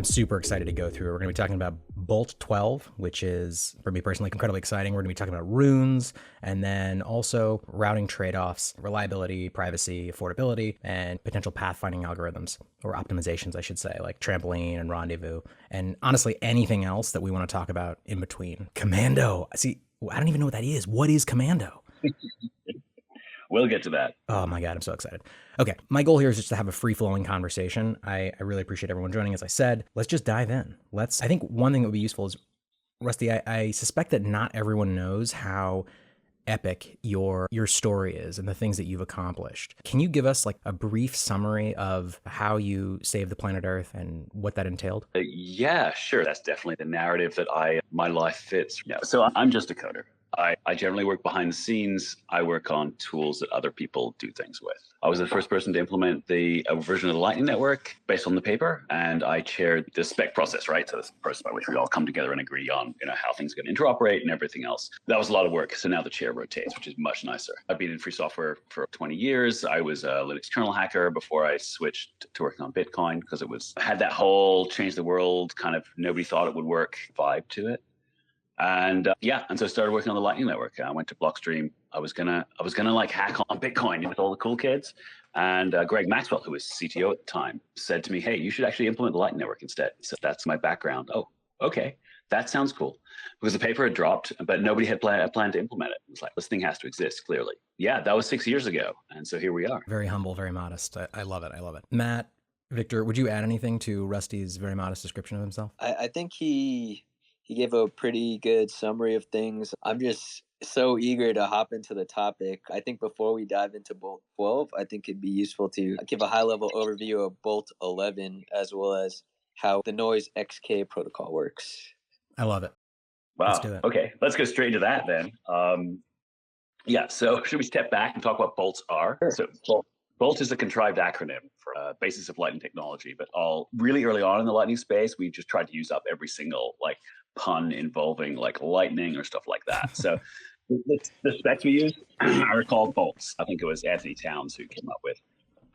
super excited to go through. We're going to be talking about BOLT12, which is, for me personally, incredibly exciting. We're going to be talking about runes, and then also routing trade-offs, reliability, privacy, affordability, and potential pathfinding algorithms, or optimizations, I should say, like trampoline and rendezvous, and honestly, anything else that we want to talk about in between. Commando. See, I don't even know what that is. What is Commando? We'll get to that. Oh my God, I'm so excited. Okay, my goal here is just to have a free-flowing conversation. I really appreciate everyone joining. As I said, let's just dive in. I think one thing that would be useful is, Rusty, I suspect that not everyone knows how epic your story is and the things that you've accomplished. Can you give us like a brief summary of how you saved the planet Earth and what that entailed? Yeah, sure. That's definitely the narrative that my life fits. Yeah. So I'm just a coder. I generally work behind the scenes. I work on tools that other people do things with. I was the first person to implement the version of the Lightning Network based on the paper, and I chaired the spec process, right? So the process by which we all come together and agree on, how things are going to interoperate and everything else. That was a lot of work. So now the chair rotates, which is much nicer. I've been in free software for 20 years. I was a Linux kernel hacker before I switched to working on Bitcoin because had that whole change the world kind of nobody thought it would work vibe to it. And so I started working on the Lightning Network. I went to Blockstream. I was gonna like hack on Bitcoin with all the cool kids. And Greg Maxwell, who was CTO at the time, said to me, "Hey, you should actually implement the Lightning Network instead." So that's my background. Oh, okay, that sounds cool. Because the paper had dropped, but nobody had planned to implement it. It was like, this thing has to exist, clearly. Yeah, that was 6 years ago, and so here we are. Very humble, very modest. I love it. Matt, Victor, would you add anything to Rusty's very modest description of himself? I think he gave a pretty good summary of things. I'm just so eager to hop into the topic. I think before we dive into BOLT12, I think it'd be useful to give a high-level overview of BOLT11 as well as how the noise XK protocol works. I love it. Wow. Let's do it. Okay, let's go straight into that then. So should we step back and talk what bolts are? Sure. So BOLT is a contrived acronym for basis of Lightning technology, but really early on in the Lightning space, we just tried to use up every single pun involving lightning or stuff like that. So the specs we use are called bolts. I think it was Anthony Towns who came up with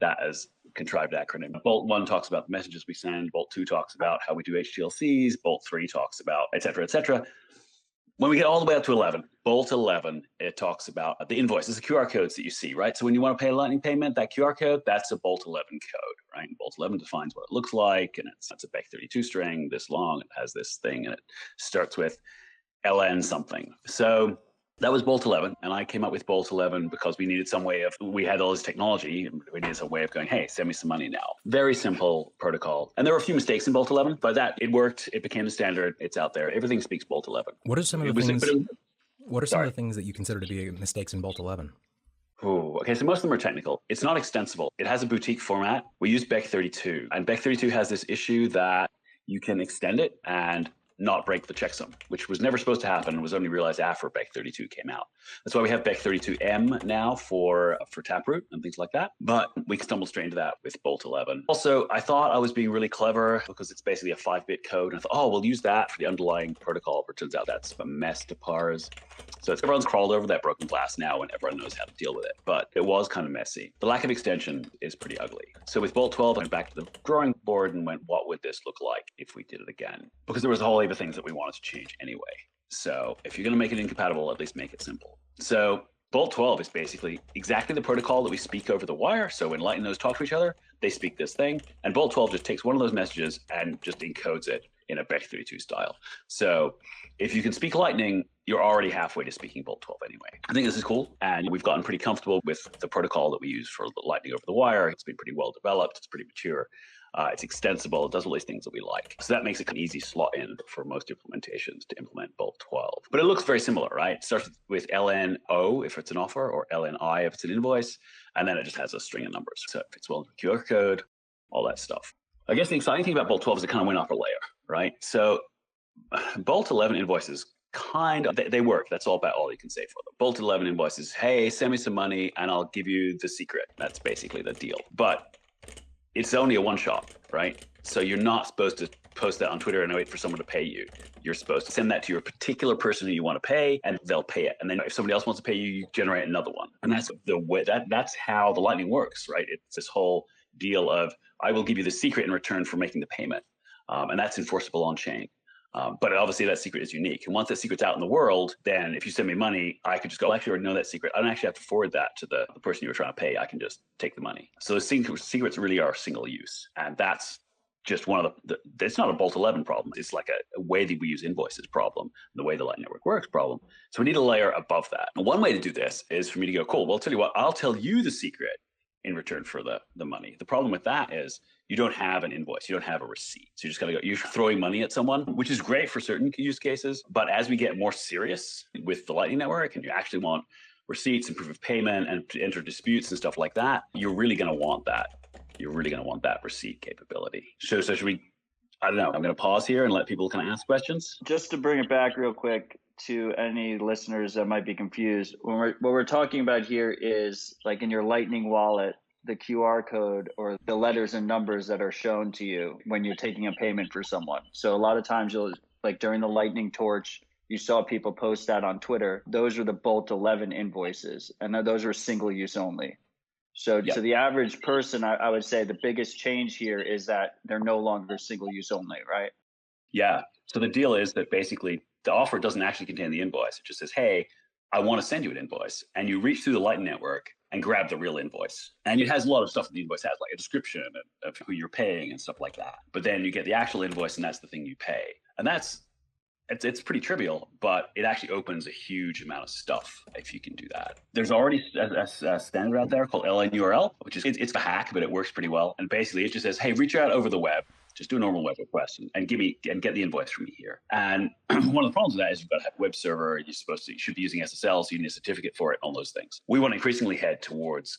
that as contrived acronym. BOLT1 talks about the messages we send. BOLT2 talks about how we do HTLCs. BOLT3 talks about et cetera, et cetera. When we get all the way up to 11, BOLT11, it talks about the invoice. It's the QR codes that you see, right? So when you want to pay a Lightning payment, that QR code, that's a BOLT11 code, right? And BOLT11 defines what it looks like, and it's a bech32 string this long. It has this thing, and it starts with LN something. So that was BOLT11, and I came up with BOLT11 because we needed we had all this technology, and we needed some way of going, hey, send me some money now. Very simple protocol. And there were a few mistakes in BOLT11, but it worked. It became the standard. It's out there. Everything speaks BOLT11. What are some of the things that you consider to be mistakes in BOLT11? Okay, so most of them are technical. It's not extensible. It has a boutique format. We use bech32, and bech32 has this issue that you can extend it and not break the checksum, which was never supposed to happen and was only realized after bech32 came out. That's why we have bech32M now for Taproot and things like that. But we stumbled straight into that with BOLT11. Also, I thought I was being really clever because it's basically a 5-bit code. And I thought, we'll use that for the underlying protocol. But it turns out that's a mess to parse. So everyone's crawled over that broken glass now and everyone knows how to deal with it. But it was kind of messy. The lack of extension is pretty ugly. So with BOLT12, I went back to the drawing board and went, what would this look like if we did it again? Because there was a whole heap of things that we wanted to change anyway. So if you're going to make it incompatible, at least make it simple. So BOLT12 is basically exactly the protocol that we speak over the wire. So when Lightning nodes talk to each other, they speak this thing. And BOLT12 just takes one of those messages and just encodes it in a bech32 style. So if you can speak Lightning, you're already halfway to speaking BOLT12 anyway. I think this is cool. And we've gotten pretty comfortable with the protocol that we use for the Lightning over the wire. It's been pretty well developed. It's pretty mature. It's extensible. It does all these things that we like. So that makes it an easy slot in for most implementations to implement BOLT12. But it looks very similar, right? It starts with LNO if it's an offer, or LNI if it's an invoice. And then it just has a string of numbers. So if it's well QR code, all that stuff. I guess the exciting thing about BOLT12 is it kind of went off a layer, right? So BOLT11 invoices they work. That's all you can say for them. BOLT11 invoices, hey, send me some money and I'll give you the secret. That's basically the deal. But it's only a one-shot, right? So you're not supposed to post that on Twitter and wait for someone to pay you. You're supposed to send that to your particular person who you want to pay, and they'll pay it. And then if somebody else wants to pay you, you generate another one. And that's the way that's how the Lightning works, right? It's this whole deal of I will give you the secret in return for making the payment. and that's enforceable on chain. But obviously that secret is unique. And once that secret's out in the world, then if you send me money, I could just go, actually, I already know that secret. I don't actually have to forward that to the person you were trying to pay. I can just take the money. So the secrets really are single use. And that's just one of it's not a BOLT12 problem. It's like a way that we use invoices problem, the way the Lightning Network works problem. So we need a layer above that. And one way to do this is for me to go, cool, well, I'll tell you what, I'll tell you the secret in return for the money. The problem with that is you don't have an invoice, you don't have a receipt. So you just gotta go, you're throwing money at someone, which is great for certain use cases. But as we get more serious with the Lightning Network and you actually want receipts and proof of payment and to enter disputes and stuff like that, you're really gonna want that. You're really gonna want that receipt capability. So should we, I don't know, I'm gonna pause here and let people kind of ask questions. Just to bring it back real quick to any listeners that might be confused, what we're talking about here is like in your Lightning wallet, the QR code or the letters and numbers that are shown to you when you're taking a payment for someone. So a lot of times you'll, like during the Lightning Torch, you saw people post that on Twitter. Those are the BOLT11 invoices, and those are single use only. So to the average person, I would say the biggest change here is that they're no longer single use only, right? Yeah. So the deal is that basically the offer doesn't actually contain the invoice. It just says, hey, I want to send you an invoice. And you reach through the Lightning Network and grab the real invoice. And it has a lot of stuff that the invoice has, like a description of who you're paying and stuff like that. But then you get the actual invoice and that's the thing you pay. And it's pretty trivial, but it actually opens a huge amount of stuff if you can do that. There's already a standard out there called LNURL, which is, it's a hack, but it works pretty well. And basically it just says, hey, reach out over the web. Just do a normal web request and get the invoice from me here. And one of the problems with that is you've got to have a web server. You should be using SSL, so you need a certificate for it, all those things. We want to increasingly head towards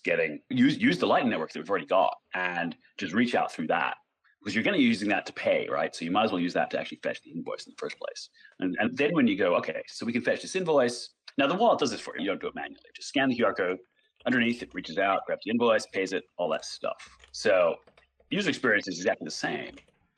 use the Lightning Network that we've already got and just reach out through that. Because you're going to be using that to pay, right? So you might as well use that to actually fetch the invoice in the first place. And then when you go, okay, so we can fetch this invoice. Now the wallet does this for you. You don't do it manually. Just scan the QR code. Underneath, it reaches out, grabs the invoice, pays it, all that stuff. So user experience is exactly the same,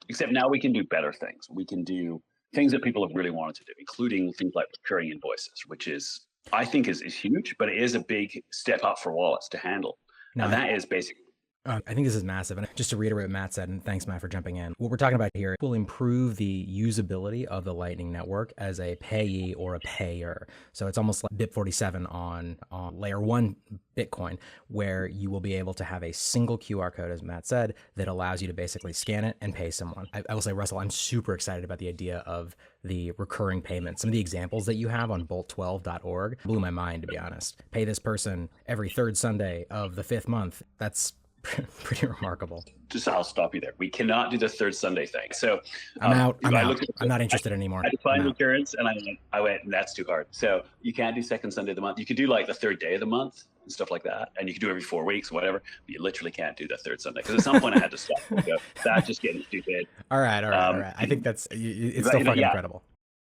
except now we can do better things. We can do things that people have really wanted to do, including things like recurring invoices, which is, I think is huge, but it is a big step up for wallets to handle. Now, and that is basically, I think this is massive. And just to reiterate what Matt said, and thanks, Matt, for jumping in. What we're talking about here will improve the usability of the Lightning Network as a payee or a payer. So it's almost like BIP47 on layer 1 Bitcoin, where you will be able to have a single QR code, as Matt said, that allows you to basically scan it and pay someone. I will say, Russell, I'm super excited about the idea of the recurring payments. Some of the examples that you have on BOLT12.org blew my mind, to be honest. Pay this person every third Sunday of the 5th month. That's pretty remarkable. Just I'll stop you there. We cannot do the third Sunday thing. So I'm out. I'm not interested anymore. I defined recurrence and I went, that's too hard. So you can't do second Sunday of the month. You could do like the third day of the month and stuff like that. And you can do every 4 weeks, whatever. But you literally can't do the third Sunday. Because at some point I had to stop and go, that's just getting stupid. All right. I think it's still fucking incredible.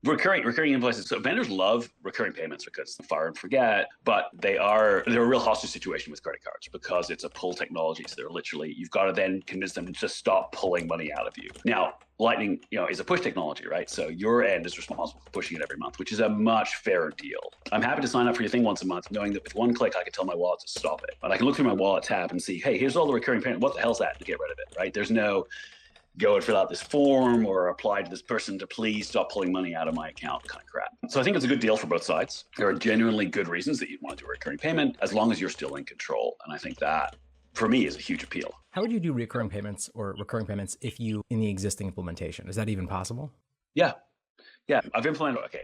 Recurring invoices. So vendors love recurring payments because fire and forget, but they're a real hostage situation with credit cards because it's a pull technology. So they're literally, you've got to then convince them to just stop pulling money out of you. Now, Lightning, is a push technology, right? So your end is responsible for pushing it every month, which is a much fairer deal. I'm happy to sign up for your thing once a month, knowing that with one click, I can tell my wallet to stop it. But I can look through my wallet tab and see, hey, here's all the recurring payment. What the hell's that? To get rid of it, right? There's no go and fill out this form or apply to this person to please stop pulling money out of my account kind of crap. So I think it's a good deal for both sides. There are genuinely good reasons that you'd want to do a recurring payment as long as you're still in control. And I think that, for me, is a huge appeal. How would you do recurring payments if you, in the existing implementation? Is that even possible? Yeah. I've implemented, okay.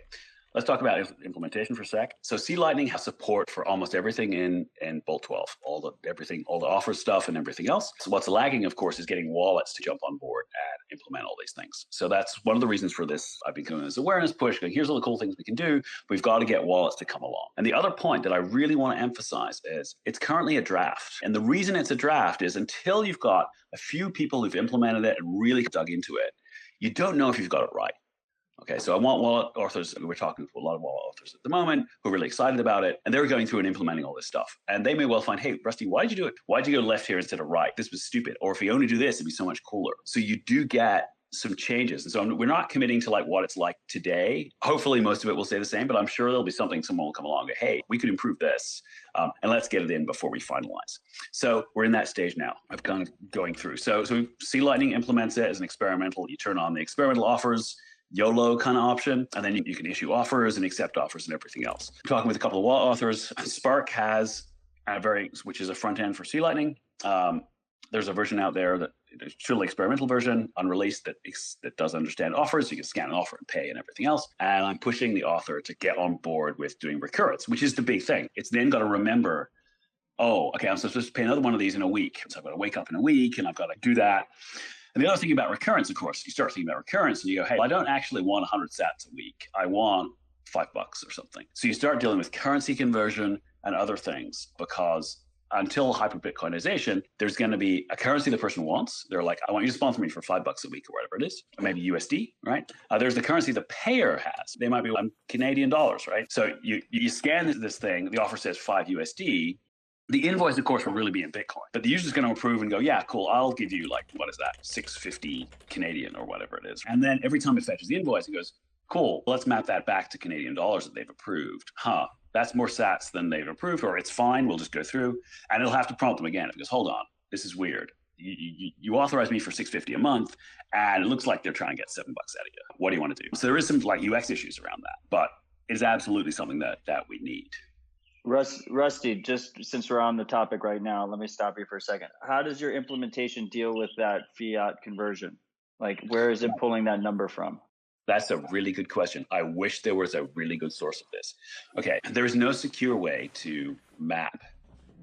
Let's talk about implementation for a sec. So C Lightning has support for almost everything in BOLT12, all the offer stuff and everything else. So what's lagging, of course, is getting wallets to jump on board and implement all these things. So that's one of the reasons for this. I've been doing this awareness push, going, here's all the cool things we can do. We've got to get wallets to come along. And the other point that I really want to emphasize is it's currently a draft. And the reason it's a draft is until you've got a few people who've implemented it and really dug into it, you don't know if you've got it right. Okay, so I want wallet authors, we're talking to a lot of wallet authors at the moment who are really excited about it, and they're going through and implementing all this stuff. And they may well find, hey, Rusty, why did you do it? Why did you go left here instead of right? This was stupid. Or if you only do this, it'd be so much cooler. So you do get some changes. And so we're not committing to like what it's like today. Hopefully most of it will stay the same, but I'm sure there'll be something someone will come along and go, hey, we could improve this. And let's get it in before we finalize. So we're in that stage now of going through. So C Lightning implements it as an experimental. You turn on the experimental offers, YOLO kind of option, and then you can issue offers and accept offers and everything else. I'm talking with a couple of wallet authors. Spark has which is a front end for C Lightning. There's a version out there that is truly experimental version, unreleased, that does understand offers. You can scan an offer and pay and everything else. And I'm pushing the author to get on board with doing recurrence, which is the big thing. It's then got to remember, oh, okay, I'm supposed to pay another one of these in a week. So I've got to wake up in a week and I've got to do that. And the other thing about recurrence, of course, you start thinking about recurrence and you go, hey, I don't actually want 100 sats a week. I want $5 or something. So you start dealing with currency conversion and other things, because until hyper-Bitcoinization, there's going to be a currency the person wants. They're like, I want you to sponsor me for $5 a week or whatever it is, or maybe USD, right? There's the currency the payer has. They might be Canadian dollars, right? So you scan this thing, the offer says 5 USD. The invoice, of course, will really be in Bitcoin, but the user's going to approve and go, yeah, cool, I'll give you like, what is that, 650 Canadian or whatever it is. And then every time it fetches the invoice, it goes, cool, let's map that back to Canadian dollars that they've approved. That's more sats than they've approved, or it's fine, we'll just go through. And it'll have to prompt them again. It goes, hold on, this is weird. You authorized me for $650 a month, and it looks like they're trying to get $7 out of you. What do you want to do? So there is some like UX issues around that, but it is absolutely something that we need. Rusty, just since we're on the topic right now, let me stop you for a second. How does your implementation deal with that fiat conversion? Like, where is it pulling that number from? That's a really good question. I wish there was a really good source of this. Okay, there is no secure way to map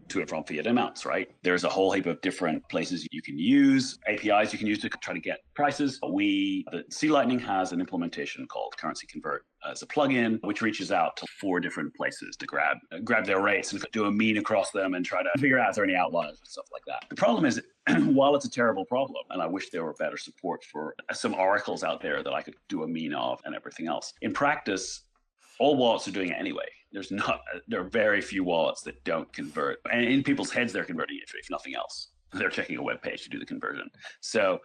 to and from fiat amounts, right? There's a whole heap of different places you can use, APIs you can use to try to get prices. The C Lightning has an implementation called Currency Convert as a plugin, which reaches out to 4 different places to grab their rates and do a mean across them and try to figure out if there are any outliers and stuff like that. The problem is, while it's a terrible problem, and I wish there were better support for some oracles out there that I could do a mean of and everything else. In practice, all wallets are doing it anyway. There are very few wallets that don't convert. And in people's heads, they're converting it, if nothing else. They're checking a web page to do the conversion. So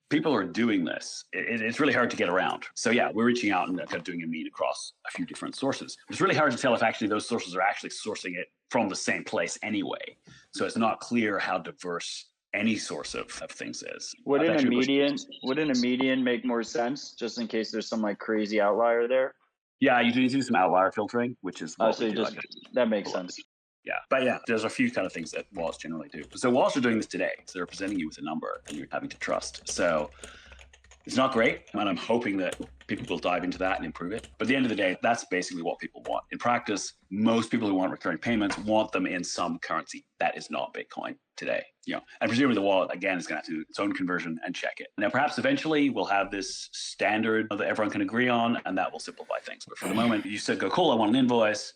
people are doing this. It's really hard to get around. So yeah, we're reaching out and doing a mean across a few different sources. It's really hard to tell if actually those sources are actually sourcing it from the same place anyway. So it's not clear how diverse any source of things is. Wouldn't a median make more sense, just in case there's some like crazy outlier there? Yeah, you do need to do some outlier filtering, which is that makes sense. Yeah, but yeah, there's a few kind of things that wallets generally do. So wallets are doing this today. So they're presenting you with a number and you're having to trust. So it's not great, and I'm hoping that people will dive into that and improve it. But at the end of the day, that's basically what people want. In practice, most people who want recurring payments want them in some currency that is not Bitcoin today. And presumably the wallet, again, is going to have to do its own conversion and check it. Now, perhaps eventually we'll have this standard that everyone can agree on, and that will simplify things. But for the moment, you said, go, cool, I want an invoice.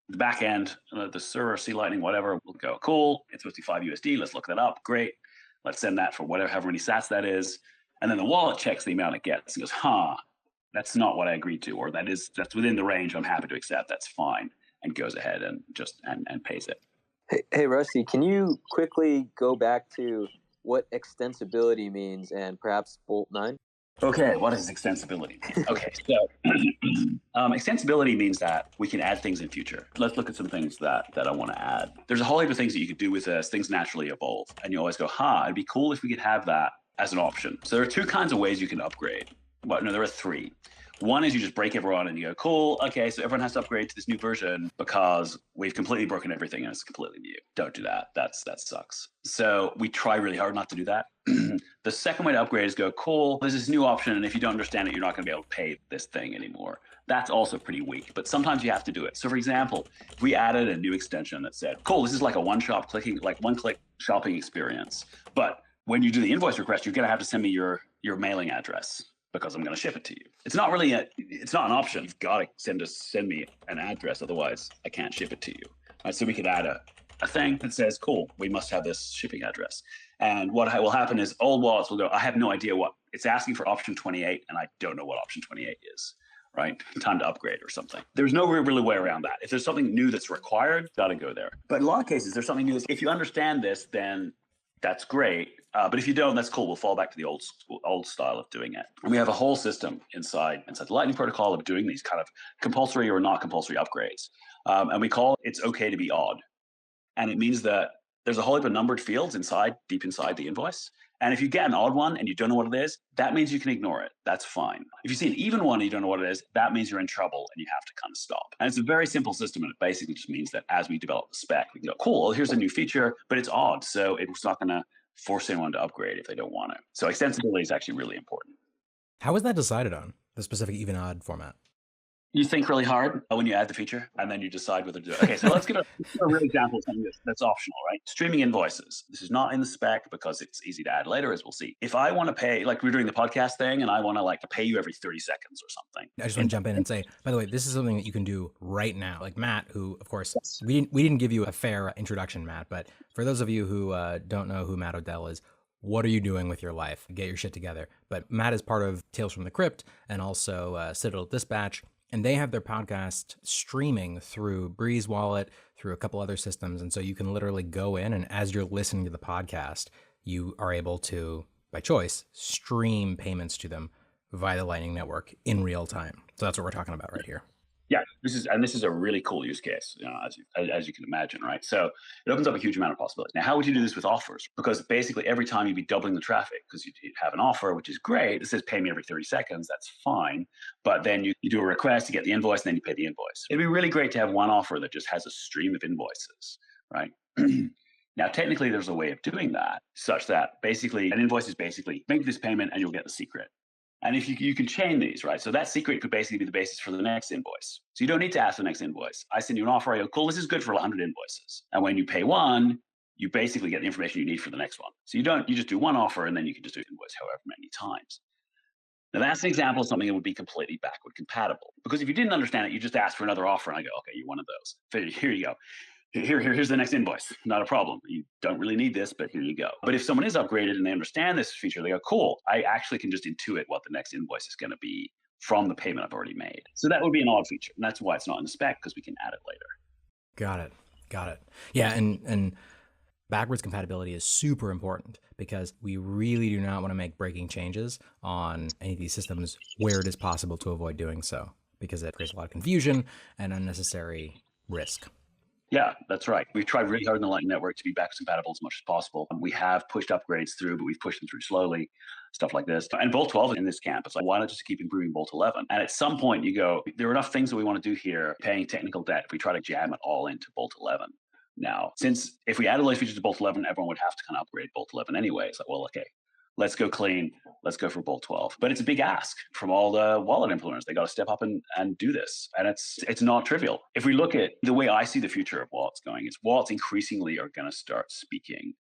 The back end, the server, C Lightning, whatever, will go, cool, it's supposed to be 5 USD. Let's look that up. Great. Let's send that for however many sats that is. And then the wallet checks the amount it gets and goes, that's not what I agreed to, or that's within the range I'm happy to accept. That's fine. And goes ahead and just and pays it. Hey, Rusty, can you quickly go back to what extensibility means and perhaps BOLT9? Okay, what does extensibility mean? Okay, so extensibility means that we can add things in future. Let's look at some things that I want to add. There's a whole heap of things that you could do with this. Things naturally evolve. And you always go, it'd be cool if we could have that as an option. So there are 2 kinds of ways you can upgrade. Well, no, there are 3. One is you just break everyone and you go, cool, okay, so everyone has to upgrade to this new version because we've completely broken everything and it's completely new. Don't do that. That sucks. So we try really hard not to do that. The second way to upgrade is go, cool, there's this new option, and if you don't understand it, you're not going to be able to pay this thing anymore. That's also pretty weak, but sometimes you have to do it. So for example, if we added a new extension that said, cool, this is like a one-click shopping experience, but when you do the invoice request, you're going to have to send me your mailing address, because I'm going to ship it to you. It's not an option. You've got to send me an address. Otherwise I can't ship it to you. Right, so we could add a thing that says, cool, we must have this shipping address. And what will happen is old wallets will go, I have no idea what it's asking for option 28. And I don't know what option 28 is, right? Time to upgrade or something. There's no really way around that. If there's something new that's required, got to go there. But in a lot of cases, there's something new. If you understand this, then that's great. But if you don't, that's cool. We'll fall back to the old style of doing it. And we have a whole system inside the Lightning protocol of doing these kind of compulsory or not compulsory upgrades. And we call it's okay to be odd. And it means that there's a whole heap of numbered fields deep inside the invoice. And if you get an odd one and you don't know what it is, that means you can ignore it. That's fine. If you see an even one and you don't know what it is, that means you're in trouble and you have to kind of stop. And it's a very simple system. And it basically just means that as we develop the spec, we can go, cool, well, here's a new feature, but it's odd. So it's not going to force anyone to upgrade if they don't want to. So extensibility is actually really important. How was that decided on, the specific even odd format? You think really hard when you add the feature, and then you decide whether to do it. Okay, so let's get a real example of something that's optional, right? Streaming invoices. This is not in the spec because it's easy to add later, as we'll see. If I want to pay, like we're doing the podcast thing, and I want to pay you every 30 seconds or something. I just want to jump in and say, by the way, this is something that you can do right now. Like Matt, who, of course, we didn't give you a fair introduction, Matt, but for those of you who don't know who Matt Odell is, what are you doing with your life? Get your shit together. But Matt is part of Tales from the Crypt and also Citadel Dispatch. And they have their podcast streaming through Breeze Wallet, through a couple other systems. And so you can literally go in and as you're listening to the podcast, you are able to, by choice, stream payments to them via the Lightning Network in real time. So that's what we're talking about right here. Yeah, this is a really cool use case, as you can imagine, right? So it opens up a huge amount of possibilities. Now, how would you do this with offers? Because basically every time you'd be doubling the traffic because you'd have an offer, which is great. It says pay me every 30 seconds. That's fine. But then you do a request, you get the invoice, and then you pay the invoice. It'd be really great to have one offer that just has a stream of invoices, right? Now, technically, there's a way of doing that such that basically an invoice is basically make this payment and you'll get the secret. And if you can chain these, right? So that secret could basically be the basis for the next invoice. So you don't need to ask the next invoice. I send you an offer. I go, cool, this is good for 100 invoices. And when you pay one, you basically get the information you need for the next one. So you just do one offer and then you can just do an invoice however many times. Now that's an example of something that would be completely backward compatible. Because if you didn't understand it, you just ask for another offer and I go, okay, you're one of those. So here you go. Here's the next invoice. Not a problem. You don't really need this, but here you go. But if someone is upgraded and they understand this feature, they go, cool, I actually can just intuit what the next invoice is going to be from the payment I've already made. So that would be an odd feature. And that's why it's not in the spec, because we can add it later. Got it. Yeah, and backwards compatibility is super important because we really do not want to make breaking changes on any of these systems where it is possible to avoid doing so, because it creates a lot of confusion and unnecessary risk. Yeah, that's right. We've tried really hard in the Lightning Network to be backwards compatible as much as possible. We have pushed upgrades through, but we've pushed them through slowly, stuff like this. And BOLT12 in this camp, it's like, why not just keep improving BOLT11? And at some point you go, there are enough things that we want to do here, paying technical debt, if we try to jam it all into BOLT11. Now, since if we added all these features to BOLT11, everyone would have to kind of upgrade BOLT11 anyway. It's like, well, okay, let's go clean. Let's go for BOLT12. But it's a big ask from all the wallet implementers. They got to step up and do this. And it's not trivial. If we look at the way I see the future of wallets going, is wallets increasingly are going to start speaking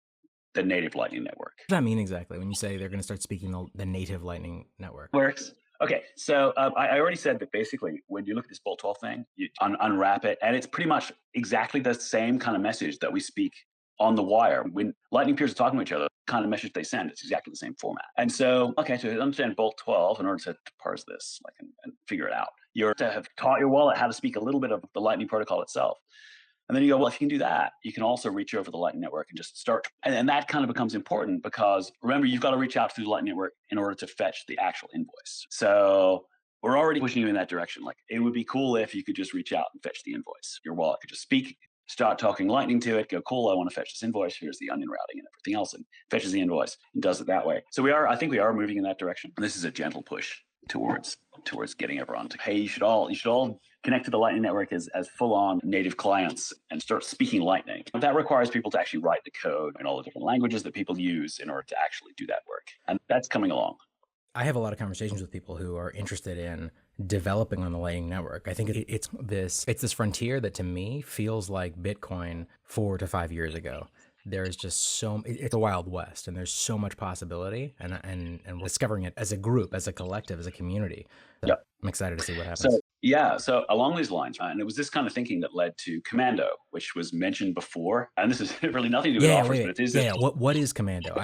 the native Lightning Network. What does that mean exactly when you say they're going to start speaking the native Lightning Network? Works. Okay, so I already said that basically when you look at this BOLT12 thing, you unwrap it, and it's pretty much exactly the same kind of message that we speak on the wire. When Lightning peers are talking to each other, the kind of message they send, it's exactly the same format. And so, okay, to understand BOLT12, in order to parse this and figure it out, you're to have taught your wallet how to speak a little bit of the Lightning protocol itself. And then you go, well, if you can do that, you can also reach over the Lightning Network and just start. And that kind of becomes important because remember, you've got to reach out through the Lightning Network in order to fetch the actual invoice. So we're already pushing you in that direction. Like it would be cool if you could just reach out and fetch the invoice. Your wallet could just speak, start talking Lightning to it, go, cool, I want to fetch this invoice. Here's the onion routing and everything else, and fetches the invoice and does it that way. So I think we are moving in that direction. And this is a gentle push towards getting everyone to, hey, you should all connect to the Lightning Network as full-on native clients and start speaking Lightning. That requires people to actually write the code in all the different languages that people use in order to actually do that work. And that's coming along. I have a lot of conversations with people who are interested in developing on the Lightning Network. I think it's this frontier that to me feels like Bitcoin 4 to 5 years ago. There's just it's a wild west, and there's so much possibility, and we're discovering it as a group, as a collective, as a community. So yep. I'm excited to see what happens. So along these lines, and it was this kind of thinking that led to Commando, which was mentioned before, and this is really nothing to do with offers, but it is. Yeah, what is Commando?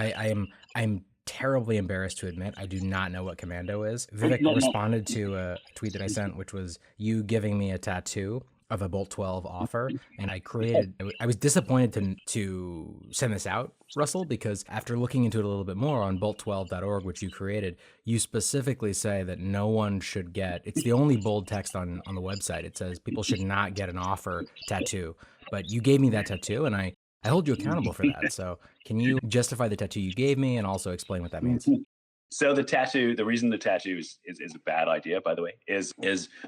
I'm terribly embarrassed to admit I do not know what Commando is. Vivek responded to a tweet that I sent, which was you giving me a tattoo of a BOLT12 offer, and I was disappointed to send this out, Russell, because after looking into it a little bit more on bolt12.org, which you created, you specifically say that no one should get, it's the only bold text on the website. It says people should not get an offer tattoo, but you gave me that tattoo, and I hold you accountable for that. So can you justify the tattoo you gave me and also explain what that means? So the reason the tattoo is a bad idea, by the way, is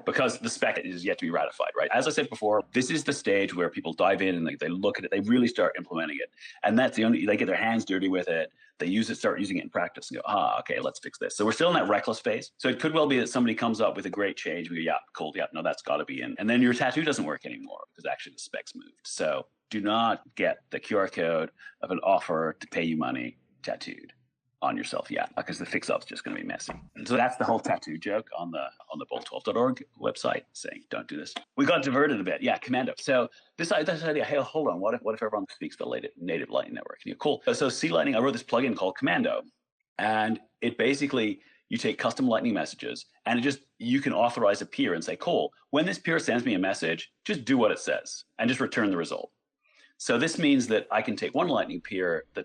because the spec is yet to be ratified, right? As I said before, this is the stage where people dive in and they look at it, they really start implementing it. And that's they get their hands dirty with it. They start using it in practice and go, okay, let's fix this. So we're still in that reckless phase. So it could well be that somebody comes up with a great change. We go, yeah, cool. Yeah, no, that's got to be in. And then your tattoo doesn't work anymore because actually the specs moved. So do not get the QR code of an offer to pay you money tattooed on yourself yet, because the fix-up's just going to be messy. And so that's the whole tattoo joke on the bolt12.org website, saying don't do this. We got diverted a bit. Yeah, Commando. So this idea, hey, hold on, what if everyone speaks the native Lightning network? And cool. So C Lightning, I wrote this plugin called Commando, and it basically, you take custom Lightning messages, and you can authorize a peer and say, cool, when this peer sends me a message, just do what it says and just return the result. So this means that I can take one Lightning peer that,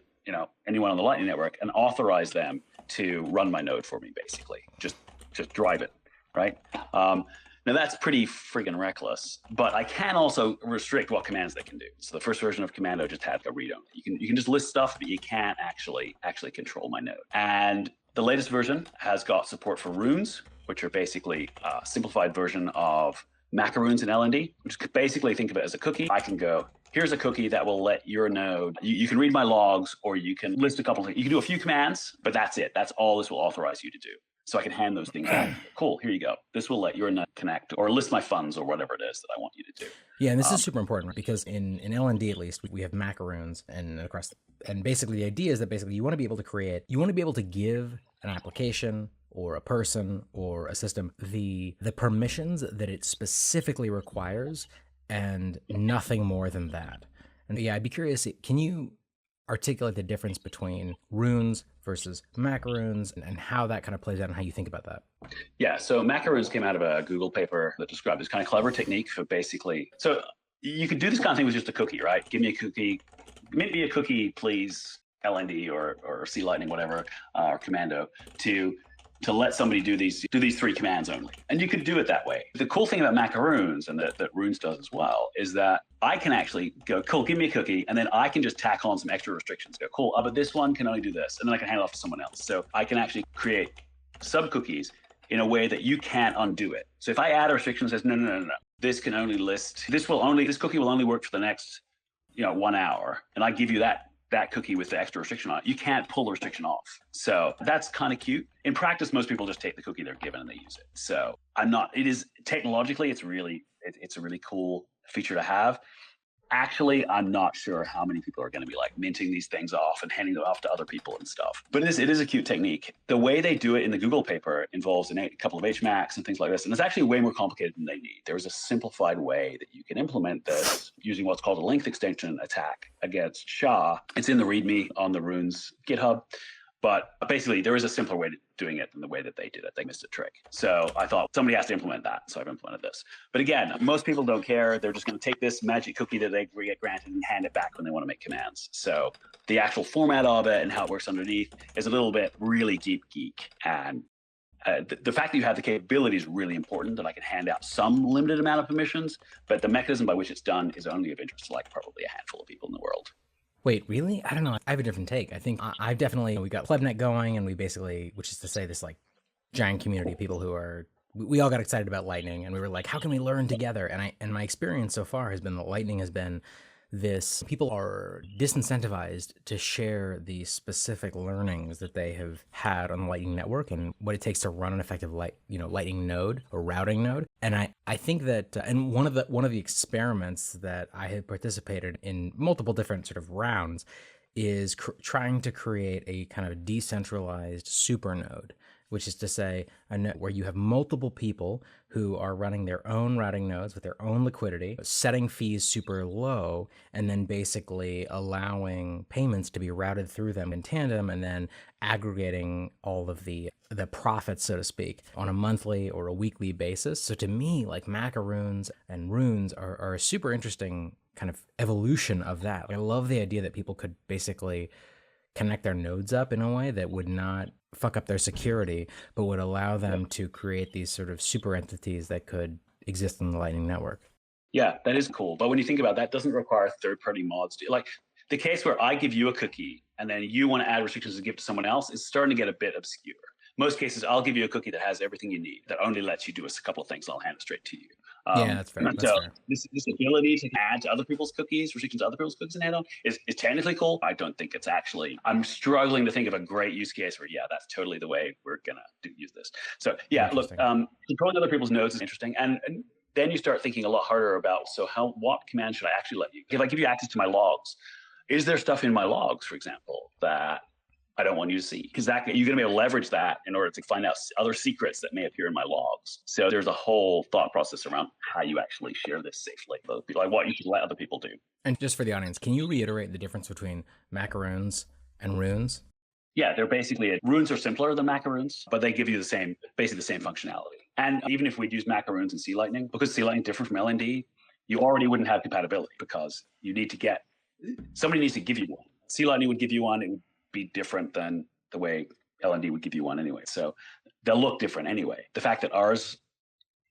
anyone on the Lightning network, and authorize them to run my node for me, basically. Just drive it, right? Now that's pretty friggin' reckless, but I can also restrict what commands they can do. So the first version of Commando just had a read only. You can just list stuff, but you can't actually control my node. And the latest version has got support for runes, which are basically a simplified version of Macaroons and LND, which is basically, think of it as a cookie. I can go, here's a cookie that will let your node, you can read my logs, or you can list a couple of, you can do a few commands, but that's it. That's all this will authorize you to do. So I can hand those things out. Cool, here you go. This will let your node connect or list my funds or whatever it is that I want you to do. Yeah, and this is super important, right? Because in LND at least, we have macaroons, and basically the idea is that basically you want to be able to give an application or a person or a system the permissions that it specifically requires, and nothing more than that. And yeah, I'd be curious, can you articulate the difference between runes versus macaroons and how that kind of plays out and how you think about that? Yeah, so macaroons came out of a Google paper that described this kind of clever technique for basically, so you could do this kind of thing with just a cookie, right? Give me a cookie, make me a cookie, please, LND or C Lightning, whatever, or Commando, to let somebody do these three commands only. And you could do it that way. The cool thing about macaroons, and that runes does as well, is that I can actually go, cool, give me a cookie, and then I can just tack on some extra restrictions. Go, cool, but this one can only do this, and then I can hand it off to someone else. So I can actually create sub cookies in a way that you can't undo it. So if I add a restriction that says, no, this can only list, this cookie will only work for the next 1 hour, and I give you that cookie with the extra restriction on it, you can't pull the restriction off. So that's kind of cute. In practice, most people just take the cookie they're given and they use it. So it is technologically, it's a really cool feature to have. Actually, I'm not sure how many people are going to be like minting these things off and handing them off to other people and stuff. But it is a cute technique. The way they do it in the Google paper involves a couple of HMACs and things like this. And it's actually way more complicated than they need. There is a simplified way that you can implement this using what's called a length extension attack against SHA. It's in the README on the Runes GitHub. But basically, there is a simpler way to doing it than the way that they did it. They missed a trick. So I thought somebody has to implement that. So I've implemented this. But again, most people don't care. They're just going to take this magic cookie that they get granted and hand it back when they want to make commands. So the actual format of it and how it works underneath is a little bit really deep geek. And the fact that you have the capability is really important, that I can hand out some limited amount of permissions. But the mechanism by which it's done is only of interest to like probably a handful of people in the world. Wait, really? I don't know. I have a different take. I think I've definitely, we got PlebNet going, and we basically, which is to say this like giant community of people who are, we all got excited about Lightning, and we were like, how can we learn together? And my experience so far has been that Lightning has been this, people are disincentivized to share the specific learnings that they have had on the Lightning Network and what it takes to run an effective Lightning node or routing node. And I think that, and one of the experiments that I have participated in multiple different sort of rounds is trying to create a kind of decentralized supernode, which is to say a node where you have multiple people who are running their own routing nodes with their own liquidity, setting fees super low, and then basically allowing payments to be routed through them in tandem, and then aggregating all of the the profits, so to speak, on a monthly or a weekly basis. So to me, like Macaroons and Runes are a super interesting kind of evolution of that. I love the idea that people could basically connect their nodes up in a way that would not fuck up their security, but would allow them to create these sort of super entities that could exist in the Lightning Network. Yeah, that is cool. But when you think about that, doesn't require third-party mods. Like the case where I give you a cookie and then you want to add restrictions to give to someone else is starting to get a bit obscure. Most cases, I'll give you a cookie that has everything you need, that only lets you do a couple of things, and I'll hand it straight to you. Yeah, that's fair. That's fair. This ability to add to other people's cookies, restrictions to other people's cookies and add on is technically cool. I don't think it's actually, I'm struggling to think of a great use case where, yeah, that's totally the way we're going to use this. So yeah, look, controlling other people's nodes is interesting. And then you start thinking a lot harder about, so what command should I actually let you? If I give you access to my logs, is there stuff in my logs, for example, that I don't want you to see? Because you're going to be able to leverage that in order to find out other secrets that may appear in my logs. So there's a whole thought process around how you actually share this safely. Like what you should let other people do. And just for the audience, can you reiterate the difference between Macaroons and Runes? Yeah, they're basically, Runes are simpler than Macaroons, but they give you basically the same functionality. And even if we'd use Macaroons and Sea Lightning, because Sea Lightning is different from LND, you already wouldn't have compatibility because you need to somebody needs to give you one. Sea Lightning would give you one. It would be different than the way LND would give you one anyway. So they'll look different anyway. The fact that ours,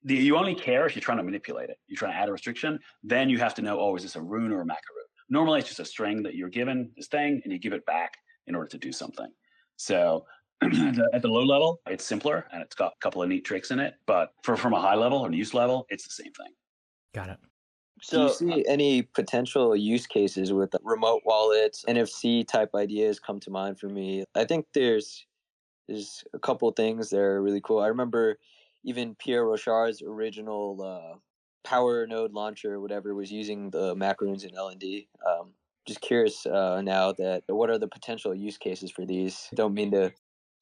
you only care if you're trying to manipulate it. You're trying to add a restriction, then you have to know, oh, is this a rune or a macaroon? Normally it's just a string that you're given this thing and you give it back in order to do something. So at the low level, it's simpler and it's got a couple of neat tricks in it, but from a high level or use level, it's the same thing. Got it. So, do you see any potential use cases with remote wallets? NFC type ideas come to mind for me. I think there's a couple things that are really cool. I remember even Pierre Rochard's original power node launcher, whatever, was using the Macaroons and LND. Just curious now that what are the potential use cases for these? Don't mean to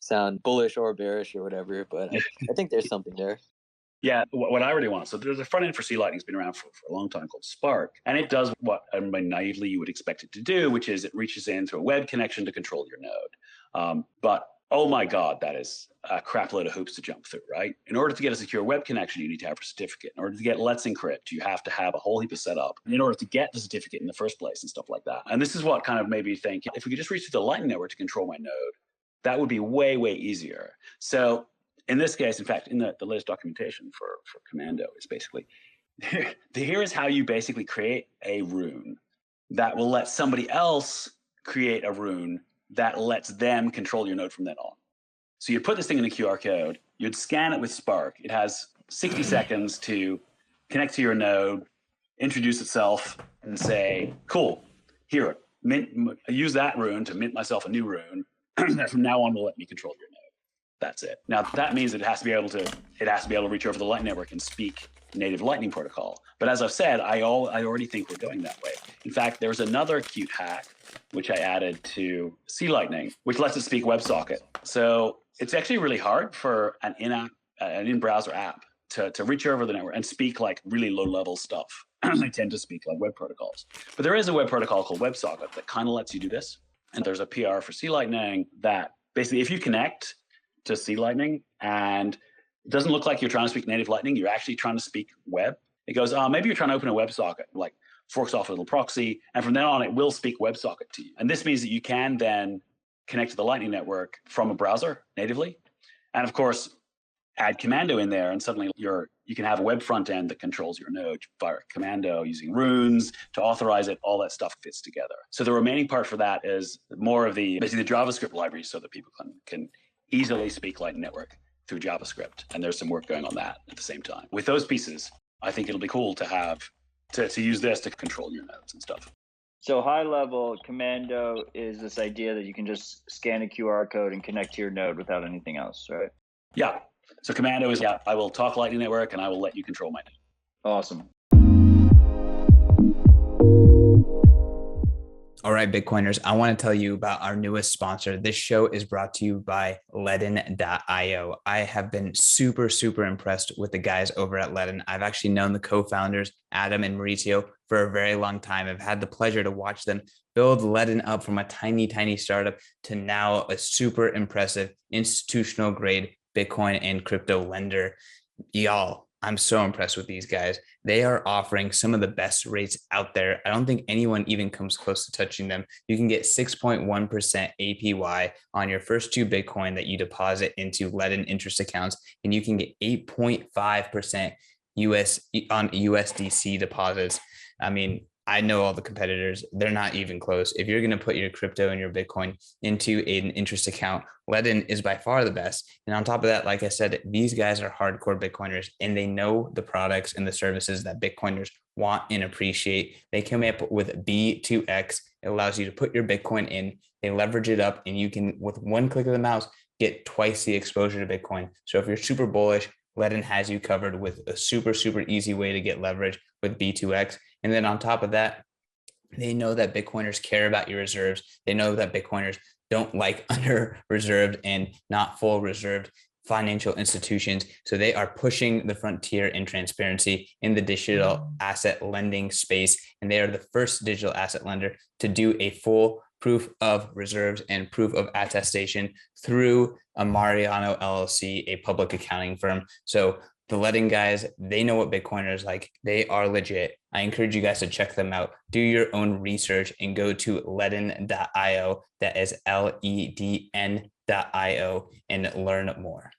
sound bullish or bearish or whatever, but I think there's something there. Yeah, what I really want. So there's a front end for Sea Lightning. It's been around for a long time called Spark. And it does what naively you would expect it to do, which is it reaches in through a web connection to control your node. But oh my God, that is a crap load of hoops to jump through, right? In order to get a secure web connection, you need to have a certificate. In order to get Let's Encrypt, you have to have a whole heap of setup in order to get the certificate in the first place and stuff like that. And this is what kind of made me think, if we could just reach through the Lightning Network to control my node, that would be way, way easier. So in this case, in fact, in the latest documentation for Commando is basically, here is how you basically create a rune that will let somebody else create a rune that lets them control your node from then on. So you put this thing in a QR code, you'd scan it with Spark. It has 60 seconds to connect to your node, introduce itself, and say, cool, here, use that rune to mint myself a new rune that from now on will let me control your node. That's it. Now that means it has to be able to reach over the Lightning Network and speak native Lightning protocol. But as I've said, I already think we're going that way. In fact, there's another cute hack which I added to Sea Lightning, which lets it speak WebSocket. So it's actually really hard for an in-browser app to reach over the network and speak like really low-level stuff. They tend to speak like web protocols. But there is a web protocol called WebSocket that kind of lets you do this. And there's a PR for Sea Lightning that basically, if you connect to Sea Lightning and it doesn't look like you're trying to speak native Lightning, you're actually trying to speak web. It goes, maybe you're trying to open a WebSocket, like forks off a little proxy, and from then on it will speak WebSocket to you. And this means that you can then connect to the Lightning Network from a browser natively. And of course, add Commando in there, and suddenly you can have a web front end that controls your node via Commando using runes to authorize it. All that stuff fits together. So the remaining part for that is more of basically the JavaScript library so that people can easily speak Lightning Network through JavaScript. And there's some work going on that at the same time. With those pieces, I think it'll be cool to have to use this to control your nodes and stuff. So high level, Commando is this idea that you can just scan a QR code and connect to your node without anything else, right? Yeah. So Commando is, I will talk Lightning Network and I will let you control my node. Awesome. All right, Bitcoiners, I want to tell you about our newest sponsor. This show is brought to you by Ledn.io. I have been super, super impressed with the guys over at Ledn. I've actually known the co-founders, Adam and Mauricio, for a very long time. I've had the pleasure to watch them build Ledin up from a tiny, tiny startup to now a super impressive institutional grade Bitcoin and crypto lender. Y'all, I'm so impressed with these guys. They are offering some of the best rates out there. I don't think anyone even comes close to touching them. You can get 6.1% APY on your first 2 Bitcoin that you deposit into Ledin interest accounts, and you can get 8.5% US on USDC deposits. I mean, I know all the competitors. They're not even close. If you're going to put your crypto and your Bitcoin into an interest account, Ledin is by far the best. And on top of that, like I said, these guys are hardcore Bitcoiners and they know the products and the services that Bitcoiners want and appreciate. They come up with B2X. It allows you to put your Bitcoin in, they leverage it up, and you can, with one click of the mouse, get twice the exposure to Bitcoin. So if you're super bullish, Ledin has you covered with a super, super easy way to get leverage with B2X. And then on top of that, they know that Bitcoiners care about your reserves. They know that Bitcoiners don't like under reserved and not full reserved financial institutions. So they are pushing the frontier in transparency in the digital asset lending space. And they are the first digital asset lender to do a full proof of reserves and proof of attestation through a Mariano LLC, a public accounting firm. So the Ledin guys, they know what Bitcoiners like. They are legit. I encourage you guys to check them out. Do your own research and go to ledin.io. That is LEDN.io and learn more.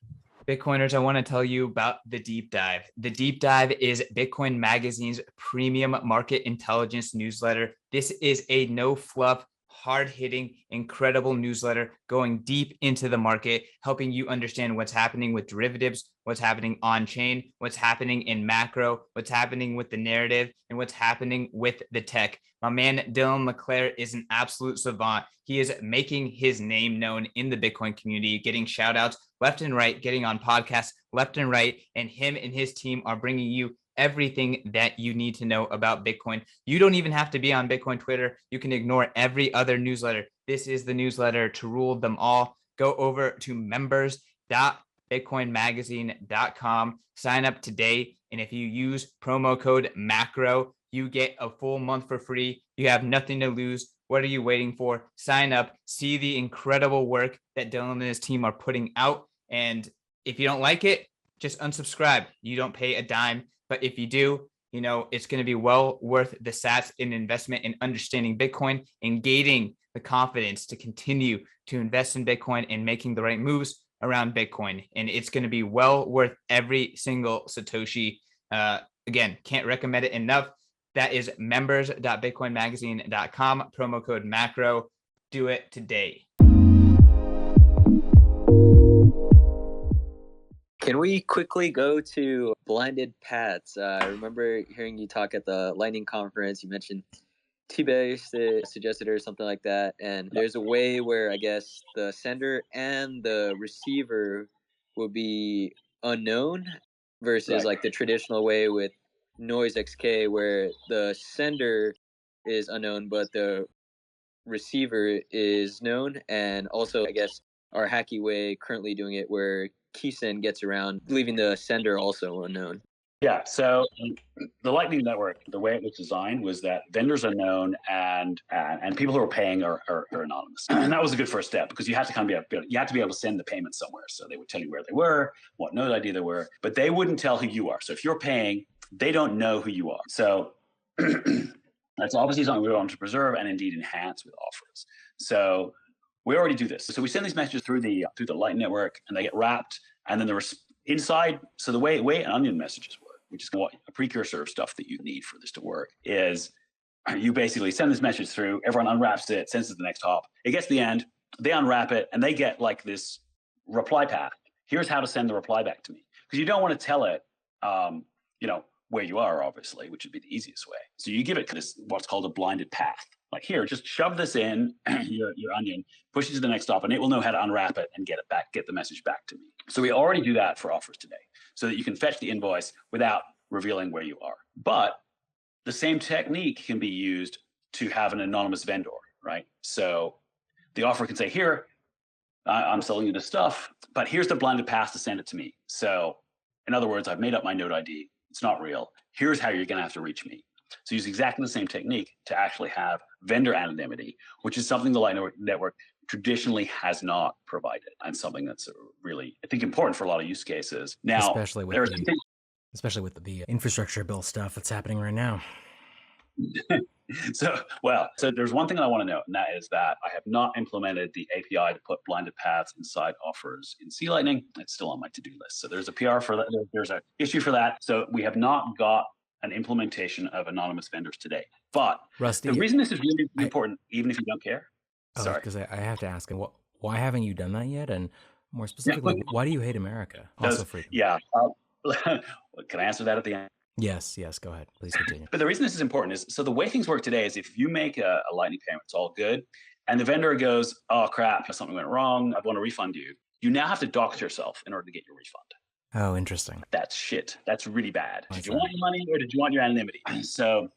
Bitcoiners, I want to tell you about The Deep Dive. The Deep Dive is Bitcoin Magazine's premium market intelligence newsletter. This is a no fluff, hard-hitting, incredible newsletter going deep into the market, helping you understand what's happening with derivatives, what's happening on-chain, what's happening in macro, what's happening with the narrative, and what's happening with the tech. My man, Dylan LeClaire, is an absolute savant. He is making his name known in the Bitcoin community, getting shout-outs left and right, getting on podcasts left and right, and him and his team are bringing you everything that you need to know about Bitcoin. You don't even have to be on Bitcoin Twitter. You can ignore every other newsletter. This is the newsletter to rule them all. Go over to members.bitcoinmagazine.com. Sign up today. And if you use promo code MACRO, you get a full month for free. You have nothing to lose. What are you waiting for? Sign up. See the incredible work that Dylan and his team are putting out. And if you don't like it, just unsubscribe. You don't pay a dime. But if you do, you know, it's going to be well worth the sats in investment in understanding Bitcoin and gaining the confidence to continue to invest in Bitcoin and making the right moves around Bitcoin. And it's going to be well worth every single Satoshi. Again, can't recommend it enough. That is members.bitcoinmagazine.com, promo code MACRO. Do it today. Can we quickly go to blinded paths? I remember hearing you talk at the Lightning conference. You mentioned T-Base suggested or something like that. And there's a way where I guess the sender and the receiver will be unknown versus like the traditional way with Noise XK where the sender is unknown, but the receiver is known. And also, I guess, our hacky way currently doing it where Keysend gets around, leaving the sender also unknown. Yeah, so the Lightning Network, the way it was designed was that vendors are known and people who are paying are anonymous. And that was a good first step because you have to kind of be able to send the payment somewhere. So they would tell you where they were, what node ID they were, but they wouldn't tell who you are. So if you're paying, they don't know who you are. So that's obviously something we want to preserve and indeed enhance with offers. So we already do this. So we send these messages through the Lightning Network and they get wrapped and then inside. So the way an onion messages work, which is what a precursor of stuff that you need for this to work, is you basically send this message through, everyone unwraps it, sends it to the next hop. It gets to the end, they unwrap it, and they get like this reply path. Here's how to send the reply back to me. Because you don't want to tell it, where you are, obviously, which would be the easiest way. So you give it this, what's called a blinded path. Like here, just shove this in your onion, push it to the next stop, and it will know how to unwrap it and get the message back to me. So we already do that for offers today so that you can fetch the invoice without revealing where you are. But the same technique can be used to have an anonymous vendor, right? So the offer can say, here, I'm selling you this stuff, but here's the blinded path to send it to me. So in other words, I've made up my node ID. It's not real. Here's how you're going to have to reach me. So use exactly the same technique to actually have vendor anonymity, which is something the Lightning Network traditionally has not provided, and something that's really, I think, important for a lot of use cases. Now, especially with the infrastructure bill stuff that's happening right now. So there's one thing I want to note, and that is that I have not implemented the API to put blinded paths inside offers in C Lightning. It's still on my to-do list. So there's a PR for that. There's an issue for that. So we have not got an implementation of anonymous vendors today. But Rusty, the reason this is really important, even if you don't care, sorry, because I have to ask, why haven't you done that yet? And more specifically, why do you hate America? Also freedom. Yeah. Can I answer that at the end? Yes, go ahead. Please continue. But the reason this is important is, so the way things work today is if you make a Lightning payment, it's all good. And the vendor goes, oh, crap, something went wrong. I want to refund you. You now have to dox yourself in order to get your refund. Oh, interesting. That's shit. That's really bad. Did you want your money or did you want your anonymity? So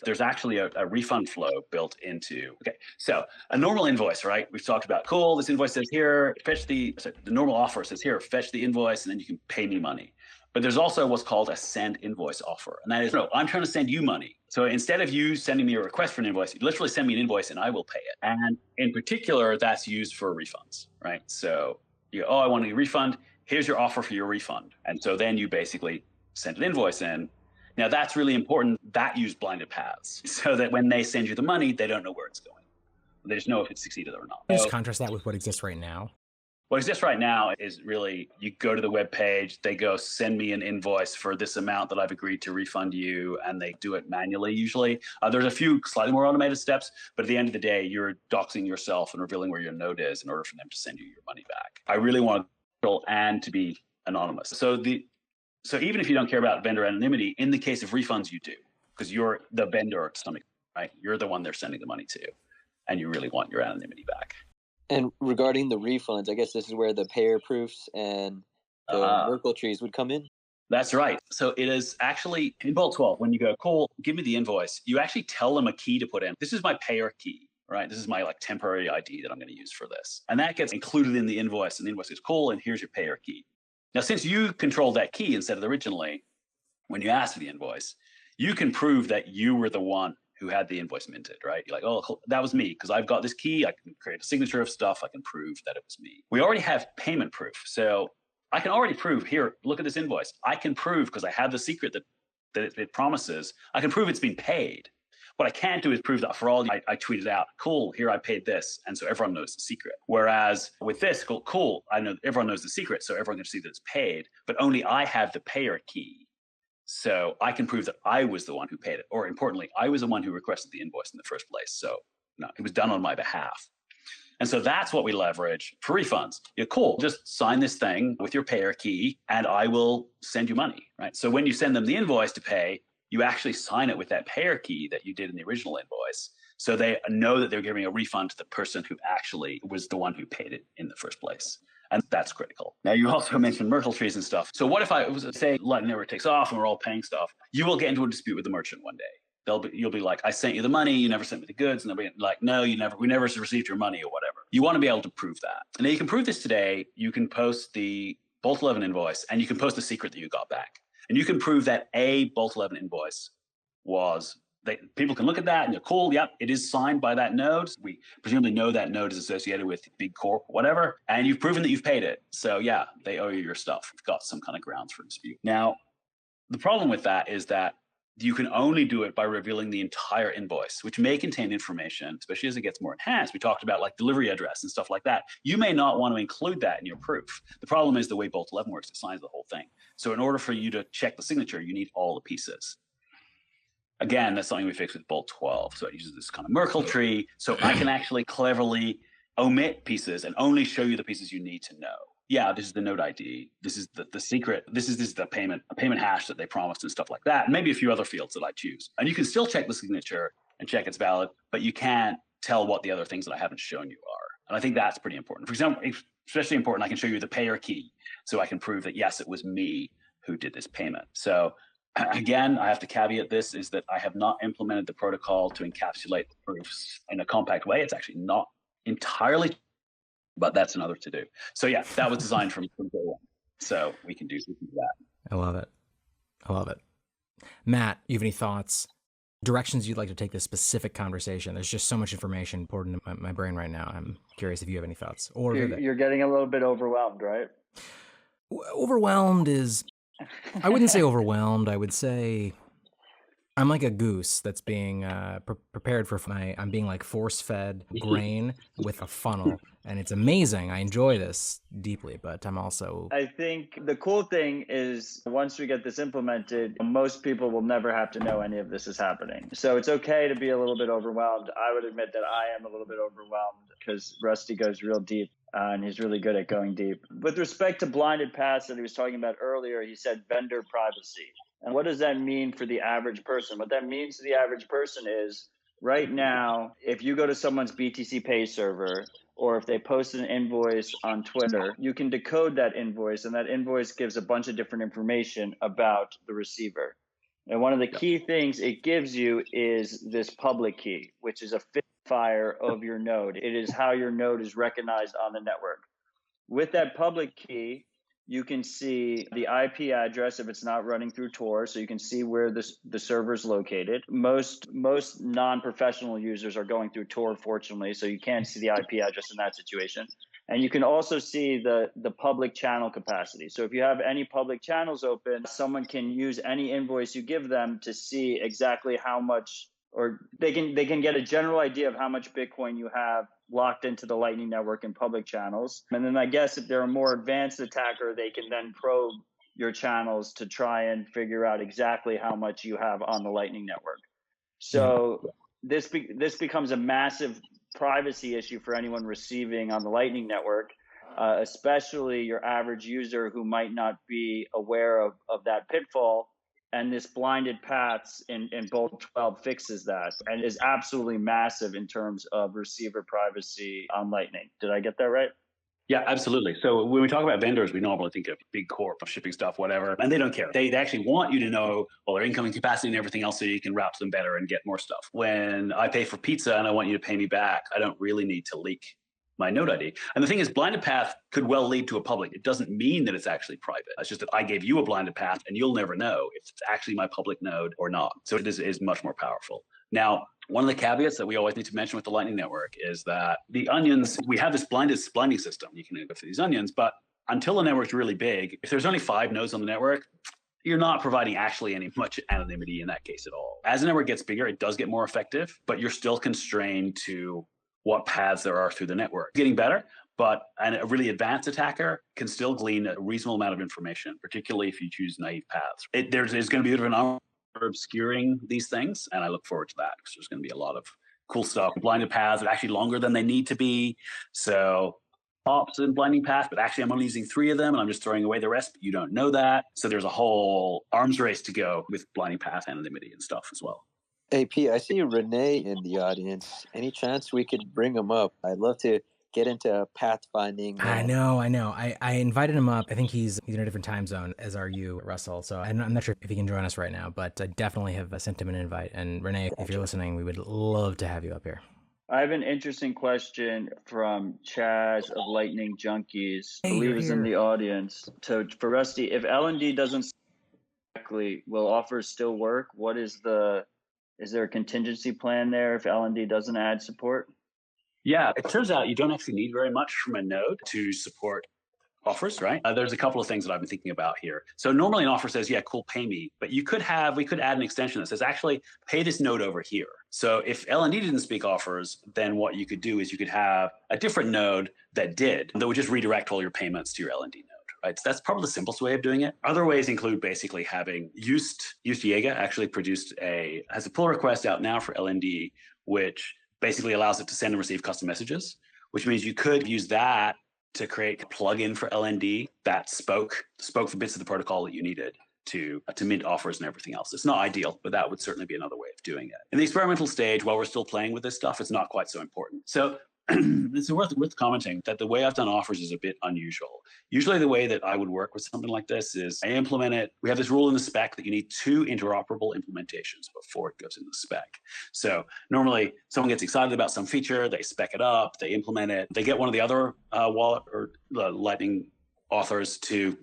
there's actually a refund flow built into, so a normal invoice, right? We've talked about, cool, this invoice says here, the normal offer says here, fetch the invoice and then you can pay me money. But there's also what's called a send invoice offer. And that is, no, I'm trying to send you money. So instead of you sending me a request for an invoice, you literally send me an invoice and I will pay it. And in particular, that's used for refunds, right? So I want a refund. Here's your offer for your refund. And so then you basically send an invoice in. Now that's really important. That use blinded paths so that when they send you the money, they don't know where it's going. They just know if it succeeded or not. Just contrast that with what exists right now. What exists right now is really, you go to the web page, they go send me an invoice for this amount that I've agreed to refund you, and they do it manually usually. There's a few slightly more automated steps, but at the end of the day, you're doxing yourself and revealing where your node is in order for them to send you your money back. I really want to be anonymous. So even if you don't care about vendor anonymity, in the case of refunds, you do, because you're the vendor to some extent, right? You're the one they're sending the money to, and you really want your anonymity back. And regarding the refunds, I guess this is where the payer proofs and the Merkle trees would come in. That's right. So it is actually in BOLT12, when you go, cool, give me the invoice, you actually tell them a key to put in. This is my payer key, right? This is my temporary ID that I'm going to use for this. And that gets included in the invoice, and the invoice is cool, and here's your payer key. Now, since you controlled that key instead of originally, when you asked for the invoice, you can prove that you were the one who had the invoice minted, right? You're like, oh, cool, that was me, because I've got this key. I can create a signature of stuff. I can prove that it was me. We already have payment proof. So I can already prove, here, look at this invoice. I can prove, because I have the secret that it promises, I can prove it's been paid. What I can't do is prove that for all, I tweeted out, cool, here I paid this. And so everyone knows the secret. Whereas with this, cool, I know everyone knows the secret, so everyone can see that it's paid, but only I have the payer key. So I can prove that I was the one who paid it. Or importantly, I was the one who requested the invoice in the first place. So no, it was done on my behalf. And so that's what we leverage for refunds. Cool, just sign this thing with your payer key and I will send you money, right? So when you send them the invoice to pay, you actually sign it with that payer key that you did in the original invoice. So they know that they're giving a refund to the person who actually was the one who paid it in the first place. And that's critical. Now, you also mentioned Merkle trees and stuff. So what if I was to say Lightning Network takes off and we're all paying stuff? You will get into a dispute with the merchant one day. You'll be like, I sent you the money, you never sent me the goods. And they'll be like, no, we never received your money or whatever. You want to be able to prove that. And now you can prove this today. You can post the BOLT11 invoice and you can post the secret that you got back. And you can prove that a BOLT11 invoice was, people can look at that and you're cool. Yep, it is signed by that node. We presumably know that node is associated with big corp, whatever. And you've proven that you've paid it. So yeah, they owe you your stuff. You've got some kind of grounds for dispute. Now, the problem with that is that you can only do it by revealing the entire invoice, which may contain information, especially as it gets more enhanced. We talked about delivery address and stuff like that. You may not want to include that in your proof. The problem is the way BOLT11 works, it signs the whole thing. So in order for you to check the signature, you need all the pieces. Again, that's something we fixed with BOLT12. So it uses this kind of Merkle tree. So I can actually cleverly omit pieces and only show you the pieces you need to know. Yeah, this is the node ID. This is the secret. This is the payment hash that they promised and stuff like that. And maybe a few other fields that I choose. And you can still check the signature and check it's valid, but you can't tell what the other things that I haven't shown you are. And I think that's pretty important. For example, especially important, I can show you the payer key. So I can prove that, yes, it was me who did this payment. So again, I have to caveat this is that I have not implemented the protocol to encapsulate the proofs in a compact way. It's actually not entirely, but that's another to do. So yeah, that was designed from day one. So we can do that. I love it. Matt, you have any thoughts directions you'd like to take this specific conversation. There's just so much information poured into my brain right now. I'm curious if you have any thoughts. Or you're getting a little bit overwhelmed, right? Overwhelmed is, I wouldn't say overwhelmed. I would say I'm like a goose that's being prepared for I'm being like force-fed grain with a funnel, and it's amazing. I enjoy this deeply, but I'm also... I think the cool thing is once we get this implemented, most people will never have to know any of this is happening. So it's okay to be a little bit overwhelmed. I would admit that I am a little bit overwhelmed because Rusty goes real deep. And he's really good at going deep. With respect to blinded paths that he was talking about earlier, he said vendor privacy. And what does that mean for the average person? What that means to the average person is right now, if you go to someone's BTC Pay server, or if they post an invoice on Twitter, you can decode that invoice, and that invoice gives a bunch of different information about the receiver. And one of the key things it gives you is this public key, which is a fire of your node. It is how your node is recognized on the network. With that public key, you can see the IP address if it's not running through Tor, so you can see where the server is located. Most non-professional users are going through Tor, fortunately, so you can't see the IP address in that situation. And you can also see the public channel capacity. So if you have any public channels open, someone can use any invoice you give them to see exactly how much, or they can get a general idea of how much Bitcoin you have locked into the Lightning Network in public channels. And then I guess if they're a more advanced attacker, they can then probe your channels to try and figure out exactly how much you have on the Lightning Network. So this becomes a massive privacy issue for anyone receiving on the Lightning Network, especially your average user who might not be aware of that pitfall. And this blinded paths in BOLT12 fixes that and is absolutely massive in terms of receiver privacy on Lightning. Did I get that right? Yeah, absolutely. So when we talk about vendors, we normally think of big corp, shipping stuff, whatever, and they don't care. They actually want you to know all their incoming capacity and everything else so you can route to them better and get more stuff. When I pay for pizza and I want you to pay me back, I don't really need to leak my node ID. And the thing is, blinded path could well lead to a public. It doesn't mean that it's actually private. It's just that I gave you a blinded path and you'll never know if it's actually my public node or not. So it is much more powerful. Now, one of the caveats that we always need to mention with the Lightning Network is that the onions, we have this blinding system. You can go through these onions, but until the network's really big, if there's only 5 nodes on the network, you're not providing actually any much anonymity in that case at all. As the network gets bigger, it does get more effective, but you're still constrained to what paths there are through the network. Getting better, but a really advanced attacker can still glean a reasonable amount of information, particularly if you choose naive paths. There's going to be a bit of an obscuring these things, and I look forward to that because there's going to be a lot of cool stuff. Blinded paths are actually longer than they need to be. So ops and blinding path, but actually I'm only using 3 of them and I'm just throwing away the rest, but you don't know that. So there's a whole arms race to go with blinding path anonymity and stuff as well. AP, I see Rene in the audience. Any chance we could bring him up? I'd love to get into pathfinding. I know. I invited him up. I think he's in a different time zone, as are you, Russell. So I'm not sure if he can join us right now, but I definitely have sent him an invite. And Rene, if you're listening, we would love to have you up here. I have an interesting question from Chaz of Lightning Junkies. I believe is in the audience. So for Rusty, if LND doesn't correctly, will offers still work? Is there a contingency plan there if LND doesn't add support? Yeah, it turns out you don't actually need very much from a node to support offers, right? There's a couple of things that I've been thinking about here. So normally an offer says, yeah, cool, pay me. But we could add an extension that says, actually, pay this node over here. So if LND didn't speak offers, then what you could do is you could have a different node that would just redirect all your payments to your LND node. Right, so that's probably the simplest way of doing it. Other ways include basically having Just Jaeger actually has a pull request out now for LND, which basically allows it to send and receive custom messages, which means you could use that to create a plugin for LND that spoke for bits of the protocol that you needed to mint offers and everything else. It's not ideal, but that would certainly be another way of doing it. In the experimental stage, while we're still playing with this stuff, it's not quite so important. So it's worth commenting that the way I've done offers is a bit unusual. Usually the way that I would work with something like this is I implement it. We have this rule in the spec that you need 2 interoperable implementations before it goes in the spec. So normally someone gets excited about some feature, they spec it up, they implement it, they get one of the other wallet or Lightning authors to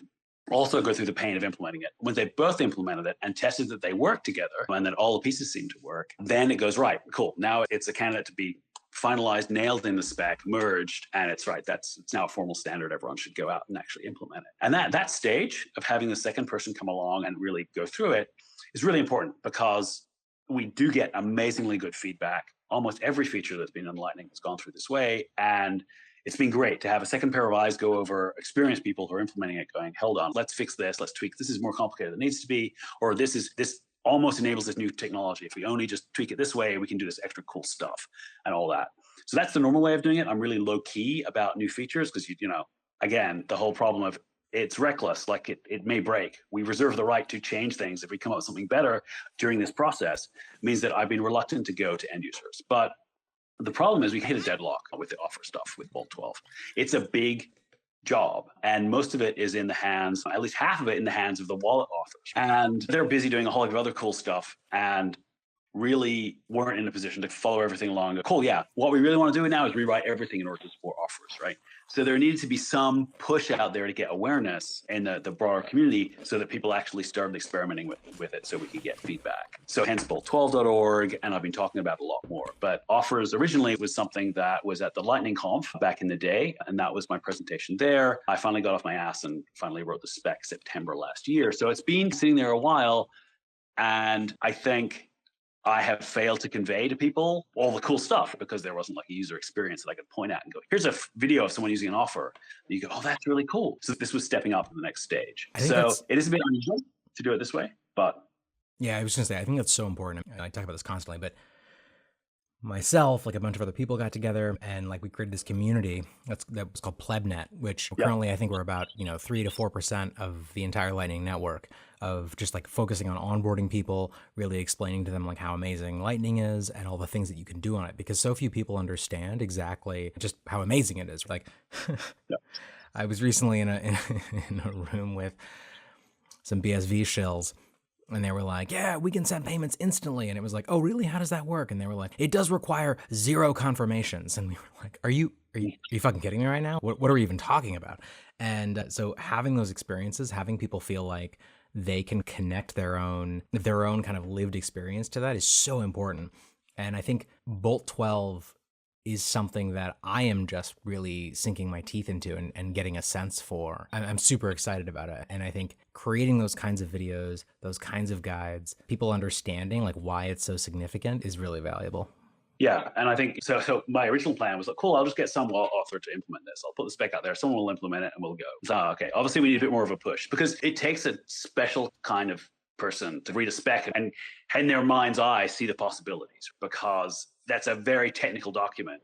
also go through the pain of implementing it. When they both implemented it and tested that they work together and that all the pieces seem to work, then it goes, right, cool. Now it's a candidate to be finalized, nailed in the spec, merged, and it's right. It's now a formal standard. Everyone should go out and actually implement it. And that stage of having the second person come along and really go through it is really important, because we do get amazingly good feedback. Almost every feature that's been on Lightning has gone through this way. And it's been great to have a second pair of eyes go over experienced people who are implementing it, going, hold on, let's fix this, let's tweak. This is more complicated than it needs to be, or this almost enables this new technology. If we only just tweak it this way, we can do this extra cool stuff and all that. So that's the normal way of doing it. I'm really low key about new features because, again, the whole problem of it's reckless, like it may break. We reserve the right to change things if we come up with something better during this process. Means that I've been reluctant to go to end users. But the problem is we hit a deadlock with the offer stuff with BOLT12. It's a big job, and most of it is in the hands, at least half of it in the hands of the wallet authors. And they're busy doing a whole lot of other cool stuff and really weren't in a position to follow everything along. Cool, yeah. What we really want to do now is rewrite everything in order to support offers, right? So there needed to be some push out there to get awareness in the broader community so that people actually started experimenting with it so we could get feedback. So hence BOLT12.org, and I've been talking about it a lot more. But offers originally was something that was at the Lightning Conf back in the day, and that was my presentation there. I finally got off my ass and finally wrote the spec September last year. So it's been sitting there a while, and I think I have failed to convey to people all the cool stuff because there wasn't like a user experience that I could point at and go, here's a video of someone using an offer. And you go, oh, that's really cool. So this was stepping up to the next stage. So it is a bit unusual to do it this way, but. Yeah, I was going to say, I think that's so important. I talk about this constantly, but myself, like a bunch of other people got together and like we created this community that was called PlebNet, which currently I think we're about 3 to 4% of the entire Lightning network, of just like focusing on onboarding people, really explaining to them like how amazing Lightning is and all the things that you can do on it, because so few people understand exactly just how amazing it is. Like I was recently in a room with some BSV shills, and they were like, yeah, we can send payments instantly. And it was like, oh, really? How does that work? And they were like, it does require 0 confirmations. And we were like, are you fucking kidding me right now? What are we even talking about? And so having those experiences, having people feel like they can connect their own kind of lived experience to that is so important. And I think BOLT12 is something that I am just really sinking my teeth into and getting a sense for. I'm super excited about it. And I think creating those kinds of videos, those kinds of guides, people understanding like why it's so significant is really valuable. Yeah, and I think, so my original plan was like, cool, I'll just get some author to implement this. I'll put the spec out there, someone will implement it and we'll go. So, okay, obviously we need a bit more of a push because it takes a special kind of person to read a spec and in their mind's eye see the possibilities, because that's a very technical document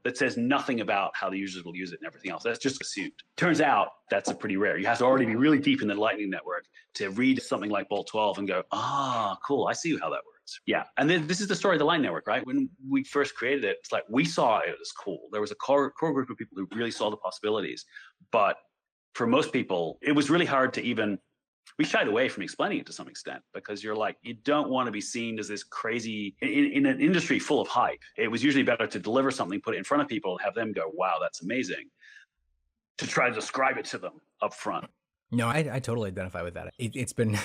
that says nothing about how the users will use it and everything else. That's just assumed. Turns out that's a pretty rare. You have to already be really deep in the Lightning Network to read something like BOLT12 and go, cool, I see how that works. Yeah, and then this is the story of the Lightning Network, right? When we first created it, it's like we saw it as cool. There was a core group of people who really saw the possibilities. But for most people, it was really hard to even, we shied away from explaining it to some extent because you're like, you don't want to be seen as this crazy, in an industry full of hype. It was usually better to deliver something, put it in front of people and have them go, wow, that's amazing, to try to describe it to them up front. No, I totally identify with that. It's been,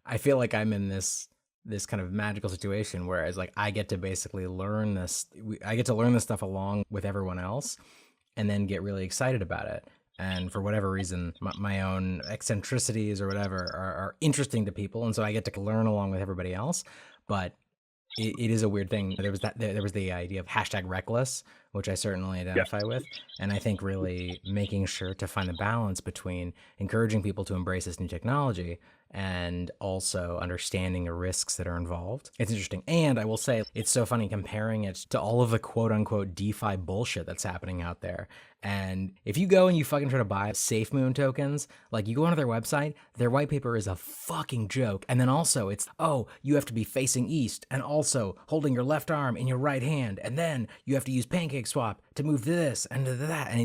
I feel like I'm in this kind of magical situation where it's like, I get to basically learn this. I get to learn this stuff along with everyone else and then get really excited about it. And for whatever reason, my own eccentricities or whatever are interesting to people. And so I get to learn along with everybody else. But it is a weird thing. There was the idea of #reckless, which I certainly identify with. And I think really making sure to find the balance between encouraging people to embrace this new technology and also understanding the risks that are involved. It's interesting. And I will say, it's so funny comparing it to all of the quote unquote DeFi bullshit that's happening out there. And if you go and you fucking try to buy SafeMoon tokens, like you go onto their website, their white paper is a fucking joke. And then also it's, you have to be facing east and also holding your left arm in your right hand. And then you have to use PancakeSwap to move to this and to that. And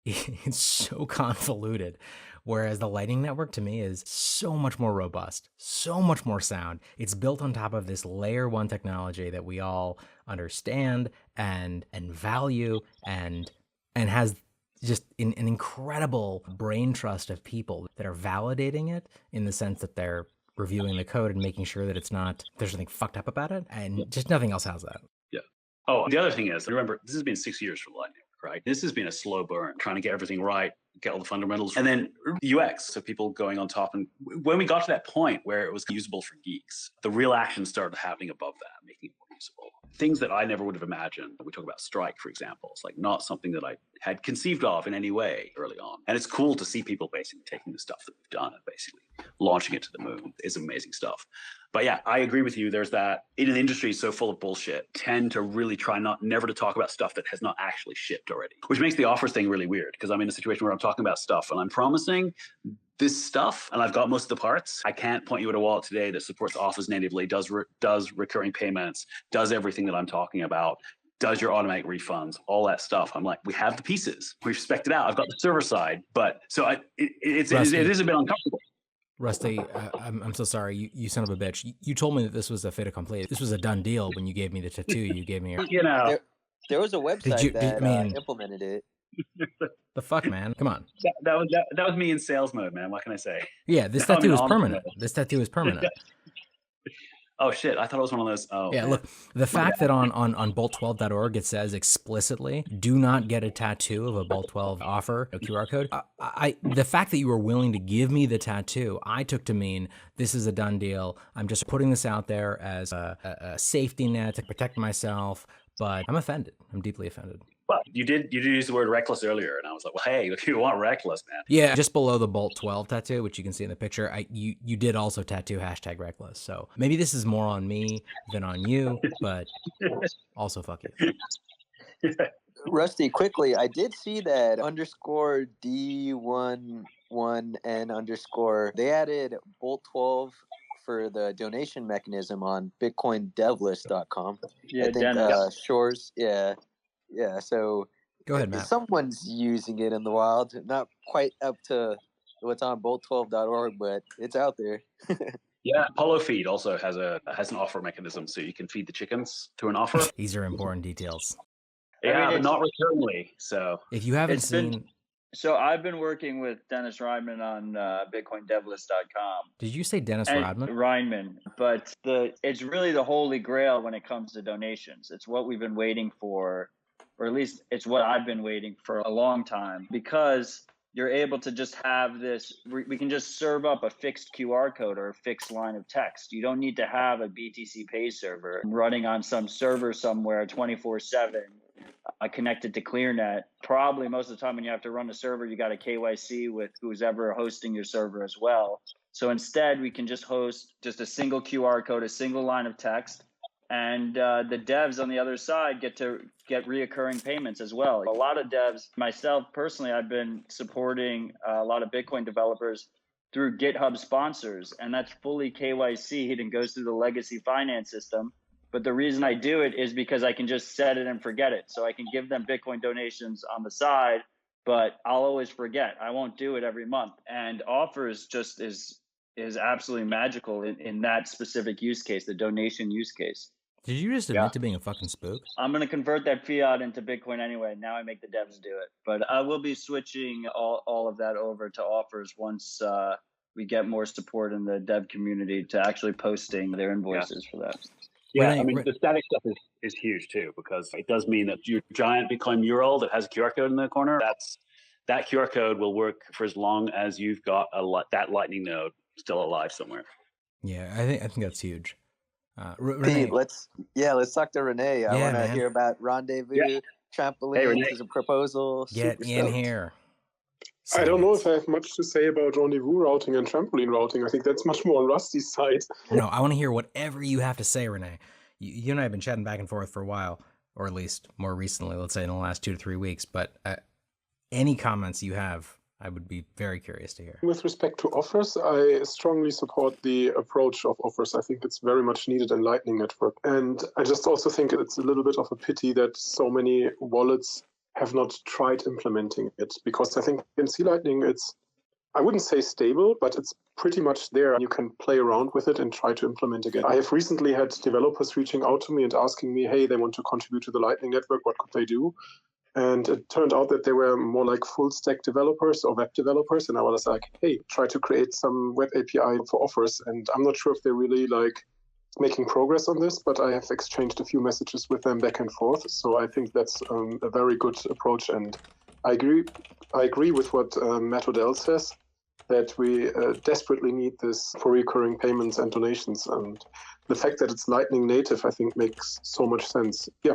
it's so convoluted. Whereas the Lightning Network to me is so much more robust, so much more sound. It's built on top of this layer 1 technology that we all understand and value and has just an incredible brain trust of people that are validating it in the sense that they're reviewing the code and making sure that there's something fucked up about it, and just nothing else has that. Yeah. Oh, the other thing is, remember, this has been 6 years for Lightning, right? This has been a slow burn, trying to get everything right, get all the fundamentals, and then UX, so people going on top. And when we got to that point where it was usable for geeks, the real action started happening above that, making it more usable. Things that I never would have imagined. We talk about Strike, for example. It's like not something that I had conceived of in any way early on. And it's cool to see people basically taking the stuff that we've done and basically launching it to the moon. It's amazing stuff. But yeah, I agree with you. There's that in an industry so full of bullshit, tend to really try never to talk about stuff that has not actually shipped already, which makes the offers thing really weird, because I'm in a situation where I'm talking about stuff and I'm promising this stuff and I've got most of the parts. I can't point you at a wallet today that supports offers natively, does recurring payments, does everything that I'm talking about, does your automatic refunds, all that stuff. I'm like, we have the pieces. We've spec'd it out. I've got the server side, but so it is a bit uncomfortable. Rusty, I'm so sorry. You son of a bitch. You told me that this was a fait accompli. This was a done deal when you gave me the tattoo. You gave me there was a website that implemented it. The fuck, man? Come on. That was me in sales mode, man. What can I say? Yeah, this tattoo is permanent. This tattoo is permanent. Oh shit! I thought it was one of those. Oh yeah, man. Look, the fact that on BOLT12.org it says explicitly, "Do not get a tattoo of a BOLT12 offer," a QR code. The fact that you were willing to give me the tattoo, I took to mean this is a done deal. I'm just putting this out there as a safety net to protect myself. But I'm offended. I'm deeply offended. Well, you did use the word reckless earlier, and I was like, well, hey, if you want reckless, man. Yeah, just below the BOLT12 tattoo, which you can see in the picture, you did also tattoo #reckless. So maybe this is more on me than on you, but also fuck you. Rusty, quickly, I did see that _D11N_, they added BOLT12 for the donation mechanism on BitcoinDevList.com. Yeah, I think Shores, yeah. So go ahead, Matt. Someone's using it in the wild. Not quite up to what's on BOLT12.org, but it's out there. Yeah, Apollo Feed also has an offer mechanism, so you can feed the chickens to an offer. These are important details. Yeah, but not recurringly. So if you haven't seen. So I've been working with Dennis Rodman on BitcoinDevList.com. Did you say Dennis Rodman? Rodman, but it's really the holy grail when it comes to donations. It's what we've been waiting for, or at least it's what I've been waiting for a long time, because you're able to just have this. We can just serve up a fixed QR code or a fixed line of text. You don't need to have a BTC Pay server running on some server somewhere 24/7. Connected to ClearNet. Probably most of the time when you have to run a server, you got a KYC with who's ever hosting your server as well. So instead, we can just host just a single QR code, a single line of text, and the devs on the other side get reoccurring payments as well. A lot of devs, myself personally, I've been supporting a lot of Bitcoin developers through GitHub sponsors, and that's fully KYC'd and goes through the legacy finance system. But the reason I do it is because I can just set it and forget it. So I can give them Bitcoin donations on the side, but I'll always forget. I won't do it every month. And offers just is absolutely magical in that specific use case, the donation use case. Did you just admit to being a fucking spook? I'm going to convert that fiat into Bitcoin anyway. Now I make the devs do it. But I will be switching all of that over to offers once we get more support in the dev community to actually posting their invoices for that. Yeah, I mean, the static stuff is huge too, because it does mean that your giant Bitcoin mural that has a QR code in the corner, that QR code will work for as long as you've got that Lightning node still alive somewhere. Yeah, I think that's huge. Rene, let's talk to Rene. I want to hear about Rendezvous, Trampoline, as a proposal. Get in here. I don't know if I have much to say about rendezvous routing and trampoline routing. I think that's much more on Rusty's side. No, I want to hear whatever you have to say, Rene. You and I have been chatting back and forth for a while, or at least more recently, let's say in the last 2 to 3 weeks. But any comments you have, I would be very curious to hear. With respect to offers, I strongly support the approach of offers. I think it's very much needed in Lightning Network. And I just also think it's a little bit of a pity that so many wallets have not tried implementing it, because I think in C Lightning I wouldn't say stable, but it's pretty much there. You can play around with it and try to implement again. I have recently had developers reaching out to me and asking me, hey, they want to contribute to the Lightning Network, what could they do? And it turned out that they were more like full stack developers or web developers. And I was like, hey, try to create some web API for offers. And I'm not sure if they're really like making progress on this, but I have exchanged a few messages with them back and forth. So I think that's a very good approach. And I agree with what Matt Odell says, that we desperately need this for recurring payments and donations. And the fact that it's Lightning native, I think, makes so much sense. Yeah.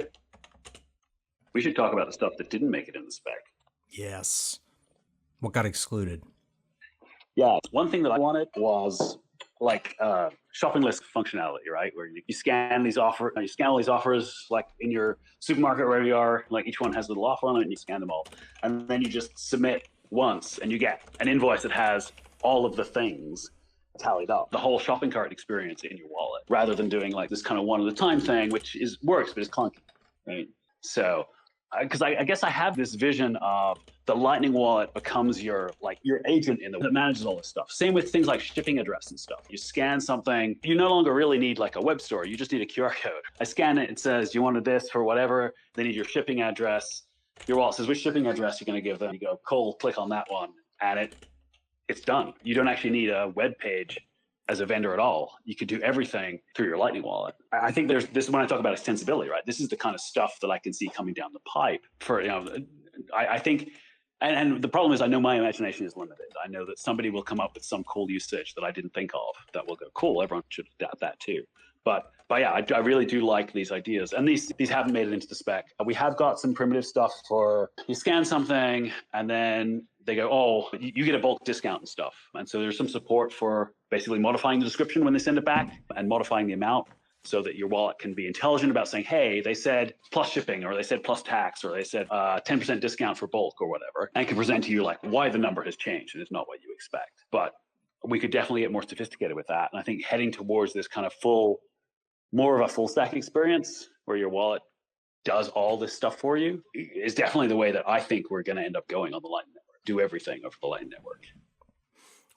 We should talk about the stuff that didn't make it in the spec. Yes. What got excluded? Yeah. One thing that I wanted was like shopping list functionality, right? Where you scan all these offers like in your supermarket, wherever you are, like each one has a little offer on it and you scan them all. And then you just submit once and you get an invoice that has all of the things tallied up, the whole shopping cart experience in your wallet, rather than doing like this kind of one at a time thing, which works, but it's clunky, right? So, because I guess I have this vision of the Lightning wallet becomes your agent that manages all this stuff. Same with things like shipping address and stuff. You scan something, you no longer really need like a web store. You just need a QR code. I scan it, it says you wanted this for whatever. They need your shipping address. Your wallet says which shipping address you're going to give them. You go, cool, click on that one, and it's done. You don't actually need a web page as a vendor at all. You could do everything through your Lightning wallet. I think this is when I talk about extensibility, right? This is the kind of stuff that I can see coming down the pipe for, I think, and the problem is I know my imagination is limited. I know that somebody will come up with some cool usage that I didn't think of that will go, cool, everyone should adapt that too. But yeah, I really do like these ideas. And these haven't made it into the spec. We have got some primitive stuff for you scan something and then they go, oh, you get a bulk discount and stuff. And so there's some support for basically modifying the description when they send it back and modifying the amount so that your wallet can be intelligent about saying, hey, they said plus shipping, or they said plus tax, or they said 10% discount for bulk or whatever, and can present to you like why the number has changed and it's not what you expect. But we could definitely get more sophisticated with that. And I think heading towards this kind of more of a full stack experience where your wallet does all this stuff for you is definitely the way that I think we're going to end up going on the Lightning Network. Do everything over the Lightning Network.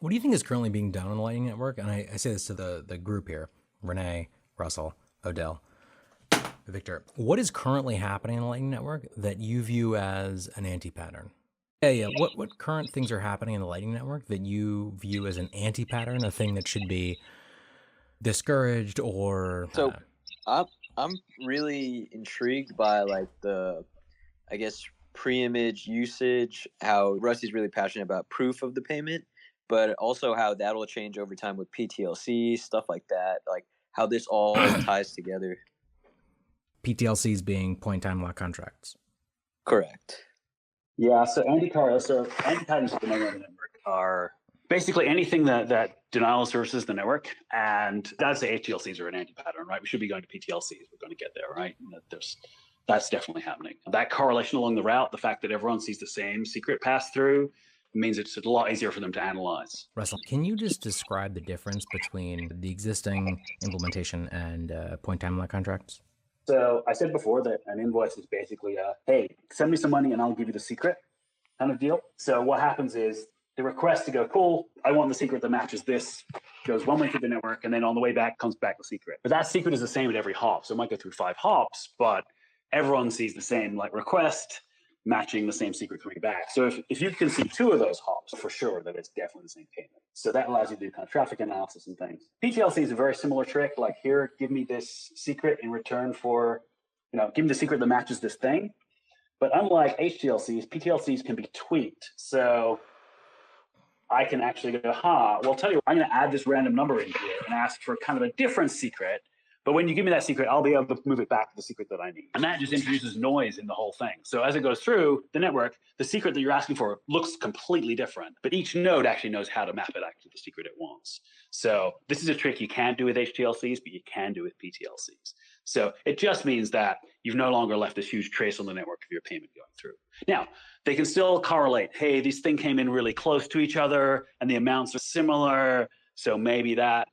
What do you think is currently being done on the Lightning Network? And I say this to the group here, Rene, Russell, Odell, Victor. What is currently happening on the Lightning Network that you view as an anti-pattern? Yeah. What current things are happening in the Lightning Network that you view as an anti-pattern, a thing that should be discouraged or... So I'm really intrigued by like the, I guess, pre-image usage, how Rusty's really passionate about proof of the payment, but also how that'll change over time with PTLC, stuff like that, like how this all ties together. PTLCs being point-time lock contracts. Correct. Yeah, so anti-patterns of the network are basically anything that denial of services the network, and that's the HTLCs are an anti-pattern, right? We should be going to PTLCs. We're going to get there, right? That's definitely happening. That correlation along the route, the fact that everyone sees the same secret pass through, means it's a lot easier for them to analyze. Russell, can you just describe the difference between the existing implementation and point-time lock contracts? So I said before that an invoice is basically hey, send me some money and I'll give you the secret kind of deal. So what happens is the request to go, cool, I want the secret that matches this, goes one way through the network, and then on the way back comes back the secret. But that secret is the same at every hop. So it might go through 5 hops, but everyone sees the same like request matching the same secret coming back. So if you can see 2 of those hops, for sure that it's definitely the same payment. So that allows you to do kind of traffic analysis and things. PTLC is a very similar trick. Like here, give me this secret in return for, give me the secret that matches this thing. But unlike HTLCs, PTLCs can be tweaked. So I can actually go, well, tell you what, I'm going to add this random number in here and ask for kind of a different secret. But when you give me that secret, I'll be able to move it back to the secret that I need. And that just introduces noise in the whole thing. So as it goes through the network, the secret that you're asking for looks completely different. But each node actually knows how to map it to the secret it wants. So this is a trick you can't do with HTLCs, but you can do with PTLCs. So it just means that you've no longer left this huge trace on the network of your payment going through. Now, they can still correlate. Hey, these things came in really close to each other and the amounts are similar. So maybe that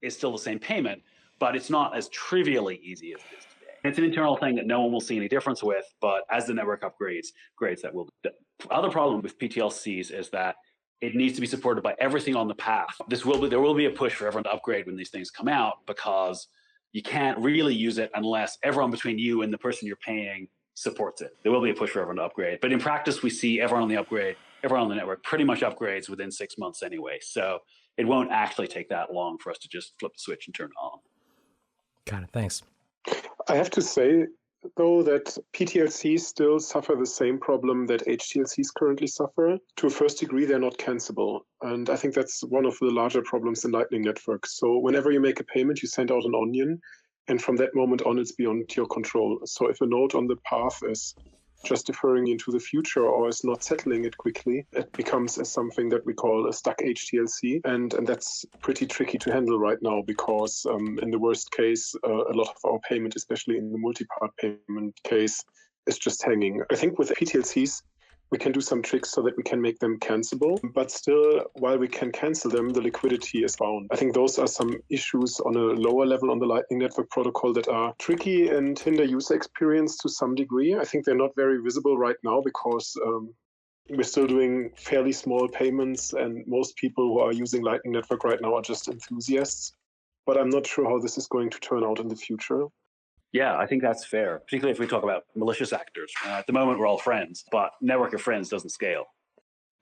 is still the same payment, but it's not as trivially easy as it is today. It's an internal thing that no one will see any difference with, but as the network upgrades, that will. The other problem with PTLCs is that it needs to be supported by everything on the path. There will be a push for everyone to upgrade when these things come out, because you can't really use it unless everyone between you and the person you're paying supports it. There will be a push for everyone to upgrade. But in practice, we see everyone on the network pretty much upgrades within 6 months anyway. So it won't actually take that long for us to just flip the switch and turn it on. Got it. Thanks. I have to say, though, that PTLCs still suffer the same problem that HTLCs currently suffer. To a first degree, they're not cancelable. And I think that's one of the larger problems in Lightning networks. So whenever you make a payment, you send out an onion. And from that moment on, it's beyond your control. So if a node on the path is just deferring into the future or is not settling it quickly, it becomes something that we call a stuck HTLC. And that's pretty tricky to handle right now because in the worst case, a lot of our payment, especially in the multi-part payment case, is just hanging. I think with PTLCs, we can do some tricks so that we can make them cancelable, but still, while we can cancel them, the liquidity is bound. I think those are some issues on a lower level on the Lightning Network protocol that are tricky and hinder user experience to some degree. I think they're not very visible right now because we're still doing fairly small payments, and most people who are using Lightning Network right now are just enthusiasts. But I'm not sure how this is going to turn out in the future. Yeah, I think that's fair, particularly if we talk about malicious actors. At the moment, we're all friends, but network of friends doesn't scale.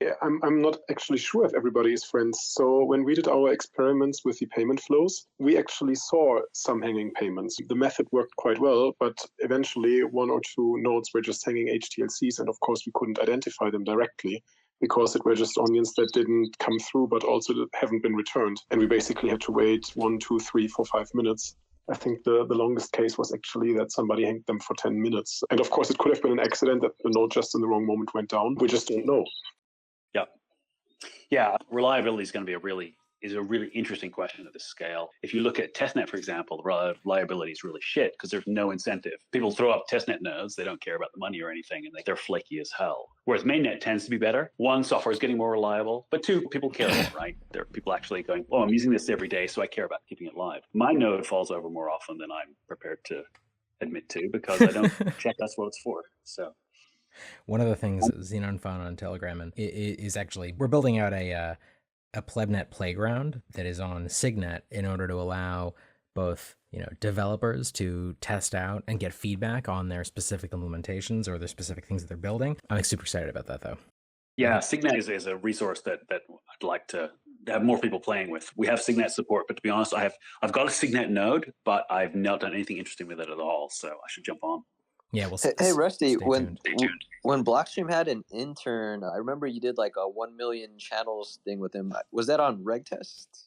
Yeah, I'm not actually sure if everybody is friends. So when we did our experiments with the payment flows, we actually saw some hanging payments. The method worked quite well, but eventually 1 or 2 nodes were just hanging HTLCs. And of course, we couldn't identify them directly because it were just onions that didn't come through, but also haven't been returned. And we basically had to wait 1, 2, 3, 4, 5 minutes. I think the longest case was actually that somebody hanged them for 10 minutes. And of course, it could have been an accident that the node just in the wrong moment went down. We just don't know. Yeah, reliability is going to be a really interesting question at this scale. If you look at testnet, for example, the reliability is really shit because there's no incentive. People throw up testnet nodes, they don't care about the money or anything, and they're flaky as hell. Whereas mainnet tends to be better. 1, software is getting more reliable, but 2, people care more, right? There are people actually going, oh, I'm using this every day, so I care about keeping it live. My node falls over more often than I'm prepared to admit to because I don't check that's what it's for. So. One of the things Xenon found on Telegram and is actually, we're building out a plebnet playground that is on Signet in order to allow both, developers to test out and get feedback on their specific implementations or their specific things that they're building. I'm super excited about that, though. Yeah, Signet is a resource that I'd like to have more people playing with. We have Signet support, but to be honest, I've got a Signet node, but I've not done anything interesting with it at all. So I should jump on. Yeah, well. Hey, Rusty, when tuned. Blockstream had an intern, I remember you did like a 1 million channels thing with him. Was that on reg tests?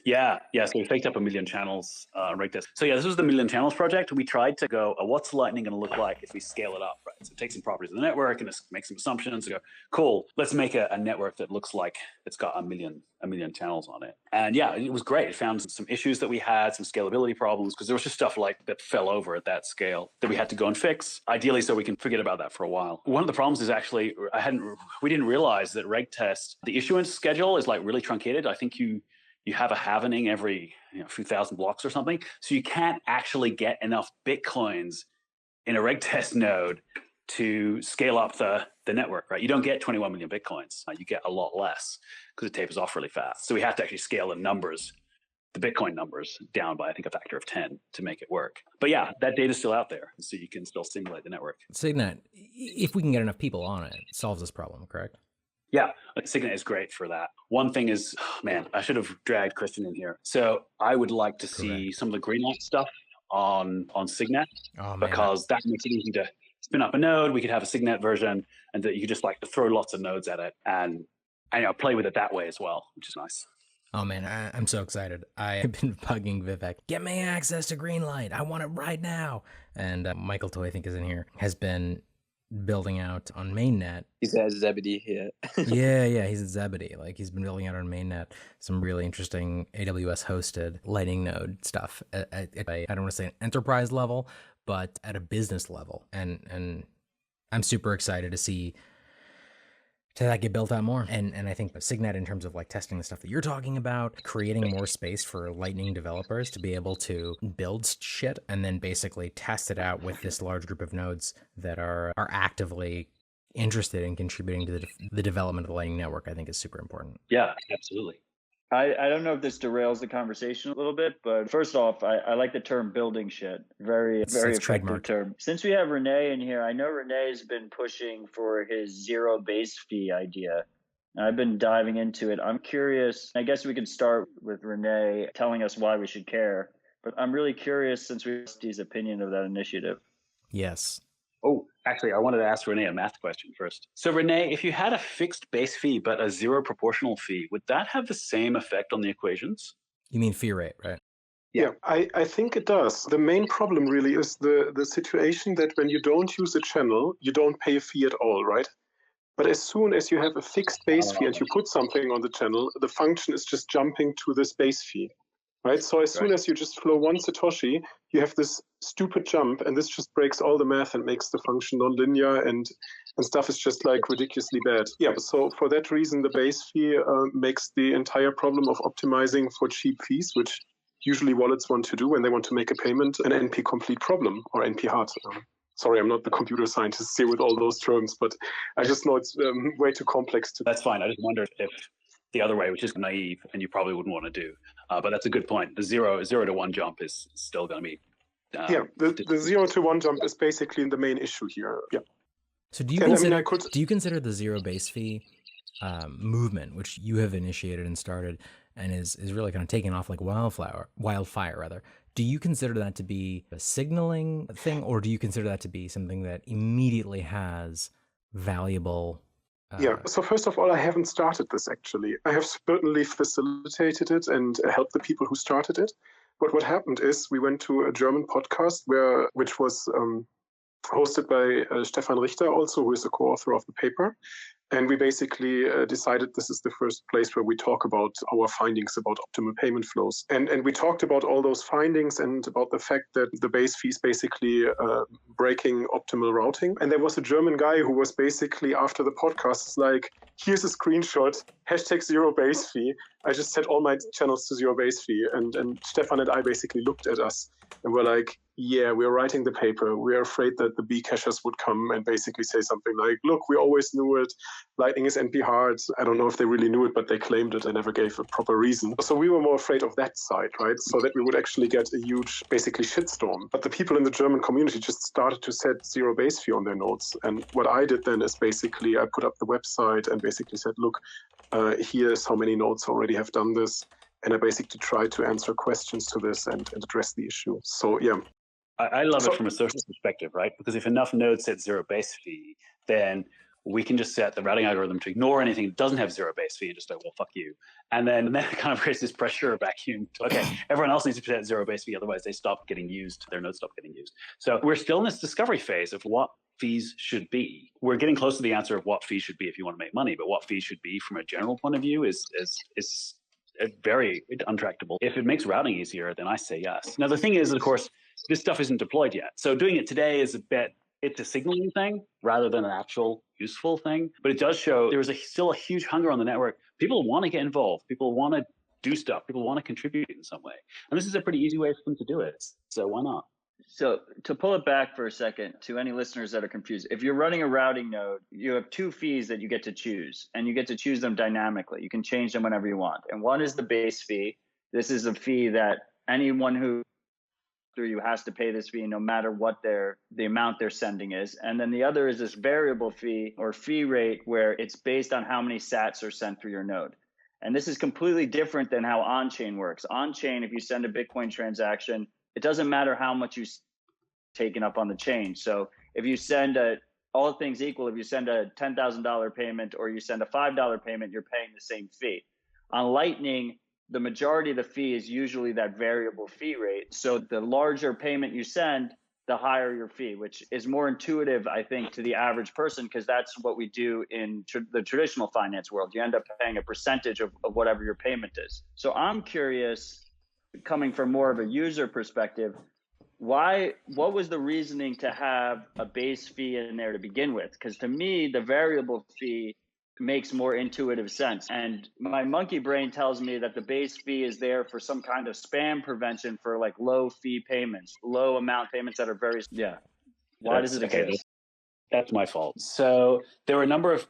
Yeah. So we faked up 1 million channels right this. So yeah, this was the 1 million channels project. We tried to go, what's Lightning going to look like if we scale it up, right? So take some properties of the network and just make some assumptions and go, cool, let's make a network that looks like it's got 1 million channels on it. And yeah, it was great. It found some issues that we had, some scalability problems, because there was just stuff like that fell over at that scale that we had to go and fix, ideally so we can forget about that for a while. One of the problems is actually, we didn't realize that reg test, the issuance schedule is like really truncated. I think you have a halvening every few thousand blocks or something. So you can't actually get enough Bitcoins in a reg test node to scale up the network, right? You don't get 21 million Bitcoins. You get a lot less because it tapers off really fast. So we have to actually scale the numbers, the Bitcoin numbers, down by, I think, a factor of 10 to make it work. But yeah, that data is still out there. So you can still simulate the network. Signet, if we can get enough people on it, solves this problem, correct? Yeah, Signet is great for that. One thing is, man, I should have dragged Christian in here. So I would like to see some of the Greenlight stuff on Signet because that makes it easy to spin up a node. We could have a Signet version and that you could just like to throw lots of nodes at it and play with it that way as well, which is nice. Oh man, I'm so excited. I have been bugging Vivek, get me access to Greenlight. I want it right now. And Michael Toy, I think, is in here, has been building out on mainnet. He's at Zebedee, yeah. yeah, he's at Zebedee. Like, he's been building out on mainnet some really interesting AWS hosted Lightning node stuff at I don't want to say an enterprise level, but at a business level. And I'm super excited to see that get built out more. And I think Signet, in terms of like testing the stuff that you're talking about, creating more space for Lightning developers to be able to build shit and then basically test it out with this large group of nodes that are actively interested in contributing to the development of the Lightning Network, I think is super important. Yeah, absolutely. I don't know if this derails the conversation a little bit, but first off, I like the term building shit. Very effective trademarked term. Since we have Rene in here, I know Rene's been pushing for his zero base fee idea. I've been diving into it. I'm curious. I guess we could start with Rene telling us why we should care. But I'm really curious since we asked his opinion of that initiative. Yes. Oh, actually, I wanted to ask Rene a math question first. So, Rene, if you had a fixed base fee but a zero proportional fee, would that have the same effect on the equations? You mean fee rate, right? Yeah, I think it does. The main problem really is the situation that when you don't use a channel, you don't pay a fee at all, right? But as soon as you have a fixed base fee and you put something on the channel, the function is just jumping to this base fee, right? So as soon as you just flow one Satoshi, you have this stupid jump, and this just breaks all the math and makes the function nonlinear, and stuff is just like ridiculously bad. Yeah, so for that reason, the base fee makes the entire problem of optimizing for cheap fees, which usually wallets want to do when they want to make a payment, an NP complete problem, or NP hard. Sorry, I'm not the computer scientist here with all those terms, but I just know it's way too complex to. That's fine. I just wondered if the other way, which is naive and you probably wouldn't want to do. But that's a good point. The zero to one jump is still going to be. The 0 to 1 jump is basically the main issue here. Yeah. So do you consider the zero base fee movement, which you have initiated and started, and is really kind of taking off like wildfire rather? Do you consider that to be a signaling thing, or do you consider that to be something that immediately has valuable? Yeah, so first of all, I haven't started this actually. I have certainly facilitated it and helped the people who started it. But what happened is we went to a German podcast which was hosted by Stefan Richter also, who is the co-author of the paper. And we basically decided this is the first place where we talk about our findings about optimal payment flows. And we talked about all those findings and about the fact that the base fee is basically breaking optimal routing. And there was a German guy who was basically, after the podcast, like, here's a screenshot, #0 base fee. I just set all my channels to 0 base fee. And Stefan and I basically looked at us and were like, yeah, we're writing the paper. We're afraid that the B cachers would come and basically say something like, look, we always knew it. Lightning is NP hard. I don't know if they really knew it, but they claimed it and never gave a proper reason. So we were more afraid of that side, right? So that we would actually get a huge, basically, shitstorm. But the people in the German community just started to set 0 base fee on their nodes. And what I did then is basically I put up the website and basically said, look, here's how many nodes already have done this. And I basically tried to answer questions to this and address the issue. So, yeah. I love it from a social perspective, right? Because if enough nodes set 0 base fee, then we can just set the routing algorithm to ignore anything that doesn't have 0 base fee and just go, well, fuck you. And then it kind of creates this pressure vacuum. Okay, everyone else needs to set 0 base fee, otherwise they stop getting used, their nodes stop getting used. So we're still in this discovery phase of what fees should be. We're getting close to the answer of what fees should be if you want to make money, but what fees should be from a general point of view is very untractable. If it makes routing easier, then I say yes. Now, the thing is, of course, this stuff isn't deployed yet. So doing it today is it's a signaling thing rather than an actual useful thing. But it does show there is still a huge hunger on the network. People want to get involved. People want to do stuff. People want to contribute in some way. And this is a pretty easy way for them to do it. So why not? So to pull it back for a second, to any listeners that are confused, if you're running a routing node, you have 2 fees that you get to choose, and you get to choose them dynamically. You can change them whenever you want. And one is the base fee. This is a fee that anyone who through you has to pay this fee no matter what the amount they're sending is. And then the other is this variable fee or fee rate where it's based on how many sats are sent through your node. And this is completely different than how on-chain works. On-chain, if you send a Bitcoin transaction, it doesn't matter how much you taken up on the chain. So if you send all things equal, if you send a $10,000 payment or you send a $5 payment, you're paying the same fee. On Lightning, the majority of the fee is usually that variable fee rate. So the larger payment you send, the higher your fee, which is more intuitive, I think, to the average person, because that's what we do in the traditional finance world. You end up paying a percentage of whatever your payment is. So I'm curious, coming from more of a user perspective, what was the reasoning to have a base fee in there to begin with? Because to me, the variable fee makes more intuitive sense. And my monkey brain tells me that the base fee is there for some kind of spam prevention for like low fee payments, low amount payments that are very, yeah. Why does it exist? That's my fault. So there were a number of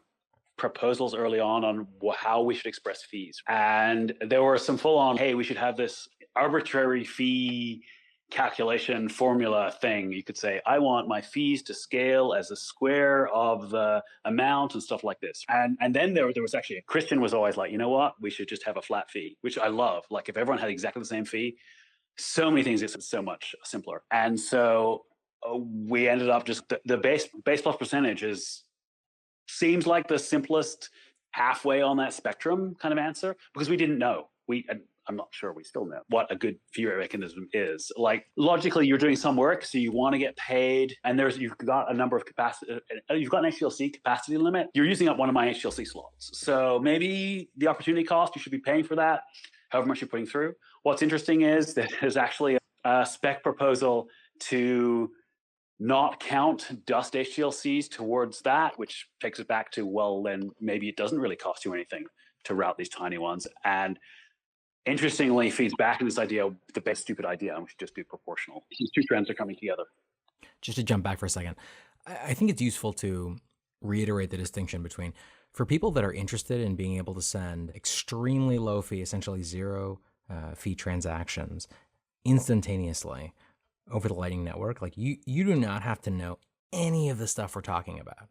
proposals early on how we should express fees. And there were some full on, hey, we should have this arbitrary fee calculation formula thing. You could say, I want my fees to scale as a square of the amount and stuff like this. And then there was actually, Christian was always like, you know what, we should just have a flat fee, which I love. Like if everyone had exactly the same fee, so many things it's so much simpler. And so we ended up just the base plus percentage seems like the simplest halfway on that spectrum kind of answer, because we didn't know. I'm not sure we still know what a good fee rate mechanism is. Like logically, you're doing some work, so you want to get paid, and you've got a number of capacity. You've got an HTLC capacity limit. You're using up one of my HTLC slots, so maybe the opportunity cost you should be paying for that, however much you're putting through. What's interesting is that there's actually a spec proposal to not count dust HTLCs towards that, which takes it back to, well, then maybe it doesn't really cost you anything to route these tiny ones. And interestingly, feeds back in this idea of the best stupid idea, and we should just do proportional. These two trends are coming together. Just to jump back for a second, I think it's useful to reiterate the distinction between, for people that are interested in being able to send extremely low fee, essentially zero fee transactions instantaneously over the Lightning Network, like you do not have to know any of the stuff we're talking about.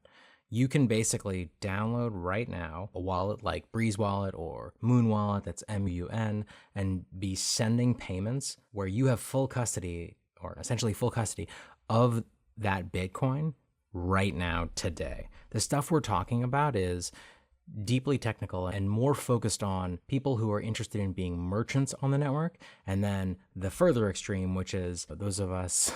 You can basically download right now a wallet like Breeze Wallet or Moon Wallet, that's MUN, and be sending payments where you have full custody, or essentially full custody, of that Bitcoin right now today. The stuff we're talking about is deeply technical and more focused on people who are interested in being merchants on the network. And then the further extreme, which is those of us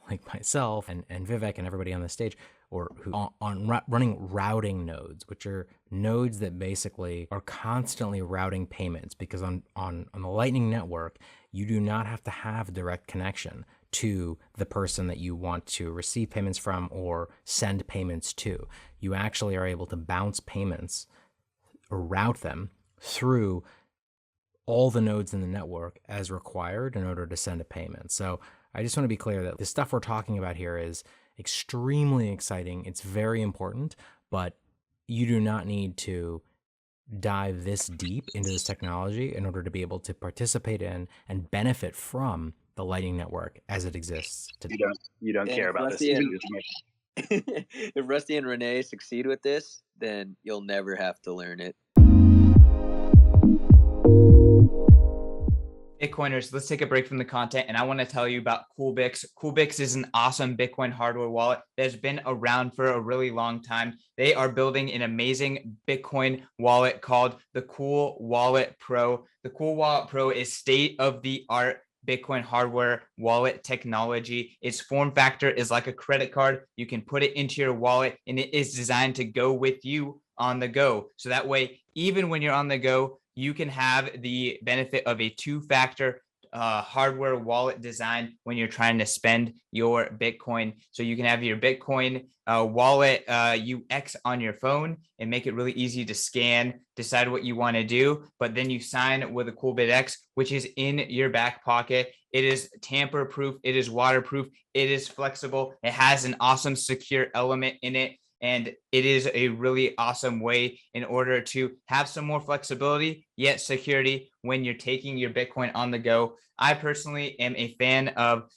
like myself and Vivek and everybody on the stage, or who on running routing nodes, which are nodes that basically are constantly routing payments, because on the Lightning Network, you do not have to have direct connection to the person that you want to receive payments from or send payments to. You actually are able to bounce payments or route them through all the nodes in the network as required in order to send a payment. So I just want to be clear that the stuff we're talking about here is extremely exciting. It's very important, but you do not need to dive this deep into this technology in order to be able to participate in and benefit from the Lightning Network as it exists today. You don't care about this. If Rusty and Rene succeed with this, then you'll never have to learn it. Bitcoiners, let's take a break from the content, and I want to tell you about Coolbix. Coolbix is an awesome Bitcoin hardware wallet that has been around for a really long time. They are building an amazing Bitcoin wallet called the Cool Wallet Pro. The Cool Wallet Pro is state-of-the-art Bitcoin hardware wallet technology. Its form factor is like a credit card. You can put it into your wallet, and it is designed to go with you on the go. So that way, even when you're on the go, you can have the benefit of a two-factor hardware wallet design when you're trying to spend your Bitcoin. So you can have your Bitcoin wallet UX on your phone and make it really easy to scan, decide what you want to do, but then you sign with a Coolbix, which is in your back pocket. It is tamper-proof, it is waterproof, it is flexible, it has an awesome secure element in it. And it is a really awesome way in order to have some more flexibility, yet security when you're taking your Bitcoin on the go. I personally am a fan of,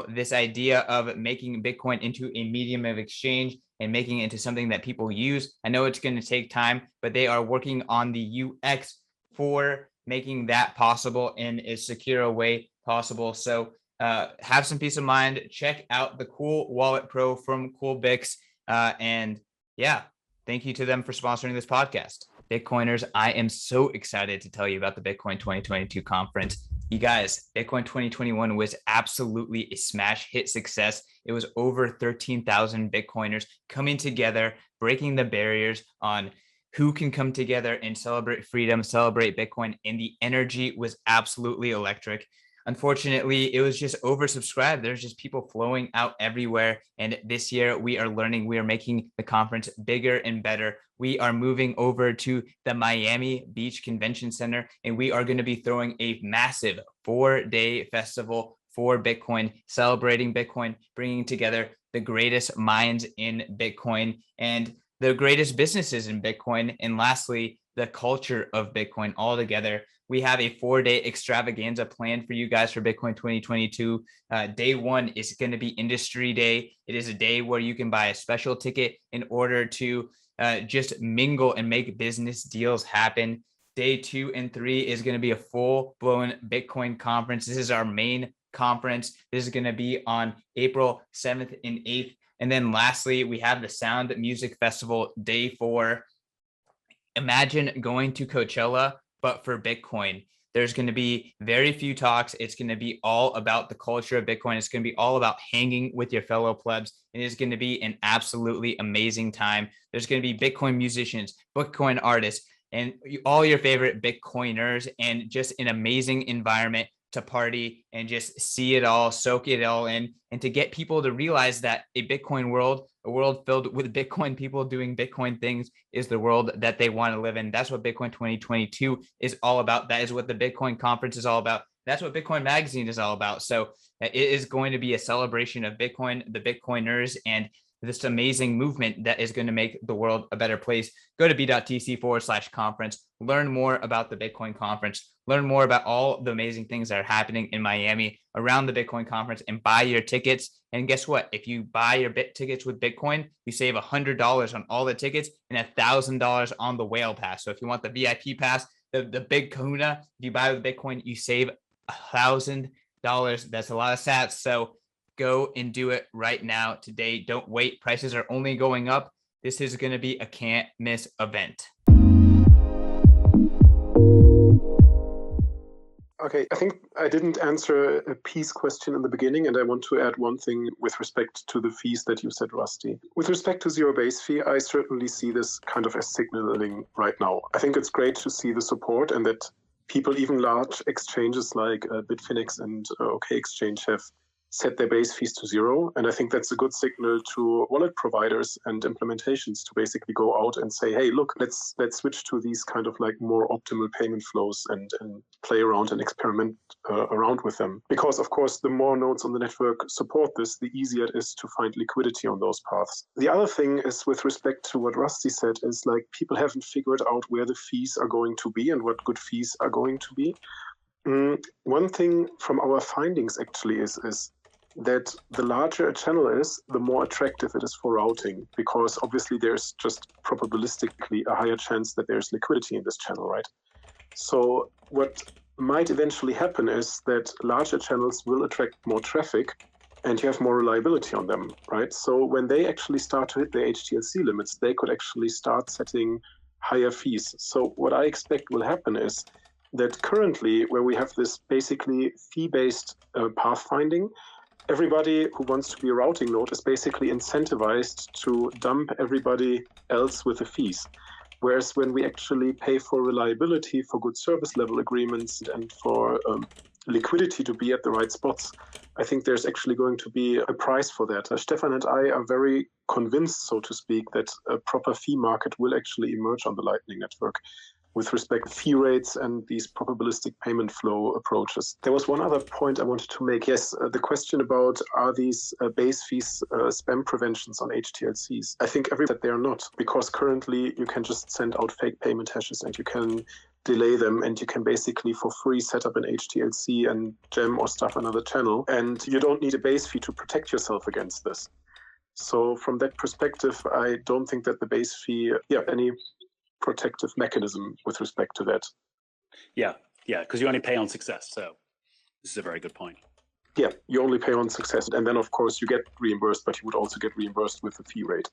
this idea of making Bitcoin into a medium of exchange and making it into something that people use. I know it's going to take time, but they are working on the UX for making that possible in as secure a way possible. So have some peace of mind. Check out the Cool Wallet Pro from Coolbix. And yeah, thank you to them for sponsoring this podcast. Bitcoiners, I am so excited to tell you about the Bitcoin 2022 conference. You guys, Bitcoin 2021 was absolutely a smash hit success. It was over 13,000 Bitcoiners coming together, breaking the barriers on who can come together and celebrate freedom, celebrate Bitcoin, and the energy was absolutely electric. Unfortunately, it was just oversubscribed. There's just people flowing out everywhere. And this year we are learning, we are making the conference bigger and better. We are moving over to the Miami Beach Convention Center, and we are going to be throwing a massive 4-day festival for Bitcoin, celebrating Bitcoin, bringing together the greatest minds in Bitcoin. And the greatest businesses in Bitcoin. And lastly, the culture of Bitcoin altogether. We have a 4-day extravaganza planned for you guys for Bitcoin 2022. Day one is going to be Industry Day. It is a day where you can buy a special ticket in order to just mingle and make business deals happen. Day 2 and 3 is going to be a full-blown Bitcoin conference. This is our main conference. This is going to be on April 7th and 8th. And then lastly, we have the Sound Music Festival, Day 4. Imagine going to Coachella, but for Bitcoin. There's going to be very few talks. It's going to be all about the culture of Bitcoin. It's going to be all about hanging with your fellow plebs. It is going to be an absolutely amazing time. There's going to be Bitcoin musicians, Bitcoin artists, and all your favorite Bitcoiners, and just an amazing environment to party and just see it all, soak it all in, and to get people to realize that a Bitcoin world, a world filled with Bitcoin people doing Bitcoin things, is the world that they want to live in. That's what Bitcoin 2022 is all about. That is what the Bitcoin conference is all about. That's what Bitcoin Magazine is all about. So it is going to be a celebration of Bitcoin, the Bitcoiners, and this amazing movement that is going to make the world a better place. Go to b.tc/conference, learn more about the Bitcoin conference, learn more about all the amazing things that are happening in Miami around the Bitcoin conference, and buy your tickets. And guess what? If you buy your tickets with Bitcoin, you save $100 on all the tickets and $1,000 on the whale pass. So if you want the VIP pass, the big kahuna, if you buy with Bitcoin, you save $1,000. That's a lot of sats. So go and do it right now today. Don't wait. Prices are only going up. This is going to be a can't miss event. Okay, I think I didn't answer a piece question in the beginning, and I want to add one thing with respect to the fees that you said, Rusty. With respect to zero base fee, I certainly see this kind of as signaling right now. I think it's great to see the support, and that people, even large exchanges like Bitfinex and OK Exchange, have set their base fees to zero. And I think that's a good signal to wallet providers and implementations to basically go out and say, hey, look, let's switch to these kind of like more optimal payment flows and play around and experiment around with them. Because of course, the more nodes on the network support this, the easier it is to find liquidity on those paths. The other thing is, with respect to what Rusty said, is like people haven't figured out where the fees are going to be and what good fees are going to be. One thing from our findings actually is that the larger a channel is, the more attractive it is for routing, because obviously there's just probabilistically a higher chance that there's liquidity in this channel, right? So what might eventually happen is that larger channels will attract more traffic and you have more reliability on them, right? So when they actually start to hit their HTLC limits, they could actually start setting higher fees. So what I expect will happen is that currently, where we have this basically fee-based pathfinding, everybody who wants to be a routing node is basically incentivized to dump everybody else with the fees. Whereas when we actually pay for reliability, for good service level agreements, and for liquidity to be at the right spots, I think there's actually going to be a price for that. Stefan and I are very convinced, so to speak, that a proper fee market will actually emerge on the Lightning Network with respect to fee rates and these probabilistic payment flow approaches. There was one other point I wanted to make. Yes, the question about, are these base fees spam preventions on HTLCs? I think that they are not, because currently you can just send out fake payment hashes and you can delay them, and you can basically for free set up an HTLC and gem or stuff another channel, and you don't need a base fee to protect yourself against this. So from that perspective, I don't think that the base fee, any protective mechanism with respect to that. Yeah, because you only pay on success. So this is a very good point. Yeah, you only pay on success. And then, of course, you get reimbursed, but you would also get reimbursed with the fee rate.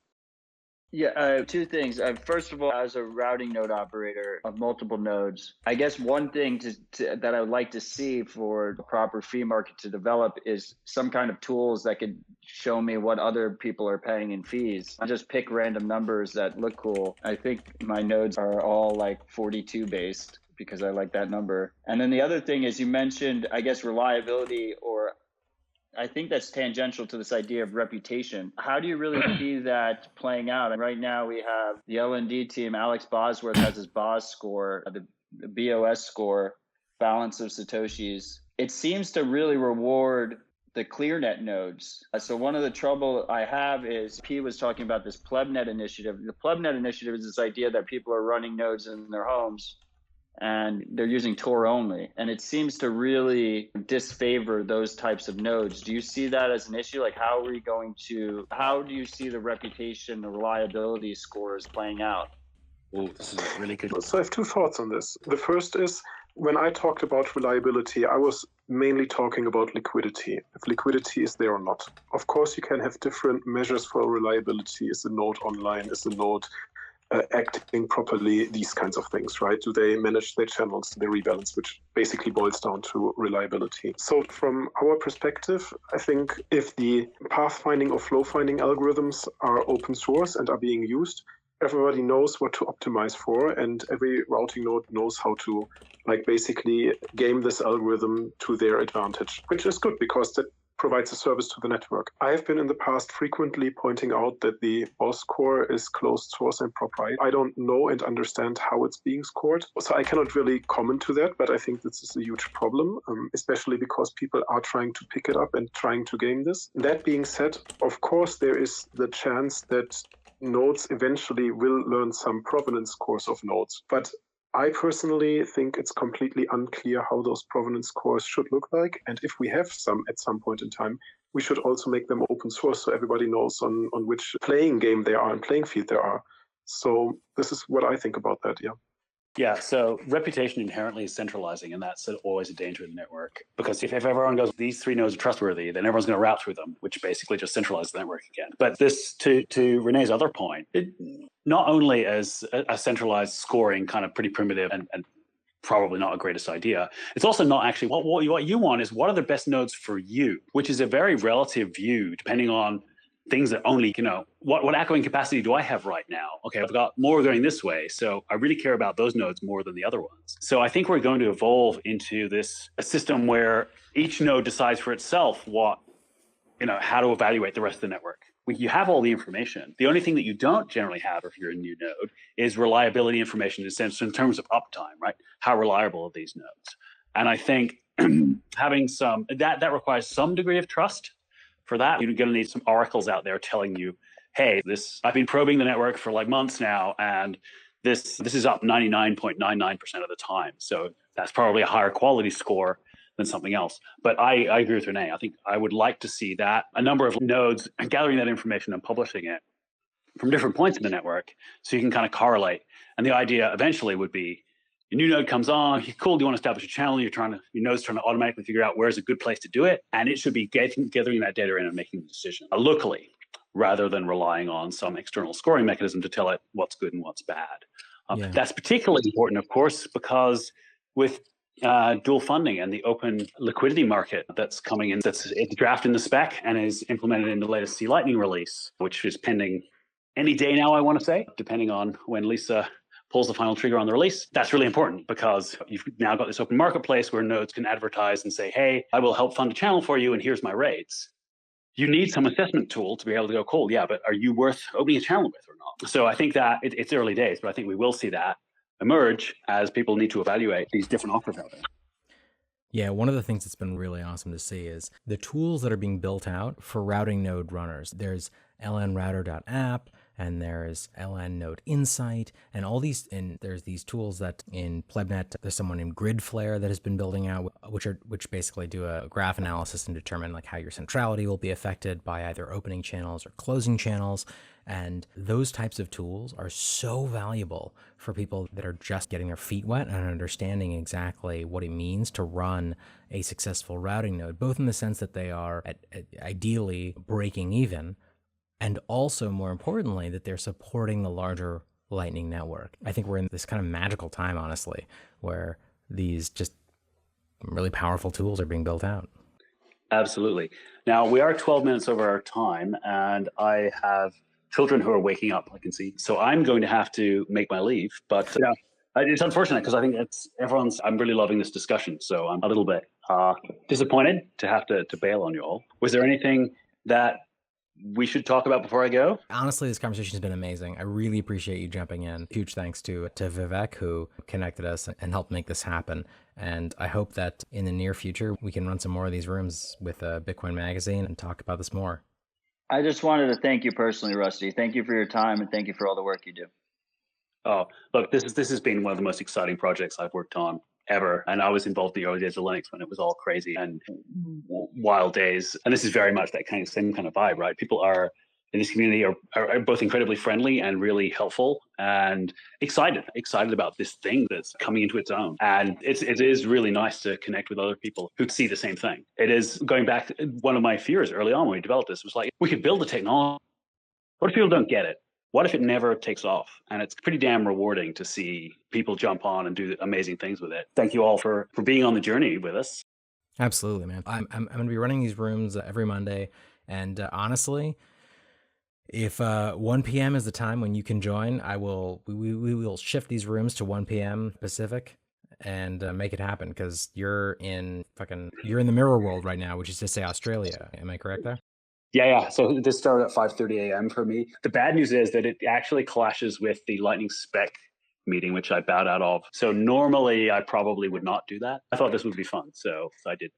Yeah, two things. First of all, as a routing node operator of multiple nodes, I guess one thing that I would like to see for the proper fee market to develop is some kind of tools that could show me what other people are paying in fees. I just pick random numbers that look cool. I think my nodes are all like 42 based because I like that number. And then the other thing is, you mentioned, I guess, reliability, or I think that's tangential to this idea of reputation. How do you really see that playing out? And right now we have the LND team. Alex Bosworth has his BOS score, the BOS score, balance of Satoshis. It seems to really reward the ClearNet nodes. So one of the trouble I have is P was talking about this PlebNet initiative. The PlebNet initiative is this idea that people are running nodes in their homes and they're using Tor only. And it seems to really disfavor those types of nodes. Do you see that as an issue? Like, how do you see the reputation, the reliability scores playing out? Oh, this is really good. So I have two thoughts on this. The first is, when I talked about reliability, I was mainly talking about liquidity, if liquidity is there or not. Of course, you can have different measures for reliability. Is the node online? Is the node acting properly? These kinds of things, right? Do they manage their channels? Do they rebalance? Which basically boils down to reliability. So from our perspective, I think if the pathfinding or flow finding algorithms are open source and are being used, everybody knows what to optimize for, and every routing node knows how to basically game this algorithm to their advantage, which is good because that provides a service to the network. I have been in the past frequently pointing out that the BOS core is closed source and proprietary. I don't know and understand how it's being scored, so I cannot really comment to that, but I think this is a huge problem, especially because people are trying to pick it up and trying to game this. That being said, of course, there is the chance that nodes eventually will learn some provenance scores of nodes. But I personally think it's completely unclear how those provenance scores should look like. And if we have some at some point in time, we should also make them open source so everybody knows on which playing game they are and playing field they are. So this is what I think about that, yeah. Yeah, so reputation inherently is centralizing, and that's always a danger in the network. Because if everyone goes, these three nodes are trustworthy, then everyone's going to route through them, which basically just centralizes the network again. But this, to Rene's other point, it not only as a centralized scoring kind of pretty primitive and probably not a greatest idea, it's also not actually what you want is what are the best nodes for you, which is a very relative view depending on things that only, what echoing capacity do I have right now? Okay, I've got more going this way. So I really care about those nodes more than the other ones. So I think we're going to evolve into a system where each node decides for itself how to evaluate the rest of the network. You have all the information. The only thing that you don't generally have if you're a new node is reliability information in terms of uptime, right? How reliable are these nodes? And I think having that requires some degree of trust. For that, you're going to need some oracles out there telling you, hey, I've been probing the network for months now, and this is up 99.99% of the time. So that's probably a higher quality score than something else. But I agree with Rene. I think I would like to see that a number of nodes gathering that information and publishing it from different points in the network so you can kind of correlate. And the idea eventually would be, your new node comes on, cool, do you want to establish a channel? Your node's trying to automatically figure out where's a good place to do it. And it should be gathering that data in and making the decision locally, rather than relying on some external scoring mechanism to tell it what's good and what's bad. That's particularly important, of course, because with dual funding and the open liquidity market that's coming in, it's drafted in the spec and is implemented in the latest C Lightning release, which is pending any day now, I want to say, depending on when Lisa pulls the final trigger on the release. That's really important because you've now got this open marketplace where nodes can advertise and say, hey, I will help fund a channel for you and here's my rates. You need some assessment tool to be able to go, cool, yeah, but are you worth opening a channel with or not? So I think that it's early days, but I think we will see that emerge as people need to evaluate these different offers out there. Yeah, one of the things that's been really awesome to see is the tools that are being built out for routing node runners. There's lnrouter.app, and there's LN Node Insight, and all these, and there's these tools that in PlebNet, there's someone named Gridflare that has been building out, which basically do a graph analysis and determine how your centrality will be affected by either opening channels or closing channels. And those types of tools are so valuable for people that are just getting their feet wet and understanding exactly what it means to run a successful routing node, both in the sense that they are ideally breaking even, and also, more importantly, that they're supporting the larger Lightning Network. I think we're in this kind of magical time, honestly, where these just really powerful tools are being built out. Absolutely. Now, we are 12 minutes over our time, and I have children who are waking up, I can see. So I'm going to have to make my leave. But it's unfortunate because I think I'm really loving this discussion. So I'm a little bit disappointed to have to bail on you all. Was there anything that we should talk about before I go? Honestly, this conversation has been amazing. I really appreciate you jumping in. Huge thanks to Vivek, who connected us and helped make this happen. And I hope that in the near future, we can run some more of these rooms with Bitcoin Magazine and talk about this more. I just wanted to thank you personally, Rusty. Thank you for your time and thank you for all the work you do. Oh, look, this has been one of the most exciting projects I've worked on ever. And I was involved in the early days of Linux when it was all crazy and wild days. And this is very much that kind of same kind of vibe, right? People are in this community are both incredibly friendly and really helpful and excited about this thing that's coming into its own. And it is really nice to connect with other people who see the same thing. It is going back, one of my fears early on when we developed this was like, we could build the technology. What if people don't get it? What if it never takes off? And it's pretty damn rewarding to see people jump on and do amazing things with it. Thank you all for being on the journey with us. Absolutely, man. I'm going to be running these rooms every Monday. And honestly, if 1 p.m. is the time when you can join, we will shift these rooms to 1 p.m. Pacific and make it happen, because you're in the mirror world right now, which is to say Australia. Am I correct there? Yeah. So this started at 5:30 a.m. for me. The bad news is that it actually clashes with the Lightning Spec meeting, which I bowed out of. So normally I probably would not do that. I thought this would be fun, so I did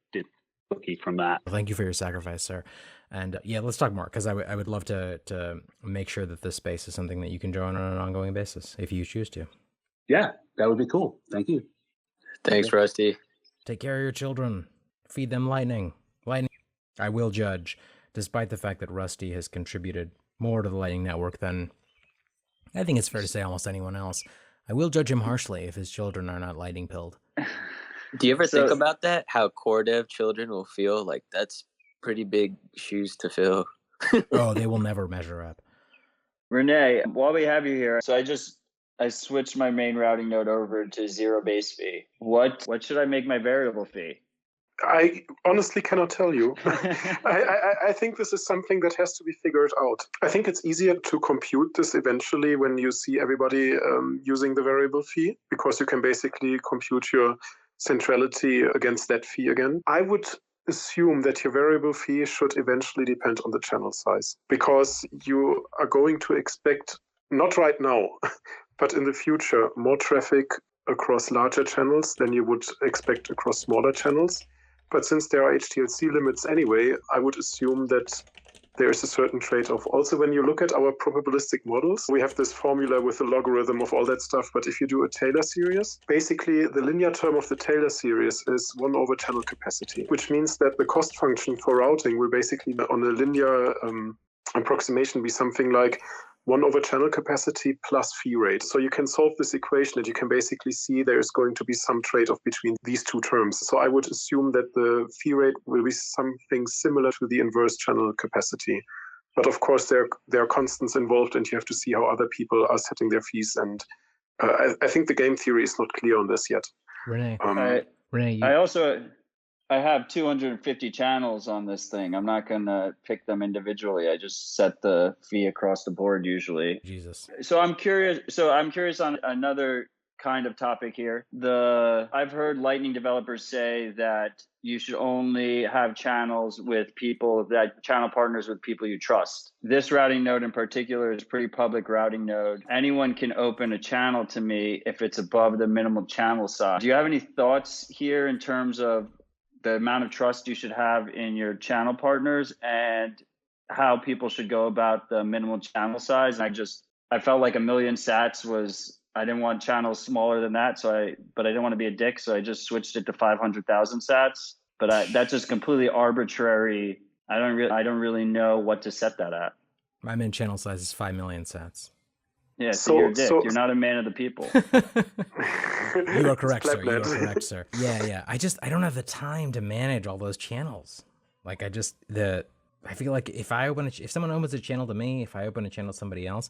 keep from that. Well, thank you for your sacrifice, sir. And yeah, let's talk more, because I would love to make sure that this space is something that you can join on an ongoing basis if you choose to. Yeah, that would be cool. Thank you. Thanks, Rusty. Take care of your children. Feed them lightning. Lightning. I will judge, despite the fact that Rusty has contributed more to the Lightning Network than I think it's fair to say almost anyone else. I will judge him harshly if his children are not lightning pilled. Do you ever think about that? How core dev children will feel? Like, that's pretty big shoes to fill. Oh, they will never measure up. Rene, while we have you here, so I switched my main routing node over to zero base fee. What should I make my variable fee? I honestly cannot tell you. I think this is something that has to be figured out. I think it's easier to compute this eventually when you see everybody using the variable fee, because you can basically compute your centrality against that fee again. I would assume that your variable fee should eventually depend on the channel size, because you are going to expect, not right now, but in the future, more traffic across larger channels than you would expect across smaller channels. But since there are HTLC limits anyway, I would assume that there is a certain trade-off. Also, when you look at our probabilistic models, we have this formula with the logarithm of all that stuff. But if you do a Taylor series, basically the linear term of the Taylor series is 1 over channel capacity, which means that the cost function for routing will basically on a linear approximation be something like 1 over channel capacity plus fee rate. So you can solve this equation and you can basically see there's going to be some trade-off between these two terms. So I would assume that the fee rate will be something similar to the inverse channel capacity. But of course, there are constants involved and you have to see how other people are setting their fees. And I think the game theory is not clear on this yet. Rene, I have 250 channels on this thing. I'm not going to pick them individually. I just set the fee across the board usually. Jesus. So I'm curious on another kind of topic here. I've heard Lightning developers say that you should only have channel partners with people you trust. This routing node in particular is a pretty public routing node. Anyone can open a channel to me if it's above the minimum channel size. Do you have any thoughts here in terms of the amount of trust you should have in your channel partners and how people should go about the minimum channel size? And I felt like 1 million sats I didn't want channels smaller than that. But I didn't want to be a dick. So I just switched it to 500,000 sats, but that's just completely arbitrary. I don't really know what to set that at. My min channel size is 5 million sats. Yeah, so you're a dick. You're not a man of the people. You are correct, sir. You are correct, sir. Yeah. I don't have the time to manage all those channels. Like I feel like if someone opens a channel to me, if I open a channel to somebody else,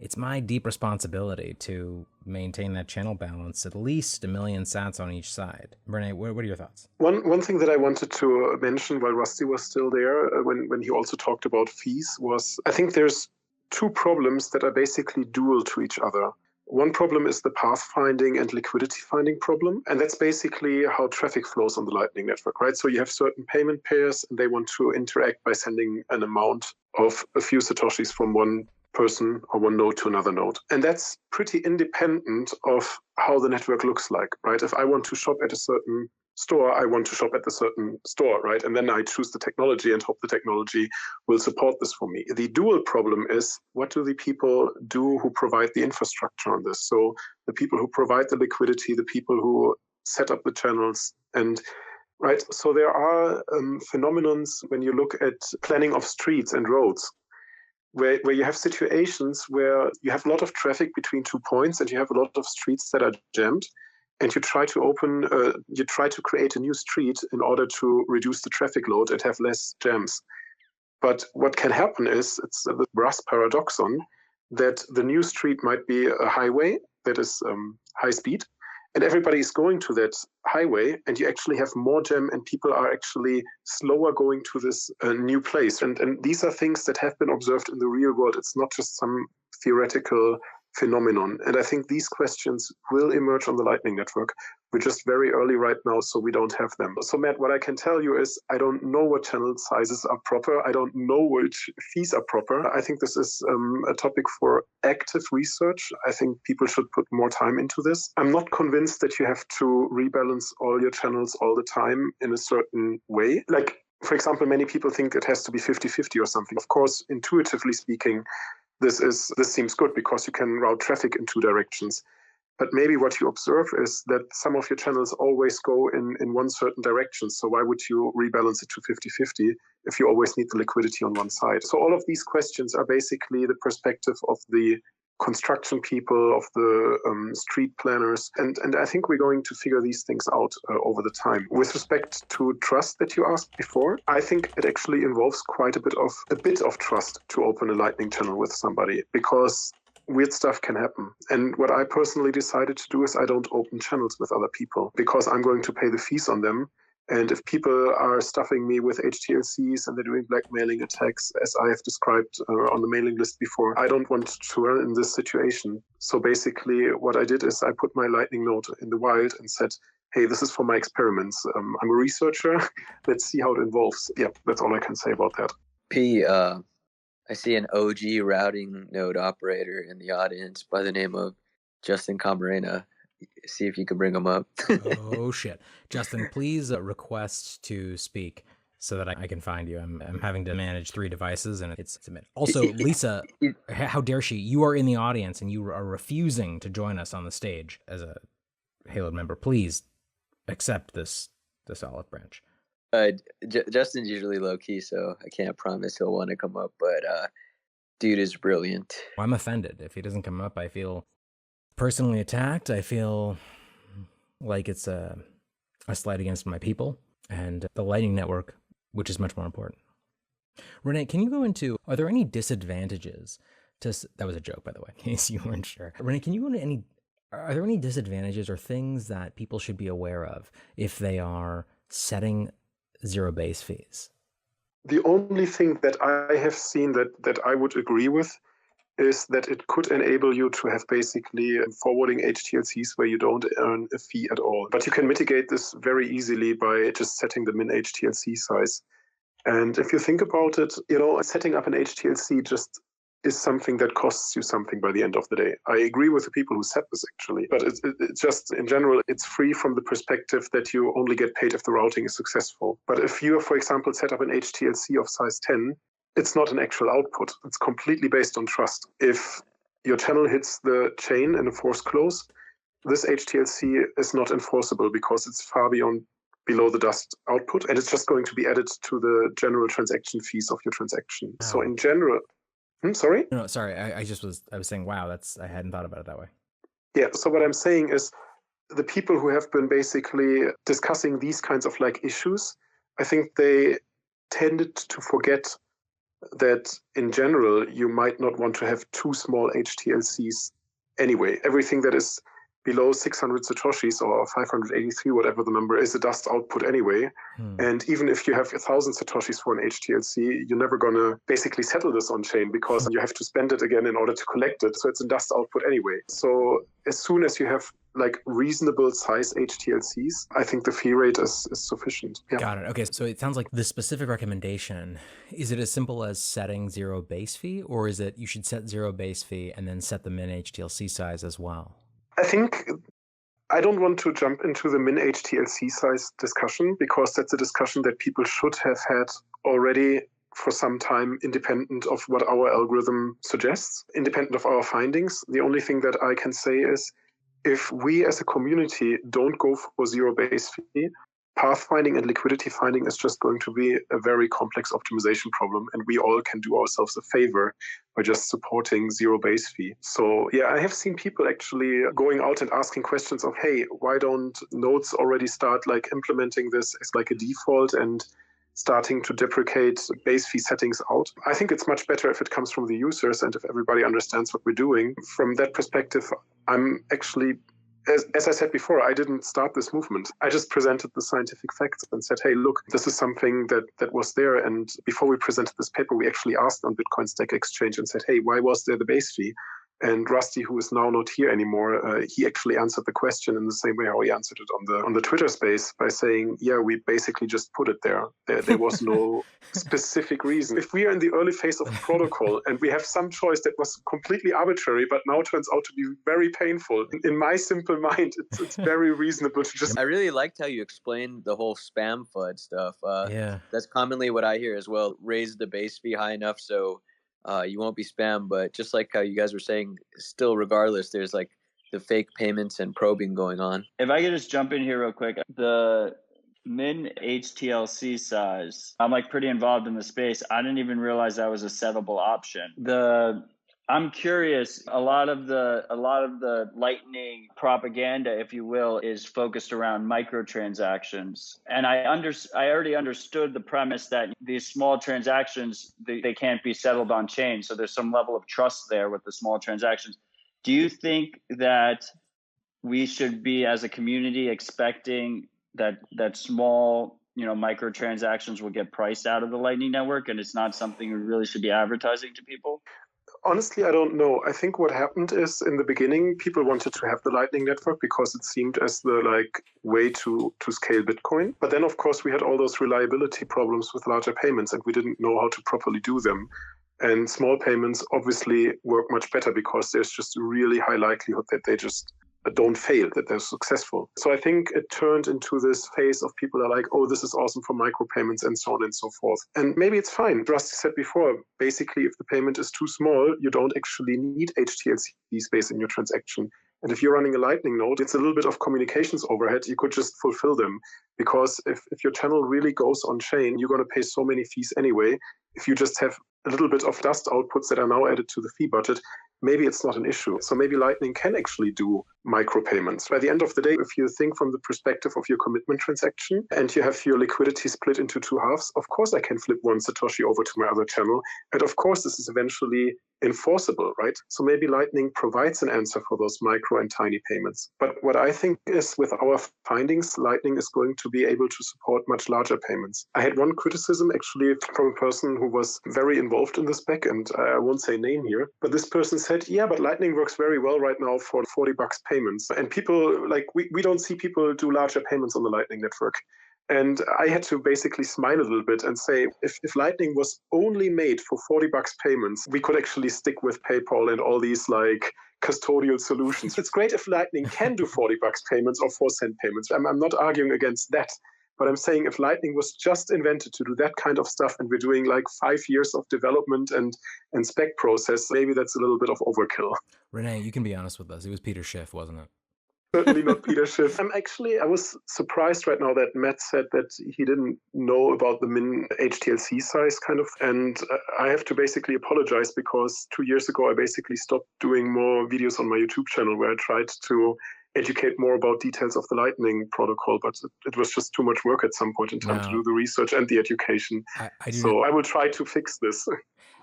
it's my deep responsibility to maintain that channel balance, at least 1 million sats on each side. Rene, what are your thoughts? One thing that I wanted to mention while Rusty was still there, when he also talked about fees, was I think there's 2 problems that are basically dual to each other. One problem is the pathfinding and liquidity finding problem. And that's basically how traffic flows on the Lightning Network, right? So you have certain payment pairs and they want to interact by sending an amount of a few Satoshis from one person or one node to another node. And that's pretty independent of how the network looks like, right? If I want to shop at a certain store, I want to shop at the certain store, right? And then I choose the technology and hope the technology will support this for me. The dual problem is, what do the people do who provide the infrastructure on this? So the people who provide the liquidity, the people who set up the channels, and right. So there are phenomenons when you look at planning of streets and roads, where you have situations where you have a lot of traffic between 2 points and you have a lot of streets that are jammed, and you try to create a new street in order to reduce the traffic load and have less jams. But what can happen is, it's the brass paradoxon, that the new street might be a highway that is high speed, and everybody is going to that highway, and you actually have more jam, and people are actually slower going to this new place. And these are things that have been observed in the real world. It's not just some theoretical phenomenon. And I think these questions will emerge on the Lightning Network. We're just very early right now, so we don't have them. So Matt, what I can tell you is, I don't know what channel sizes are proper. I don't know which fees are proper. I think this is a topic for active research. I think people should put more time into this. I'm not convinced that you have to rebalance all your channels all the time in a certain way. Like, for example, many people think it has to be 50-50 or something. Of course, intuitively speaking, this seems good because you can route traffic in 2 directions. But maybe what you observe is that some of your channels always go in one certain direction. So why would you rebalance it to 50-50 if you always need the liquidity on one side? So all of these questions are basically the perspective of the construction people, of the street planners. And I think we're going to figure these things out over the time. With respect to trust that you asked before, I think it actually involves quite a bit of trust to open a Lightning channel with somebody, because weird stuff can happen. And what I personally decided to do is, I don't open channels with other people, because I'm going to pay the fees on them. And if people are stuffing me with HTLCs and they're doing blackmailing attacks, as I have described on the mailing list before, I don't want to run in this situation. So basically what I did is, I put my Lightning node in the wild and said, hey, this is for my experiments. I'm a researcher. Let's see how it evolves. Yeah, that's all I can say about that. P, I see an OG routing node operator in the audience by the name of Justin Camarena. See if you can bring him up. Oh, shit. Justin, please request to speak so that I can find you. I'm having to manage 3 devices, and it's a minute. Also, Lisa, how dare she? You are in the audience, and you are refusing to join us on the stage as a Halo member. Please accept this olive branch. Justin's usually low-key, so I can't promise he'll want to come up, but dude is brilliant. I'm offended. If he doesn't come up, I feel personally attacked. I feel like it's a slight against my people and the Lightning Network, which is much more important. Rene, can you go into, are there any disadvantages to, that was a joke, by the way, in case you weren't sure. Rene, can you go into are there any disadvantages or things that people should be aware of if they are setting zero base fees? The only thing that I have seen that I would agree with is that it could enable you to have basically forwarding HTLCs where you don't earn a fee at all. But you can mitigate this very easily by just setting the min HTLC size. And if you think about it, setting up an HTLC just is something that costs you something by the end of the day. I agree with the people who said this, actually. But it's just, in general, it's free from the perspective that you only get paid if the routing is successful. But if you, for example, set up an HTLC of size 10, it's not an actual output. It's completely based on trust. If your channel hits the chain in a force close, this HTLC is not enforceable because it's far below the dust output, and it's just going to be added to the general transaction fees of your transaction. Wow. So in general, sorry? No, sorry. I was saying, wow, I hadn't thought about it that way. Yeah. So what I'm saying is, the people who have been basically discussing these kinds of issues, I think they tended to forget that in general, you might not want to have too small HTLCs anyway. Everything that is below 600 Satoshis or 583, whatever the number is, a dust output anyway. And even if you have 1,000 Satoshis for an HTLC, you're never going to basically settle this on chain because you have to spend it again in order to collect it. So it's a dust output anyway. So as soon as you have like reasonable size HTLCs, I think the fee rate is sufficient. Yeah. Got it. Okay, so it sounds like the specific recommendation, is it as simple as setting 0 base fee, or is it you should set 0 base fee and then set the min HTLC size as well? I think I don't want to jump into the min HTLC size discussion, because that's a discussion that people should have had already for some time, independent of what our algorithm suggests, independent of our findings. The only thing that I can say is, if we as a community don't go for 0 base fee, pathfinding and liquidity finding is just going to be a very complex optimization problem, and we all can do ourselves a favor by just supporting 0 base fee. So yeah, I have seen people actually going out and asking questions of, hey, why don't nodes already start like implementing this as like a default and starting to deprecate base fee settings out? I think it's much better if it comes from the users and if everybody understands what we're doing. From that perspective, I'm actually, as I said before, I didn't start this movement. I just presented the scientific facts and said, hey, look, this is something that was there. And before we presented this paper, we actually asked on Bitcoin Stack Exchange and said, hey, why was there the base fee? And Rusty, who is now not here anymore, he actually answered the question in the same way how he answered it on the Twitter space by saying, yeah, we basically just put it there. There was no specific reason. If we are in the early phase of the protocol and we have some choice that was completely arbitrary, but now turns out to be very painful, in my simple mind, it's very reasonable to just... I really liked how you explained the whole spam FUD stuff. Yeah. That's commonly what I hear as well. Raise the base fee high enough so you won't be spam, but just like how you guys were saying, still regardless, there's like the fake payments and probing going on. If I could just jump in here real quick, the min HTLC size, I'm like pretty involved in the space. I didn't even realize that was a settable option. I'm curious, a lot of the Lightning propaganda, if you will, is focused around microtransactions. And I already understood the premise that these small transactions, they can't be settled on chain. So there's some level of trust there with the small transactions. Do you think that we should be, as a community, expecting that small, microtransactions will get priced out of the Lightning Network, and it's not something we really should be advertising to people? Honestly, I don't know. I think what happened is, in the beginning, people wanted to have the Lightning Network because it seemed as the way to scale Bitcoin. But then, of course, we had all those reliability problems with larger payments, and we didn't know how to properly do them. And small payments obviously work much better because there's just a really high likelihood that they just don't fail, that they're successful. So I think it turned into this phase of people are like, oh, this is awesome for micropayments and so on and so forth. And maybe it's fine. Rusty said before, basically, if the payment is too small, you don't actually need HTLC space in your transaction. And if you're running a Lightning node, it's a little bit of communications overhead. You could just fulfill them, because if your channel really goes on chain, you're going to pay so many fees anyway. If you just have a little bit of dust outputs that are now added to the fee budget, maybe it's not an issue. So maybe Lightning can actually do micropayments. By the end of the day, if you think from the perspective of your commitment transaction and you have your liquidity split into two halves, of course I can flip one Satoshi over to my other channel. And of course this is eventually enforceable, right? So maybe Lightning provides an answer for those micro and tiny payments. But what I think is, with our findings, Lightning is going to be able to support much larger payments. I had one criticism actually from a person who was very involved in this back, and I won't say name here, but this person said, yeah, but Lightning works very well right now for $40 payments. And people, we don't see people do larger payments on the Lightning Network. And I had to basically smile a little bit and say, if Lightning was only made for $40 payments, we could actually stick with PayPal and all these custodial solutions. It's great if Lightning can do $40 payments or 4-cent payments. I'm not arguing against that. But I'm saying, if Lightning was just invented to do that kind of stuff, and we're doing 5 years of development and spec process, maybe that's a little bit of overkill. Rene, you can be honest with us. It was Peter Schiff, wasn't it? Certainly not Peter Schiff. I was surprised right now that Matt said that he didn't know about the min HTLC size kind of. And I have to basically apologize, because 2 years ago, I basically stopped doing more videos on my YouTube channel where I tried to educate more about details of the Lightning protocol, but it was just too much work at some point in time to do the research and the education. I will try to fix this.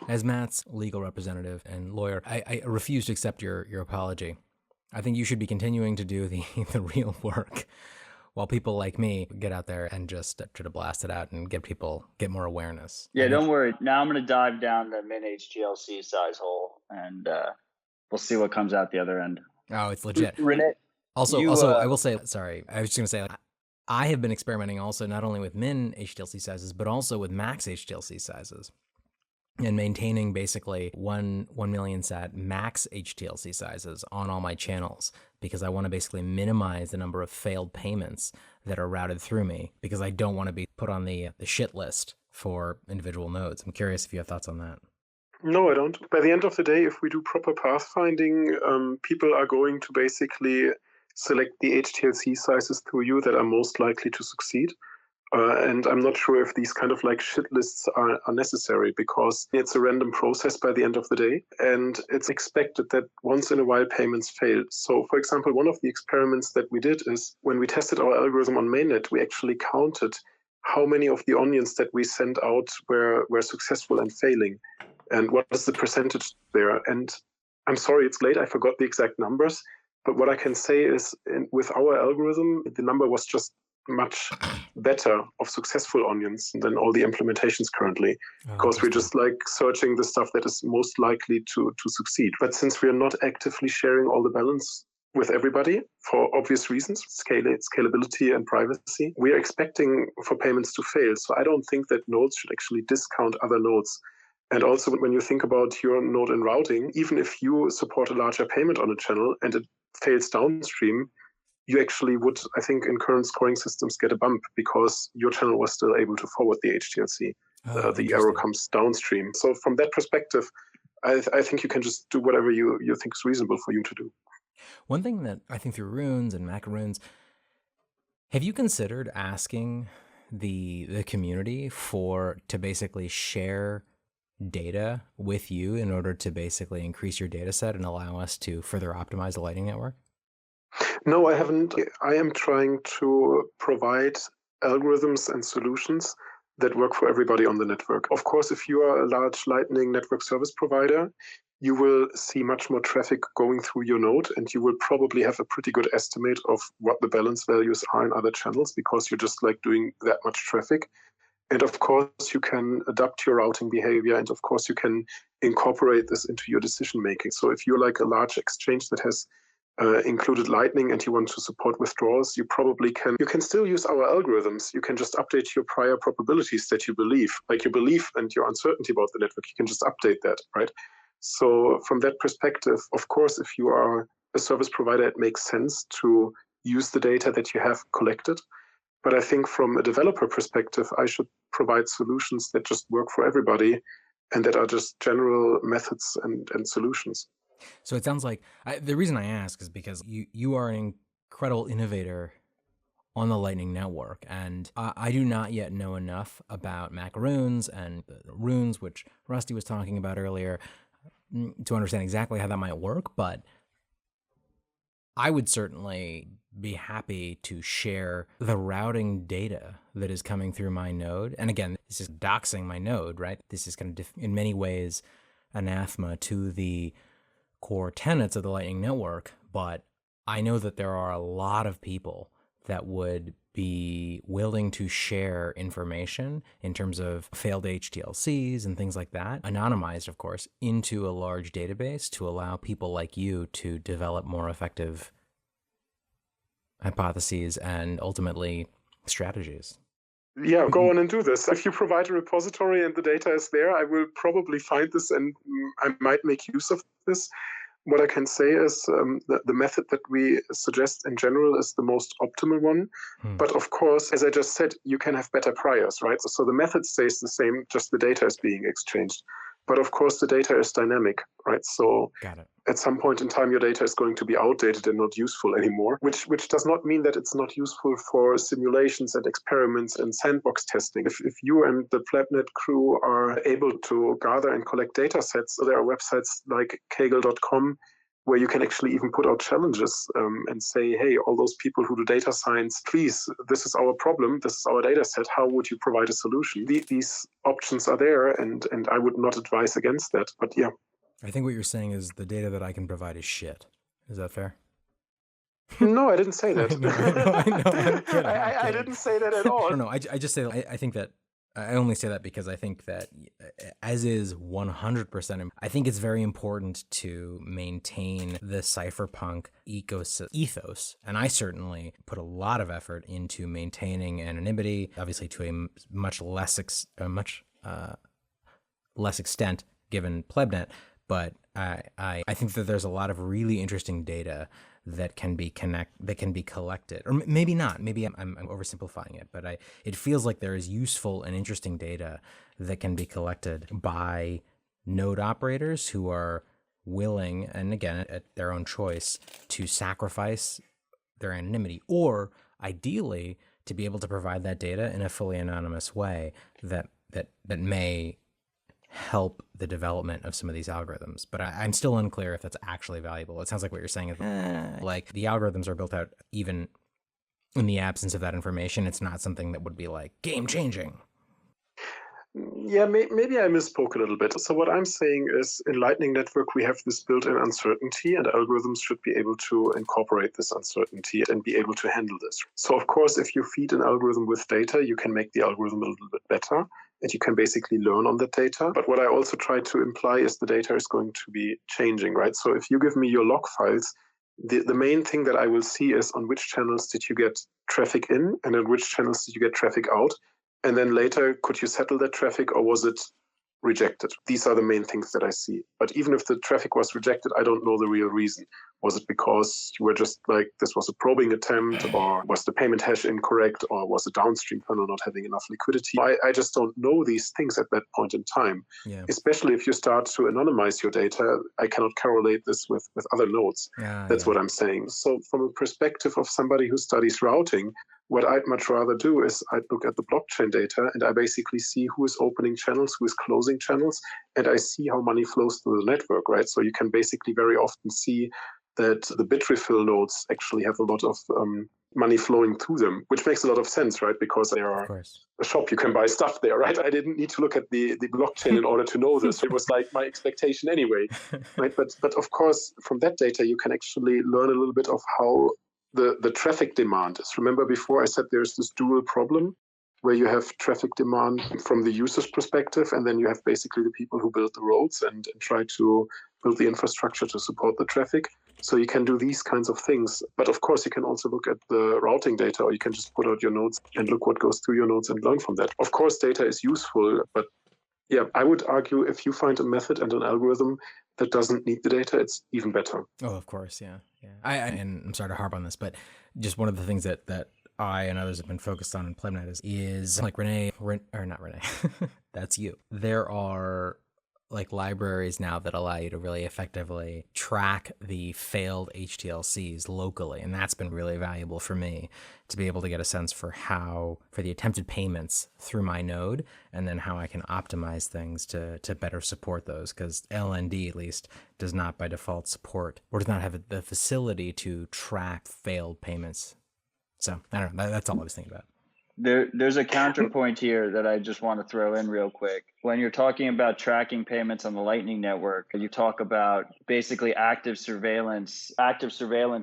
As Matt's legal representative and lawyer, I refuse to accept your apology. I think you should be continuing to do the real work, while people like me get out there and just try to blast it out and get more awareness. Yeah, don't worry. Now I'm going to dive down the min HTLC size hole, and we'll see what comes out the other end. Oh, it's legit. Rene, Also, You, also, I will say, sorry, I was just gonna say, like, I have been experimenting also not only with min HTLC sizes, but also with max HTLC sizes, and maintaining basically 1 million sat max HTLC sizes on all my channels, because I want to basically minimize the number of failed payments that are routed through me, because I don't want to be put on the shit list for individual nodes. I'm curious if you have thoughts on that. No, I don't. By the end of the day, if we do proper pathfinding, people are going to basically select the HTLC sizes through you that are most likely to succeed. And I'm not sure if these kind of like shit lists are necessary, because it's a random process by the end of the day. And it's expected that once in a while payments fail. So, for example, one of the experiments that we did is when we tested our algorithm on mainnet, we actually counted how many of the onions that we sent out were successful and failing, and what is the percentage there. And I'm sorry, it's late, I forgot the exact numbers. But what I can say is with our algorithm, the number was just much better of successful onions than all the implementations currently, because we're just like searching the stuff that is most likely to succeed. But since we are not actively sharing all the balance with everybody for obvious reasons, scalability and privacy, we are expecting for payments to fail. So I don't think that nodes should actually discount other nodes. And also, when you think about your node in routing, even if you support a larger payment on a channel and it fails downstream, you actually would, I think, in current scoring systems, get a bump because your channel was still able to forward the HTLC. The error comes downstream. So from that perspective, I think you can just do whatever you think is reasonable for you to do. One thing that I think through Runes and Macaroons, have you considered asking the community to basically share data with you in order to basically increase your data set and allow us to further optimize the Lightning Network? No, I haven't. I am trying to provide algorithms and solutions that work for everybody on the network. Of course, if you are a large Lightning Network service provider, you will see much more traffic going through your node, and you will probably have a pretty good estimate of what the balance values are in other channels, because you're just like doing that much traffic. And of course, you can adapt your routing behavior, and of course, you can incorporate this into your decision making. So if you're like a large exchange that has included Lightning and you want to support withdrawals, you probably can. You can still use our algorithms. You can just update your prior probabilities that you believe, like your belief and your uncertainty about the network. You can just update that, right? So from that perspective, of course, if you are a service provider, it makes sense to use the data that you have collected. But I think from a developer perspective, I should provide solutions that just work for everybody and that are just general methods and solutions. So it sounds like the reason I ask is because you are an incredible innovator on the Lightning Network, and I do not yet know enough about Macaroons and Runes, which Rusty was talking about earlier, to understand exactly how that might work, but I would certainly be happy to share the routing data that is coming through my node. And again, this is doxing my node, right? This is kind of in many ways anathema to the core tenets of the Lightning Network, but I know that there are a lot of people that would be willing to share information in terms of failed HTLCs and things like that, anonymized, of course, into a large database to allow people like you to develop more effective hypotheses and ultimately strategies. Yeah, go on and do this. If you provide a repository and the data is there, I will probably find this and I might make use of this. What I can say is the method that we suggest in general is the most optimal one. But of course, as I just said, you can have better priors, right? So the method stays the same, just the data is being exchanged. But of course, the data is dynamic, right? So at some point in time, your data is going to be outdated and not useful anymore, which does not mean that it's not useful for simulations and experiments and sandbox testing. If you and the Plabnet crew are able to gather and collect data sets, so there are websites like kaggle.com where you can actually even put out challenges and say, hey, all those people who do data science, please, this is our problem, this is our data set, how would you provide a solution? These options are there, and I would not advise against that, but yeah. I think what you're saying is the data that I can provide is shit. Is that fair? No, I didn't say that. I know, I'm kidding. I didn't say that at all. No, I just say I think that I only say that because I think that, as is 100%, I think it's very important to maintain the cypherpunk ethos. And I certainly put a lot of effort into maintaining anonymity, obviously to a much less extent given Plebnet. But I think that there's a lot of really interesting data that can be collected, or maybe not. Maybe I'm oversimplifying it, but it feels like there is useful and interesting data that can be collected by node operators who are willing, and again at their own choice, to sacrifice their anonymity, or ideally to be able to provide that data in a fully anonymous way that may help the development of some of these algorithms. But I'm still unclear if that's actually valuable. It sounds like what you're saying is like the algorithms are built out even in the absence of that information. It's not something that would be like game changing. Yeah, maybe I misspoke a little bit. So what I'm saying is, in Lightning Network, we have this built-in uncertainty, and algorithms should be able to incorporate this uncertainty and be able to handle this. So of course, if you feed an algorithm with data, you can make the algorithm a little bit better, and you can basically learn on the data. But what I also try to imply is the data is going to be changing, right? So if you give me your log files, the main thing that I will see is on which channels did you get traffic in, and on which channels did you get traffic out. And then later, could you settle that traffic, or was it rejected? These are the main things that I see. But even if the traffic was rejected, I don't know the real reason. Was it because you were just like, this was a probing attempt, or was the payment hash incorrect, or was the downstream funnel not having enough liquidity? I just don't know these things at that point in time. Yeah. Especially if you start to anonymize your data, I cannot correlate this with other nodes. That's what I'm saying. So from a perspective of somebody who studies routing, what I'd much rather do is I'd look at the blockchain data, and I basically see who is opening channels, who is closing channels, and I see how money flows through the network, right? So you can basically very often see that the bit refill nodes actually have a lot of money flowing through them, which makes a lot of sense, right? Because they are a shop, you can buy stuff there, right? I didn't need to look at the blockchain in order to know this. It was like my expectation anyway, right? But of course, from that data, you can actually learn a little bit of how the traffic demand is. Remember before I said there's this dual problem where you have traffic demand from the user's perspective, and then you have basically the people who build the roads and try to build the infrastructure to support the traffic. So you can do these kinds of things. But of course, you can also look at the routing data, or you can just put out your nodes and look what goes through your nodes and learn from that. Of course, data is useful, but yeah, I would argue if you find a method and an algorithm that doesn't need the data, it's even better. Oh, of course, yeah. And I'm sorry to harp on this, but just one of the things that I and others have been focused on in Plebnet is like not Rene, that's you. There are like libraries now that allow you to really effectively track the failed HTLCs locally. And that's been really valuable for me to be able to get a sense for the attempted payments through my node, and then how I can optimize things to better support those, because LND at least does not by default support, or does not have the facility to track failed payments. So I don't know, that's all I was thinking about. There's a counterpoint here that I just want to throw in real quick. When you're talking about tracking payments on the Lightning Network, you talk about basically active surveillance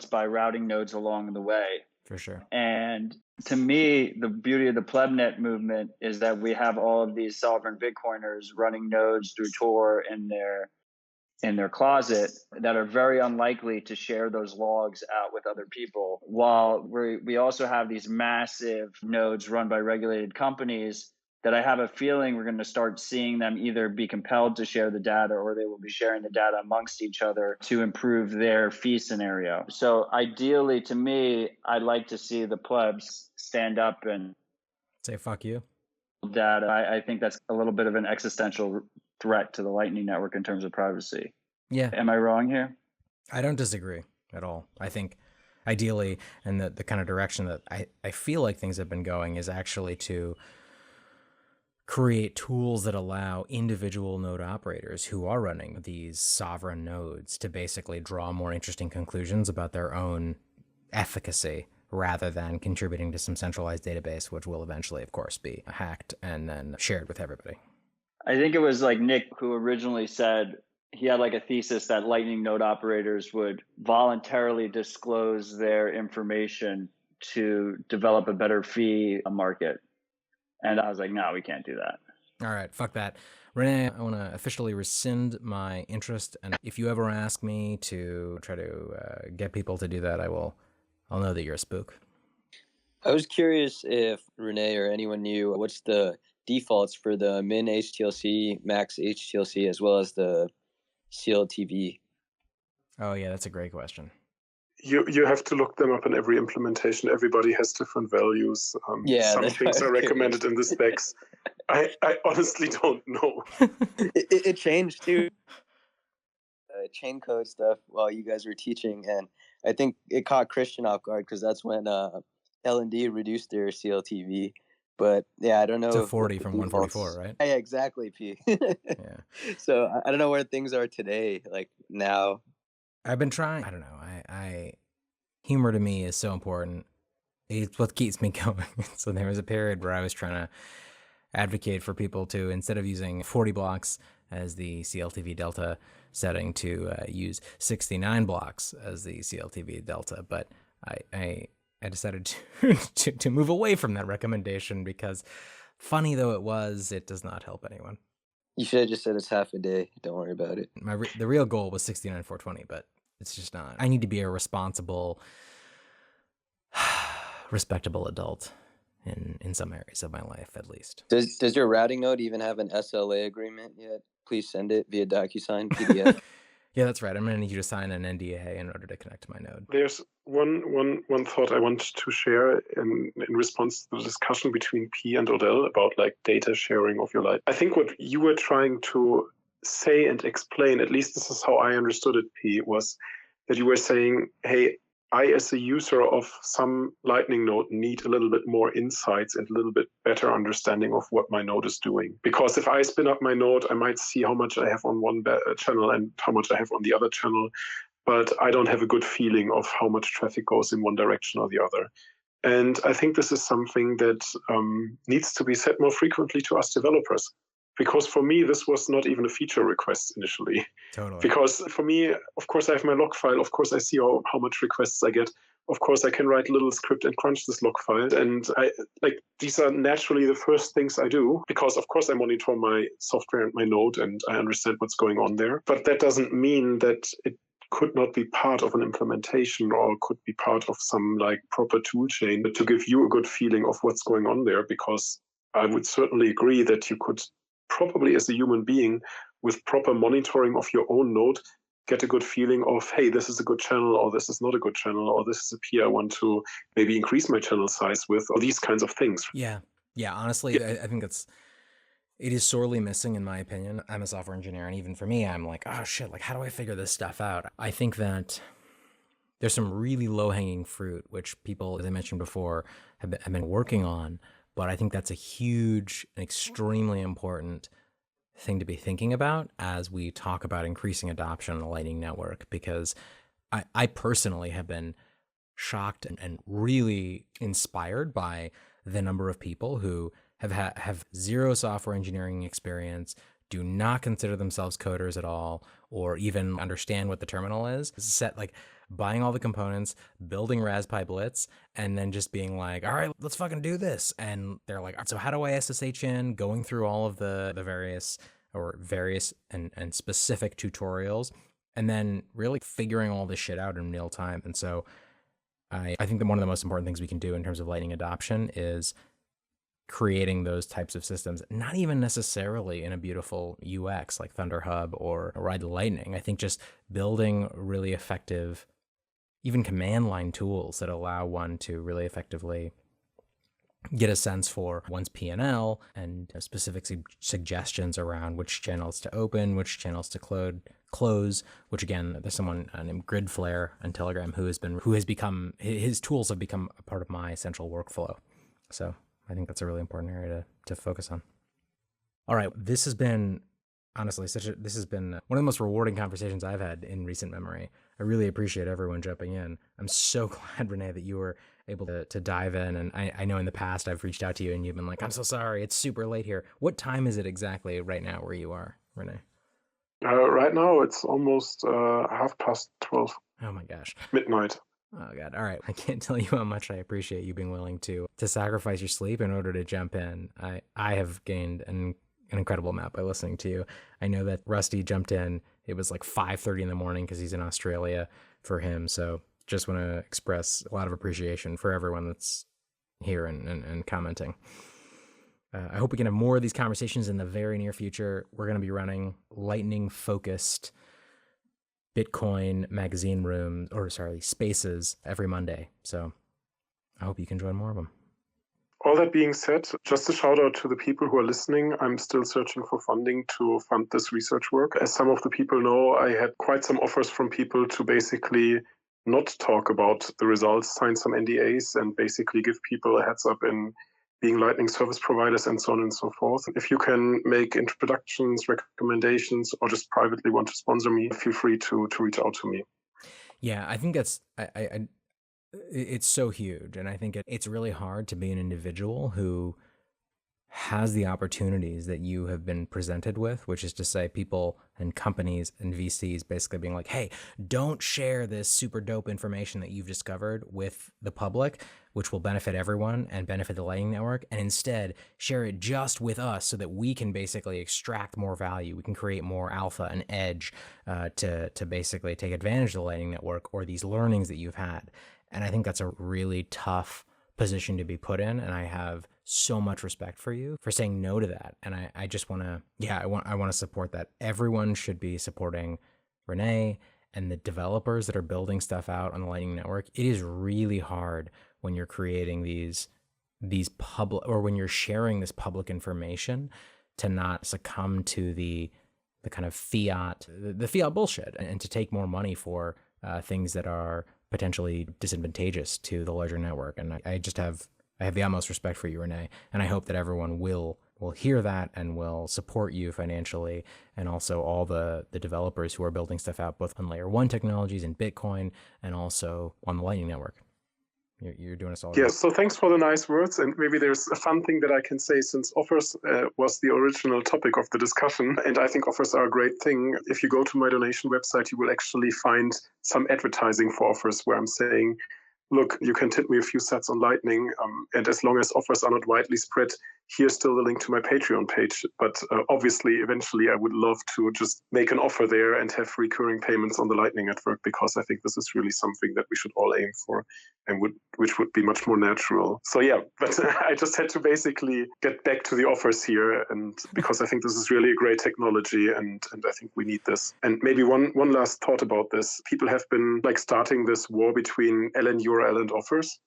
by routing nodes along the way. For sure. And to me, the beauty of the Plebnet movement is that we have all of these sovereign Bitcoiners running nodes through Tor in their closet that are very unlikely to share those logs out with other people, while we also have these massive nodes run by regulated companies that I have a feeling we're going to start seeing them either be compelled to share the data, or they will be sharing the data amongst each other to improve their fee scenario. So ideally, to me, I'd like to see the plebs stand up and say fuck you. Data. I think that's a little bit of an existential threat to the Lightning Network in terms of privacy. Yeah. Am I wrong here? I don't disagree at all. I think ideally, and the kind of direction that I feel like things have been going is actually to create tools that allow individual node operators who are running these sovereign nodes to basically draw more interesting conclusions about their own efficacy, rather than contributing to some centralized database, which will eventually, of course, be hacked and then shared with everybody. I think it was like Nick who originally said he had like a thesis that Lightning node operators would voluntarily disclose their information to develop a better fee market. And I was like, no, we can't do that. All right, fuck that. Rene, I want to officially rescind my interest, and if you ever ask me to try to get people to do that, I'll know that you're a spook. I was curious if Rene or anyone knew what's the defaults for the min HTLC, max HTLC, as well as the CLTV. Oh yeah, that's a great question. You have to look them up in every implementation. Everybody has different values. Some things are recommended in the specs. I honestly don't know. It changed too. Chain code stuff while you guys were teaching, and I think it caught Christian off guard because that's when L&D reduced their CLTV. But yeah, I don't know. To 40 from 144, right? Yeah, exactly, P. Yeah. So I don't know where things are today, like now. I've been trying. I don't know. I humor to me is so important. It's what keeps me going. So there was a period where I was trying to advocate for people to, instead of using 40 blocks as the CLTV delta setting, to use 69 blocks as the CLTV delta. But I decided to move away from that recommendation because, funny though it was, it does not help anyone. You should have just said it's half a day. Don't worry about it. The real goal was 69,420, but it's just not. I need to be a responsible, respectable adult in some areas of my life, at least. Does your routing node even have an SLA agreement yet? Please send it via DocuSign, PDF. Yeah, that's right. I'm going to need you to sign an NDA in order to connect to my node. There's one thought I want to share in response to the discussion between P and Odell about like data sharing of your light. I think what you were trying to say and explain, at least this is how I understood it, P, was that you were saying, hey, I, as a user of some Lightning node, need a little bit more insights and a little bit better understanding of what my node is doing. Because if I spin up my node, I might see how much I have on one channel and how much I have on the other channel, but I don't have a good feeling of how much traffic goes in one direction or the other. And I think this is something that needs to be said more frequently to us developers. Because for me, this was not even a feature request initially. Totally. Because for me, of course, I have my log file. Of course, I see how much requests I get. Of course, I can write a little script and crunch this log file. And these are naturally the first things I do, because of course I monitor my software and my node and I understand what's going on there. But that doesn't mean that it could not be part of an implementation or could be part of some like proper tool chain to give you a good feeling of what's going on there. Because I would certainly agree that you could probably, as a human being, with proper monitoring of your own node, get a good feeling of, hey, this is a good channel, or this is not a good channel, or this is a peer I want to maybe increase my channel size with, or these kinds of things. Yeah. Honestly, I think it is sorely missing, in my opinion. I'm a software engineer, and even for me, I'm like, oh shit, like how do I figure this stuff out? I think that there's some really low-hanging fruit, which people, as I mentioned before, have been working on. But I think that's a huge and extremely important thing to be thinking about as we talk about increasing adoption on the Lightning Network, because I personally have been shocked and really inspired by the number of people who have zero software engineering experience, do not consider themselves coders at all, or even understand what the terminal is, buying all the components, building Raspberry Blitz, and then just being like, all right, let's fucking do this. And they're like, so how do I SSH in? Going through all of the various and specific tutorials, and then really figuring all this shit out in real time. And so I think that one of the most important things we can do in terms of Lightning adoption is creating those types of systems, not even necessarily in a beautiful UX like ThunderHub or Ride the Lightning. I think just building really effective, even command line tools that allow one to really effectively get a sense for one's P&L and specific suggestions around which channels to open, which channels to close, which again, there's someone named Gridflare on Telegram his tools have become a part of my central workflow. So I think that's a really important area to focus on. All right, this has been honestly this has been one of the most rewarding conversations I've had in recent memory. I really appreciate everyone jumping in. I'm so glad, Rene, that you were able to dive in. And I know in the past I've reached out to you and you've been like, I'm so sorry, it's super late here. What time is it exactly right now where you are, Rene? Right now it's almost 12:30. Oh my gosh. Midnight. Oh God. All right. I can't tell you how much I appreciate you being willing to sacrifice your sleep in order to jump in. I have gained an incredible amount by listening to you. I know that Rusty jumped in. It was like 5:30 in the morning because he's in Australia for him. So just want to express a lot of appreciation for everyone that's here and commenting. I hope we can have more of these conversations in the very near future. We're going to be running lightning focused Bitcoin magazine rooms, or sorry, spaces every Monday. So I hope you can join more of them. All that being said, just a shout out to the people who are listening. I'm still searching for funding to fund this research work. As some of the people know, I had quite some offers from people to basically not talk about the results, sign some NDAs, and basically give people a heads up in being Lightning service providers and so on and so forth. If you can make introductions, recommendations, or just privately want to sponsor me, feel free to reach out to me. Yeah, I think that's it's so huge, and I think it's really hard to be an individual who has the opportunities that you have been presented with, which is to say people and companies and VCs basically being like, hey, don't share this super dope information that you've discovered with the public, which will benefit everyone and benefit the Lightning Network, and instead share it just with us so that we can basically extract more value. We can create more alpha and edge to basically take advantage of the Lightning Network or these learnings that you've had. And I think that's a really tough position to be put in, and I have so much respect for you for saying no to that. And I just want to, I want to support that. Everyone should be supporting Rene and the developers that are building stuff out on the Lightning Network. It is really hard when you're creating these public, or when you're sharing this public information, to not succumb to the kind of fiat bullshit, and to take more money for things that are potentially disadvantageous to the larger network. And I have the utmost respect for you, Rene, and I hope that everyone will hear that and will support you financially, and also all the developers who are building stuff out both on layer 1 technologies and Bitcoin and also on the Lightning Network. You're doing us all right. Yes, so thanks for the nice words. And maybe there's a fun thing that I can say, since offers was the original topic of the discussion. And I think offers are a great thing. If you go to my donation website, you will actually find some advertising for offers where I'm saying, look, you can tip me a few sats on Lightning. And as long as offers are not widely spread, here's still the link to my Patreon page. But obviously, eventually, I would love to just make an offer there and have recurring payments on the Lightning Network, because I think this is really something that we should all aim for, and which would be much more natural. So yeah, but I just had to basically get back to the offers here, and because I think this is really a great technology, and I think we need this. And maybe one last thought about this. People have been like starting this war between LN URL and offers.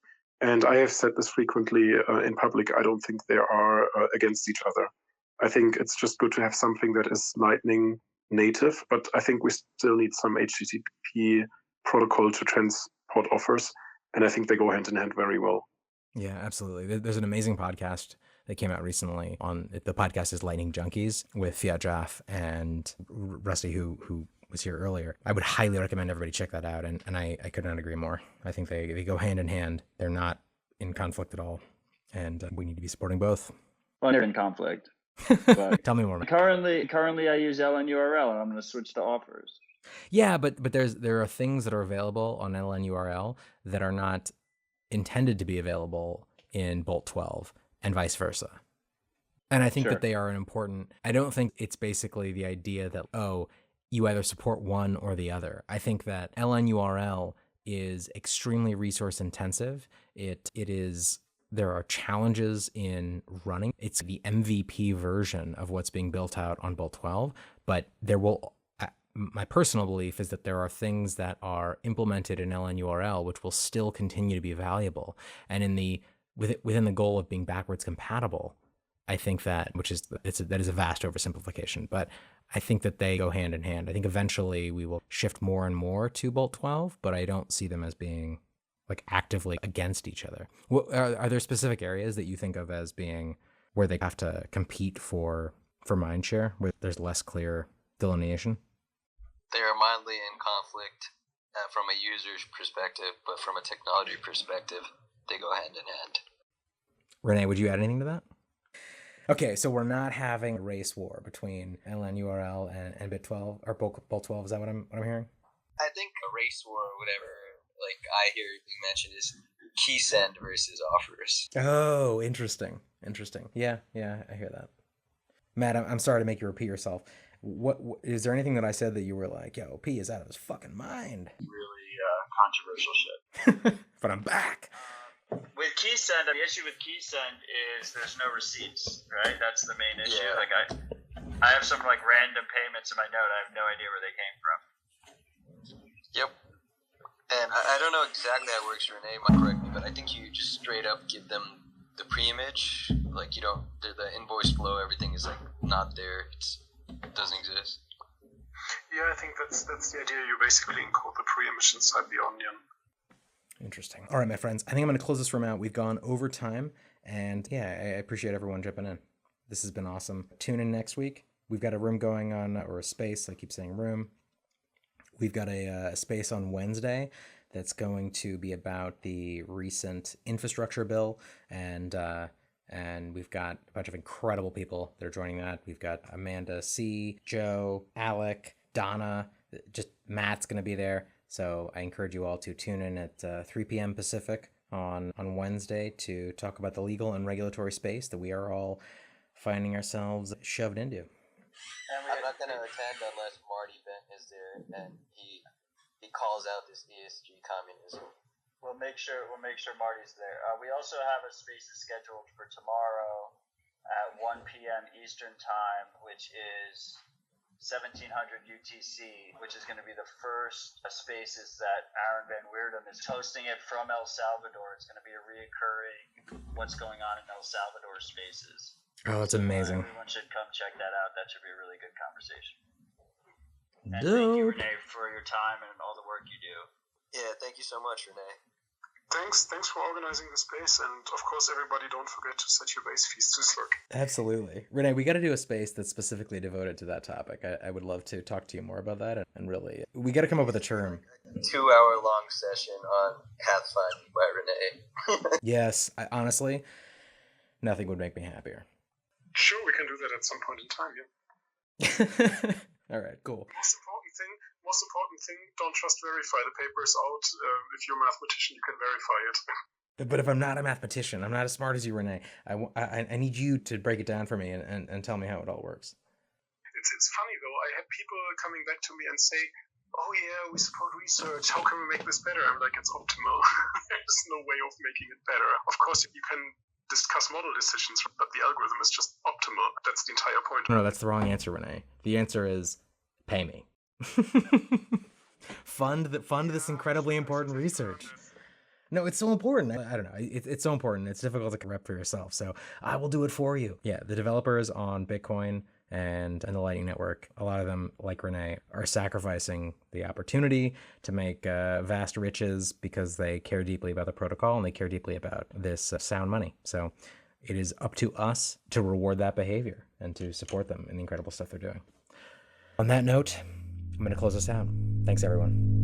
And I have said this frequently in public. I don't think they are against each other. I think it's just good to have something that is Lightning native, but I think we still need some HTTP protocol to transport offers. And I think they go hand in hand very well. Yeah, absolutely. There's an amazing podcast that came out recently the podcast is Lightning Junkies with Fiat Jaff and Rusty, who was here earlier. I would highly recommend everybody check that out, and I could not agree more. I think they go hand in hand. They're not in conflict at all, and we need to be supporting both. Well, they're in conflict. But Tell me more. Currently, I use LNURL, and I'm going to switch to offers. Yeah, but there are things that are available on LNURL that are not intended to be available in BOLT12, and vice versa. And I think that they are important. I don't think it's basically the idea that, you either support one or the other. I think that LNURL is extremely resource intensive. There are challenges in running. It's the MVP version of what's being built out on BOLT12, but my personal belief is that there are things that are implemented in LNURL which will still continue to be valuable. And within the goal of being backwards compatible, I think that is a vast oversimplification, but I think that they go hand in hand. I think eventually we will shift more and more to BOLT12, but I don't see them as being like actively against each other. Are there specific areas that you think of as being where they have to compete for mindshare, where there's less clear delineation? They are mildly in conflict from a user's perspective, but from a technology perspective, they go hand in hand. Rene, would you add anything to that? Okay, so we're not having a race war between LNURL and BIT12 or BOLT12. Is that what I'm hearing? I think a race war or whatever like I hear being mentioned is key send versus offers. Oh, interesting. Yeah, I hear that. Matt, I'm sorry to make you repeat yourself. What is there anything that I said that you were like, yo, P is out of his fucking mind? Really controversial shit. But I'm back. With KeySend, the issue with KeySend is there's no receipts, right? That's the main issue. Yeah. Like I have some like random payments in my note. I have no idea where they came from. Yep. And I don't know exactly how it works, Rene might correct me, but I think you just straight up give them the pre-image. Like you don't, the invoice flow, everything is like not there. It doesn't exist. Yeah, I think that's the idea. You basically encode the pre-image inside the onion. Interesting. All right, my friends, I think I'm going to close this room out. We've gone over time, and yeah, I appreciate everyone jumping in. This has been awesome. Tune in next week. We've got a room going on, or a space. I keep saying room. We've got a space on Wednesday that's going to be about the recent infrastructure bill, and we've got a bunch of incredible people that are joining that. We've got Amanda C, Joe, Alec, Donna, just Matt's going to be there. So I encourage you all to tune in at 3 p.m. Pacific on Wednesday to talk about the legal and regulatory space that we are all finding ourselves shoved into. I'm not going to attend unless Marty Bent is there and he calls out this ESG communism. We'll make sure Marty's there. We also have a space scheduled for tomorrow at 1 p.m. Eastern Time, which is 1700 UTC, which is going to be the first spaces that Aaron Van Weerdum is hosting it from El Salvador. It's going to be a reoccurring what's going on in El Salvador spaces. Oh, it's amazing. Everyone should come check that out. That should be a really good conversation. And thank you, Rene, for your time and all the work you do. Yeah, thank you so much, Rene. Thanks for organizing the space, and of course, everybody, don't forget to set your base fees to Slack. Absolutely. Rene, we got to do a space that's specifically devoted to that topic. I would love to talk to you more about that, and really, we got to come up with a term. 2-hour-long session on Pathfinding by Rene. Yes, honestly, nothing would make me happier. Sure, we can do that at some point in time, yeah. All right, cool. Most important thing, don't trust verify. The paper is out. If you're a mathematician, you can verify it. But if I'm not a mathematician, I'm not as smart as you, Rene. I need you to break it down for me and tell me how it all works. It's funny, though. I had people coming back to me and say, oh, yeah, we support research. How can we make this better? I'm like, it's optimal. There's no way of making it better. Of course, you can discuss model decisions, but the algorithm is just optimal. That's the entire point. No, that's the wrong answer, Rene. The answer is pay me. fund this incredibly important research. No, it's so important. I don't know. It's so important. It's difficult to rep for yourself. So I will do it for you. Yeah, the developers on Bitcoin and the Lightning Network, a lot of them, like Rene, are sacrificing the opportunity to make vast riches because they care deeply about the protocol and they care deeply about this sound money. So it is up to us to reward that behavior and to support them in the incredible stuff they're doing. On that note, I'm going to close this out. Thanks, everyone.